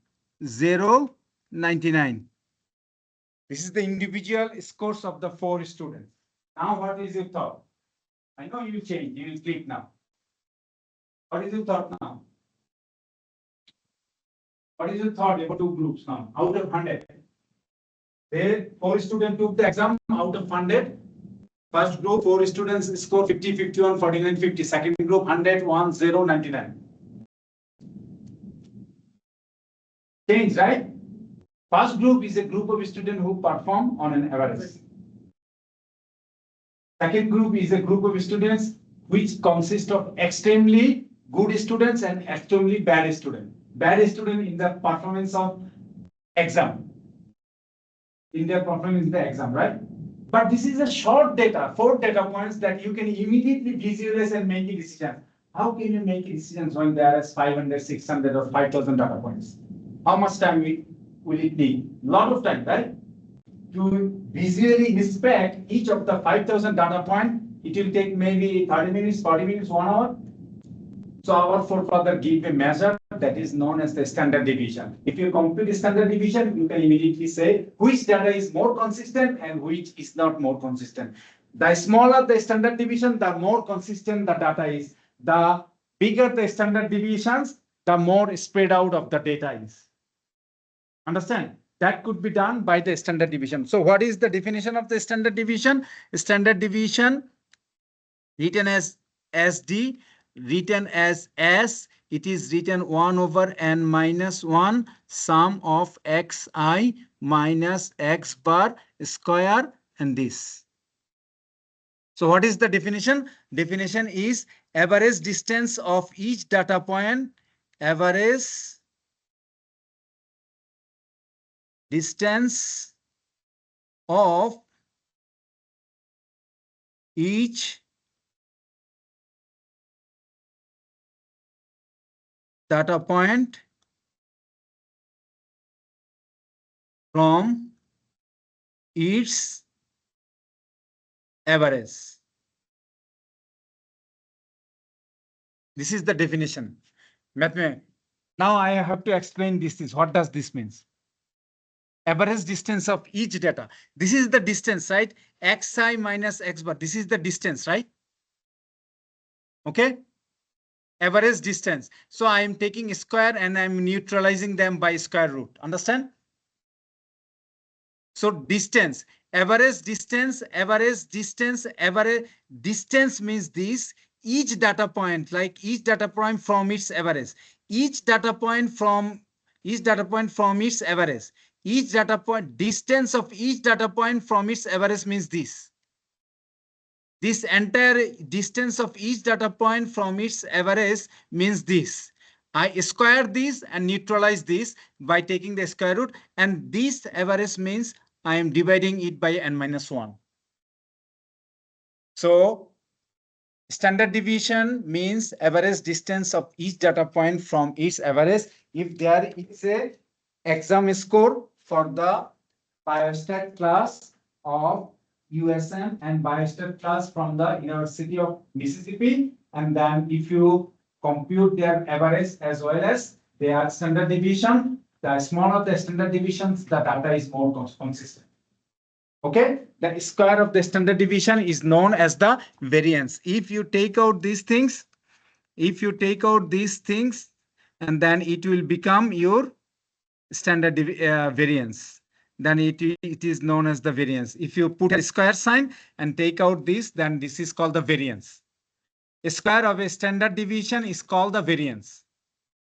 0, 99. This is the individual scores of the 4 students. Now what is your thought? I know you will change, you will click now. What is your thought now? What is your thought about two groups now? Out of 100. There 4 students took the exam out of 100. First group 4 students score 50, 51, 49, 50. Second group 100, 1, 0, 99. Change, right? First group is a group of students who perform on an average. Second group is a group of students which consist of extremely good students and extremely bad students. Bad student in the performance of exam. In their performance in the exam, right? But this is a short data, 4 data points that you can immediately visualize and make a decision. How can you make a decision when there is 500, 600 or 5,000 data points? How much time will it need? A lot of time, right? To visually inspect each of the 5,000 data point, it will take maybe 30 minutes, 40 minutes, 1 hour. So our forefather gave a measure that is known as the standard deviation. If you compute standard deviation, you can immediately say which data is more consistent and which is not more consistent. The smaller the standard deviation, the more consistent the data is. The bigger the standard deviations, the more spread out of the data is. Understand? That could be done by the standard deviation. So what is the definition of the standard deviation? Standard deviation written as SD, written as S, it is written 1 over n minus 1 sum of xi minus x bar square and this. So what is the definition? Definition is average distance of each data point, average distance of each data point from its average. This is the definition. Now I have to explain this. What does this mean? Average distance of each data. This is the distance, right? Xi minus x bar. This is the distance, right? Okay. Average distance. So I am taking square and I'm neutralizing them by square root. Understand? So distance, average distance, average distance, average distance means this. Each data point, like each data point from its average, each data point from its average, each data point, distance of each data point from its average means this. This entire distance of each data point from its average means this. I square this and neutralize this by taking the square root, and this average means I am dividing it by n minus 1. So standard deviation means average distance of each data point from its average. If there is a exam score for the biostat class of USM and biostat class from the University of Mississippi, and then if you compute their average as well as their standard deviation, the smaller the standard deviations, the data is more consistent. Okay, the square of the standard deviation is known as the variance. If you take out these things, and then it will become your standard variance. Then it is known as the variance. If you put a square sign and take out this, then this is called the variance. A square of a standard deviation is called the variance.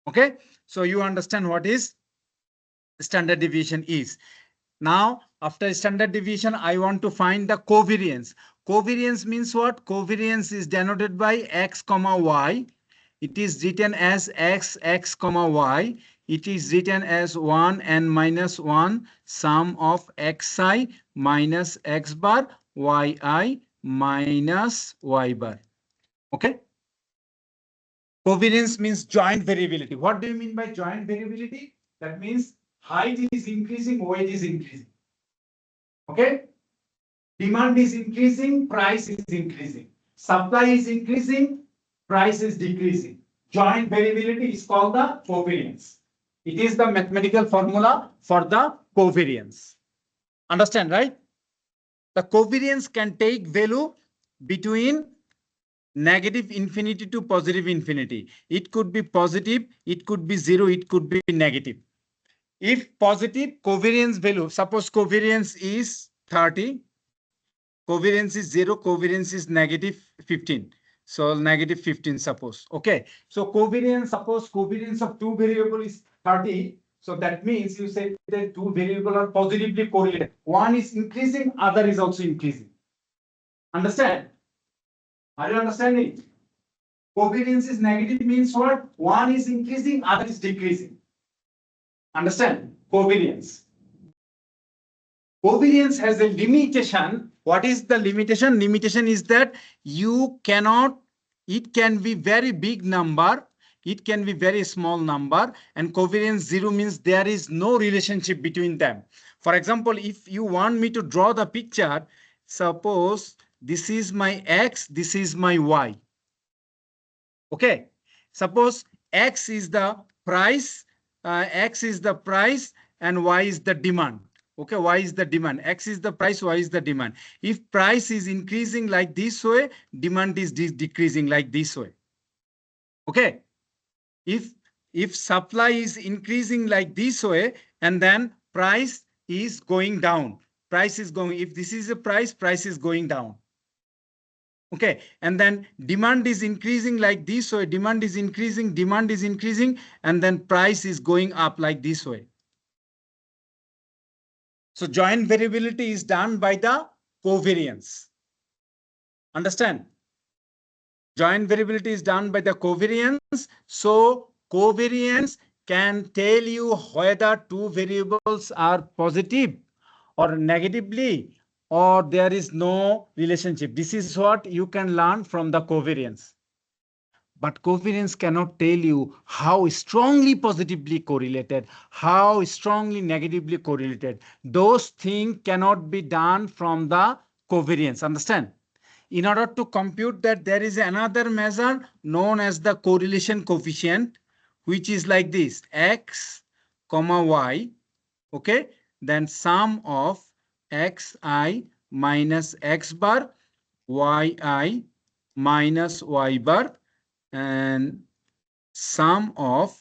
Okay, so you understand what is standard deviation is. Now, after standard deviation, I want to find the covariance. Covariance means what? Covariance is denoted by x comma y. It is written as x comma y. It is written as 1 n minus 1 sum of xi minus x bar yi minus y bar. Okay. Covariance means joint variability. What do you mean by joint variability? That means height is increasing, weight is increasing. Okay. Demand is increasing, price is increasing. Supply is increasing, price is decreasing. Joint variability is called the covariance. It is the mathematical formula for the covariance. Understand, right? The covariance can take value between negative infinity to positive infinity. It could be positive, it could be 0, it could be negative. If positive, covariance value, suppose covariance is 30, covariance is 0, covariance is negative 15. So negative 15 suppose. Okay. So covariance, suppose covariance of two variable is 30. So that means you say that two variables are positively correlated. One is increasing, other is also increasing. Understand? Are you understanding? Covariance is negative means what? One is increasing, other is decreasing. Understand? Covariance. Covariance has a limitation. What is the limitation? Limitation is that you cannot, it can be very big number, it can be very small number, and covariance 0 means there is no relationship between them. For example, if you want me to draw the picture, suppose this is my X, this is my Y. Okay. Suppose X is the price, and Y is the demand. Okay, Y is the demand. X is the price, Y is the demand. If price is increasing like this way, demand is decreasing like this way. Okay. If supply is increasing like this way, and then price is going down. Price is going, if this is a price, price is going down. Okay, and then demand is increasing like this way, demand is increasing, and then price is going up like this way. So joint variability is done by the covariance. Understand? Joint variability is done by the covariance. So covariance can tell you whether two variables are positive or negatively, or there is no relationship. This is what you can learn from the covariance. but covariance cannot tell you how strongly positively correlated, how strongly negatively correlated. Those things cannot be done from the covariance. Understand? In order to compute that, there is another measure known as the correlation coefficient, which is like this: x comma y, okay, then sum of xi minus x bar, yi minus y bar, and sum of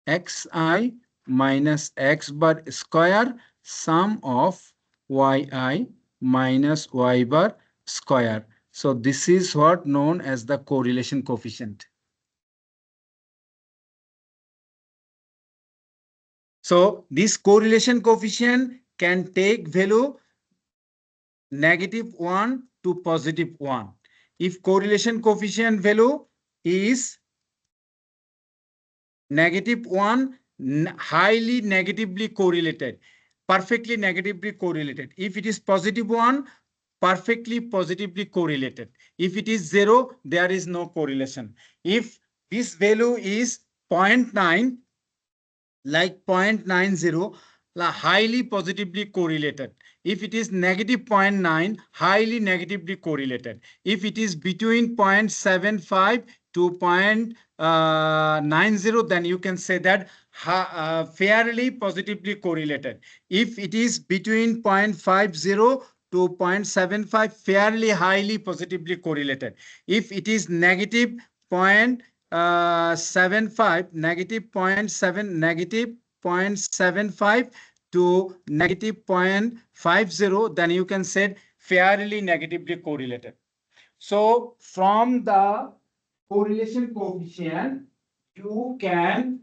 xi minus x bar square, sum of yi minus y bar square. So this is what known as the correlation coefficient. So this correlation coefficient can take value -1 to +1. If correlation coefficient value is -1, highly negatively correlated, perfectly negatively correlated. If it is +1, perfectly positively correlated. If it is 0, there is no correlation. If this value is 0.9, like 0.90, highly positively correlated. If it is -0.9, highly negatively correlated. If it is between 0.75 to 0.90, then you can say that fairly positively correlated. If it is between 0.50 to 0.75, fairly highly positively correlated. If it is negative 0.75, -0.75 to -0.50, then you can say fairly negatively correlated. So from the correlation coefficient, you can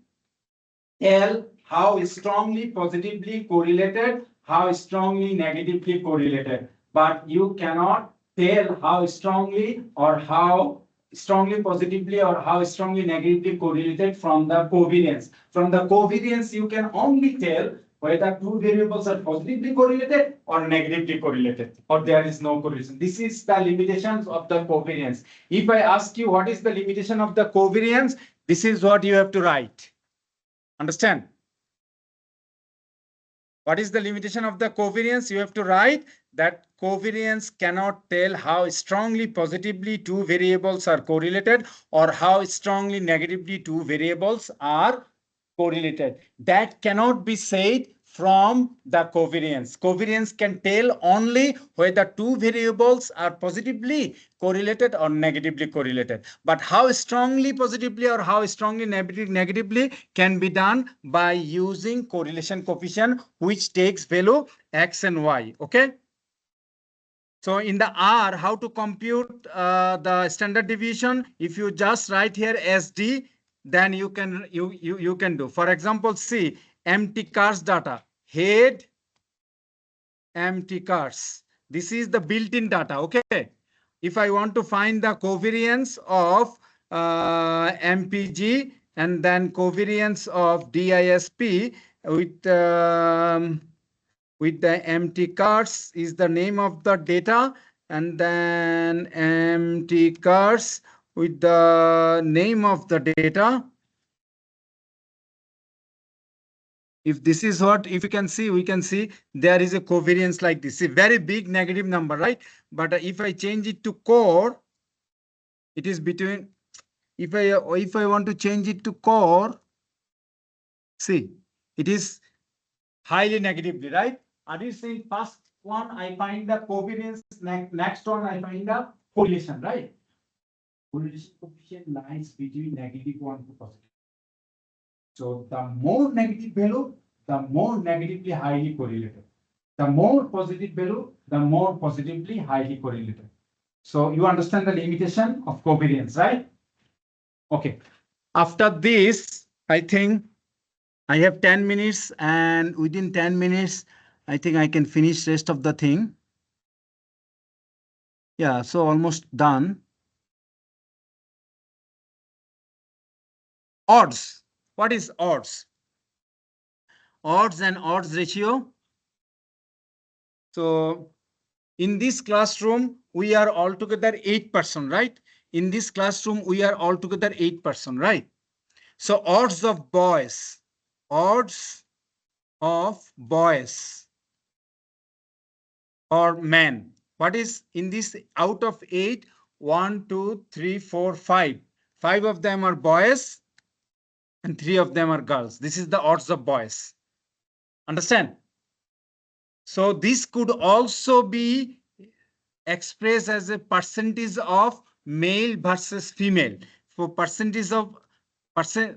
tell how strongly positively correlated, how strongly negatively correlated, but you cannot tell how strongly or how strongly positively or how strongly negatively correlated from the covariance. From the covariance, you can only tell whether two variables are positively correlated or negatively correlated, or there is no correlation. This is the limitations of the covariance. If I ask you what is the limitation of the covariance, this is what you have to write. Understand? What is the limitation of the covariance? You have to write that covariance cannot tell how strongly positively two variables are correlated or how strongly negatively two variables are correlated. That cannot be said from the covariance. Covariance can tell only whether two variables are positively correlated or negatively correlated. But how strongly positively or how strongly negatively can be done by using correlation coefficient, which takes value x and y. Okay. So in the R, how to compute the standard deviation? If you just write here SD, then you can do. For example, see empty cars data, head empty cars. This is the built-in data. Okay. If I want to find the covariance of MPG and then covariance of DISP with the empty cars is the name of the data, and then empty cars with the name of the data. If this is what, if you can see, we can see there is a covariance like this, a very big negative number, right? But if I change it to core, it is between, if I want to change it to core, see, it is highly negatively, right? Are you saying first one I find the covariance, next one I find the correlation, right? Correlation coefficient lies between -1 to positive. So the more negative value, the more negatively highly correlated. The more positive value, the more positively highly correlated. So you understand the limitation of covariance, right? Okay. After this, I think I have 10 minutes, and within 10 minutes, I think I can finish rest of the thing. Yeah, so almost done. Odds. What is odds? Odds and odds ratio. So in this classroom, we are altogether 8 persons, right? in this classroom, we are altogether 8 person, right? So odds of boys or men. What is in this out of 8? 1, 2, 3, 4, 5. 5 of them are boys and 3 of them are girls. This is the odds of boys. Understand? So this could also be expressed as a percentage of male versus female. For percentage of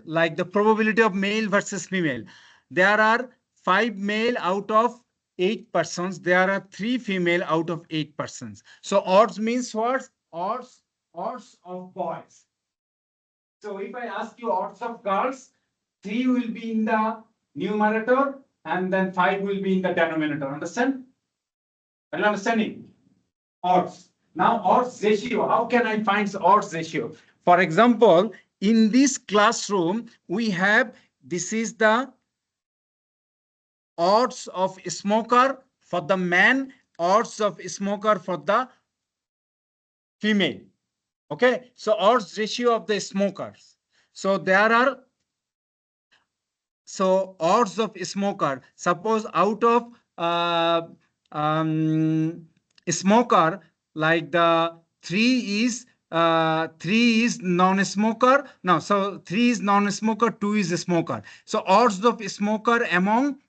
like the probability of male versus female, there are 5 male out of 8 persons. There are 3 female out of 8 persons. So odds means what? Odds of boys. So if I ask you odds of girls, 3 will be in the numerator and then 5 will be in the denominator. Understand? Are you understanding? Odds. Now odds ratio. How can I find odds ratio? For example, in this classroom, we have, this is the odds of smoker for the man, odds of smoker for the female. Okay, so odds ratio of the smokers. So there are, so odds of smoker, suppose out of smoker, like the 3 is non-smoker. Now, so 3 is non-smoker, 2 is a smoker. So odds of smoker among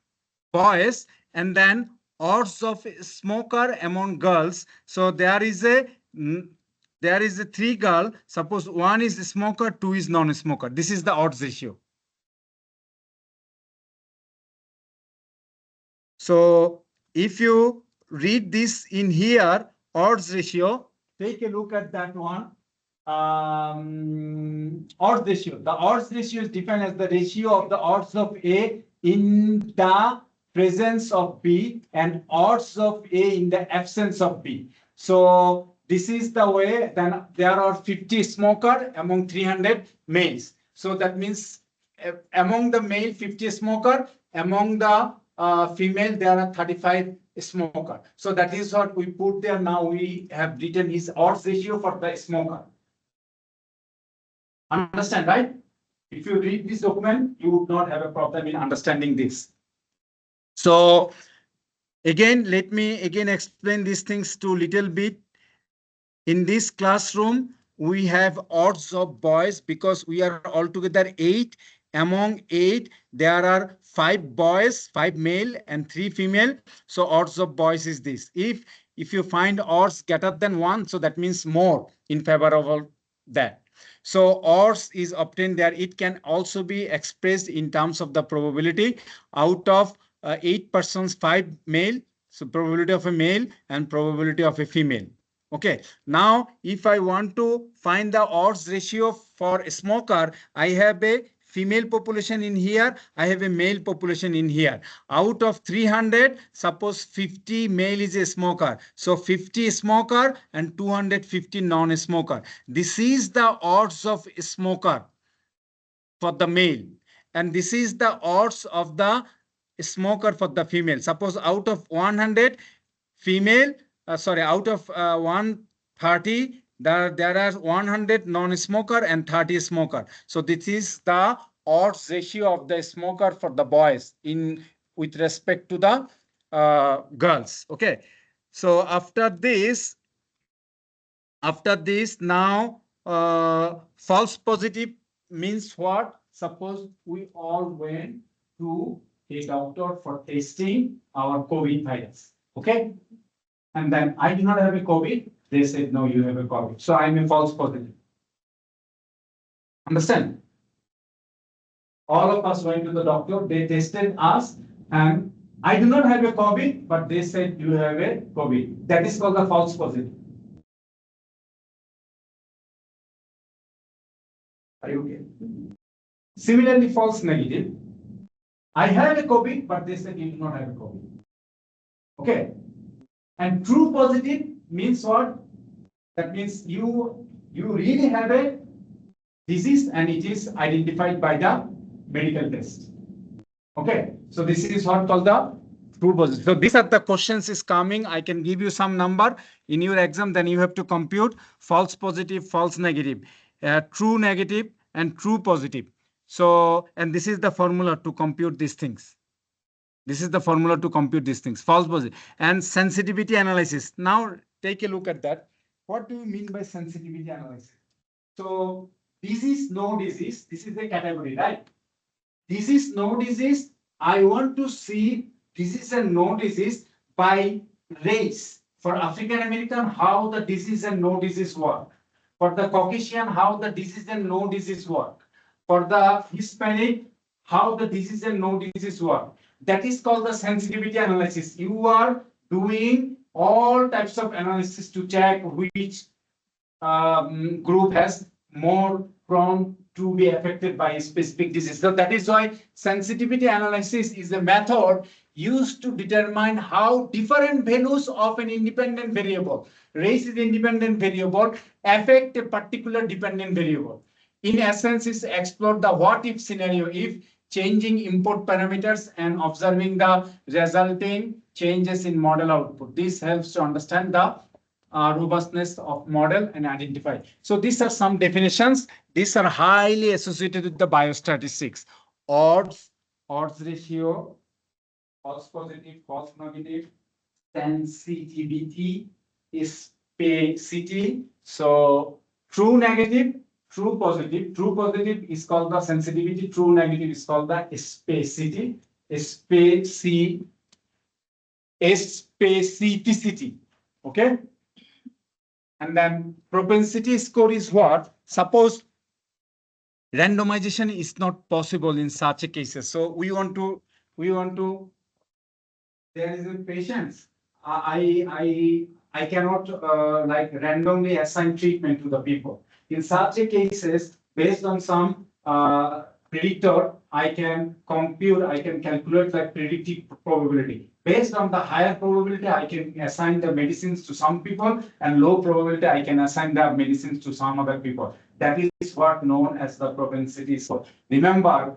boys, and then odds of smoker among girls. So there is a 3 girl. Suppose 1 is a smoker, 2 is non-smoker. This is the odds ratio. So if you read this in here, odds ratio, take a look at that one. Odds ratio. The odds ratio is defined as the ratio of the odds of A in the presence of B and odds of A in the absence of B. So this is the way. Then there are 50 smokers among 300 males. So that means among the male 50 smoker, among the female there are 35 smoker. So that is what we put there. Now we have written his odds ratio for the smoker. Understand, right? If you read this document, you would not have a problem in understanding this. So again, let me again explain these things to little bit. In this classroom, we have odds of boys because we are altogether 8. Among 8, there are 5 boys, 5 male and 3 female. So odds of boys is this. If you find odds greater than 1, so that means more in favor of that. So odds is obtained there. It can also be expressed in terms of the probability. Out of 8 persons, 5 male. So probability of a male and probability of a female. Okay, now if I want to find the odds ratio for a smoker, I have a female population in here, I have a male population in here. Out of 300, suppose 50 male is a smoker. So 50 smoker and 250 non-smoker. This is the odds of a smoker for the male. And this is the odds of the smoker for the female. Suppose out of 100 female, out of 130, there are 100 non-smoker and 30 smoker. So this is the odds ratio of the smoker for the boys with respect to the girls. Okay. So after this now false positive means what? Suppose we all went to a doctor for testing our COVID virus. Okay. And then I do not have a COVID. They said, no, you have a COVID. So I'm a false positive. Understand? All of us went to the doctor. They tested us and I do not have a COVID, but they said you have a COVID. That is called a false positive. Are you okay? Similarly, false negative. I have a COVID, but they said you do not have a COVID. Okay. And true positive means what? That means you really have a disease and it is identified by the medical test. Okay. So this is what called the True positive. So these are the questions is coming. I can give you some number in your exam. Then you have to compute false positive, false negative, true negative, and true positive. So, and this is the formula to compute these things. This is the formula to compute these things. False positive and sensitivity analysis. Now take a look at that. What do you mean by sensitivity analysis? So disease, no disease. This is a category, right? Disease, no disease. I want to see disease and no disease by race. For African American, how the disease and no disease work. For the Caucasian, how the disease and no disease work. For the Hispanic, how the disease and no disease work. That is called the sensitivity analysis. You are doing all types of analysis to check which group has more prone to be affected by a specific disease. So that is why sensitivity analysis is a method used to determine how different values of an independent variable, race is independent variable, affect a particular dependent variable. In essence, it's explore the what if scenario if changing input parameters and observing the resulting changes in model output. This helps to understand the robustness of model and identify. So these are some definitions. These are highly associated with the biostatistics. Odds ratio, false positive, false negative, sensitivity, spacity. So true negative, true positive. True positive is called the sensitivity. True negative is called the spacity. Spacity. Okay. And then propensity score is what? Suppose randomization is not possible in such a cases. So we want to, there is a patients. I cannot like randomly assign treatment to the people. In such a cases, based on some predictor, I can compute, I can calculate like predictive probability. Based on the higher probability, I can assign the medicines to some people, and low probability, I can assign the medicines to some other people. That is what known as the propensity score. Remember,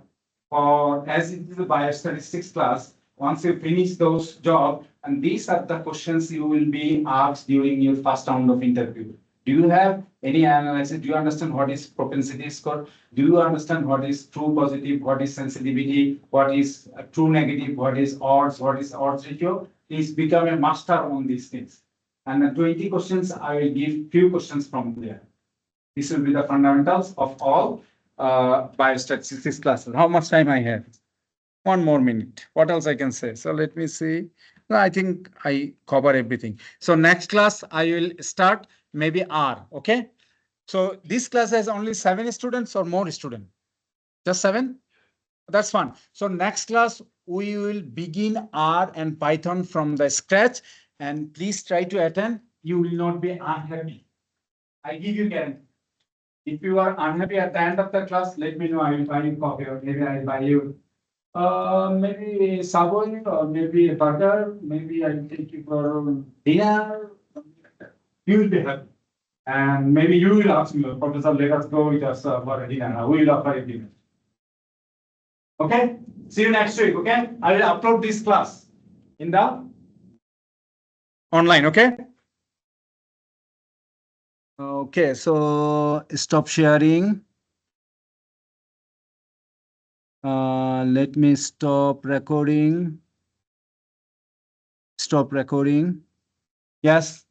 as it is a biostatistics class, once you finish those jobs, and these are the questions you will be asked during your first round of interview. Do you have any analysis? Do you understand what is propensity score? Do you understand what is true positive? What is sensitivity? What is true negative? What is odds? What is odds ratio? Please become a master on these things. And the 20 questions, I will give few questions from there. This will be the fundamentals of all biostatistics classes. How much time I have? 1 more minute. What else I can say? So let me see. No, I think I cover everything. So next class I will start maybe R. Okay. So this class has only 7 students or more students? Just 7? That's fine. So next class we will begin R and Python from the scratch, and please try to attend. You will not be unhappy. I give you guarantee. If you are unhappy at the end of the class, let me know. I will buy you coffee, or maybe I will buy you maybe Subway, or maybe a burger. Maybe I will take you for dinner. You will be happy. And maybe you will ask me, Professor, let us go with us for a dinner. We will offer a dinner. Okay? See you next week. Okay? I will upload this class in the online. Okay? Okay, so stop sharing. Let me stop recording. Stop recording. Yes.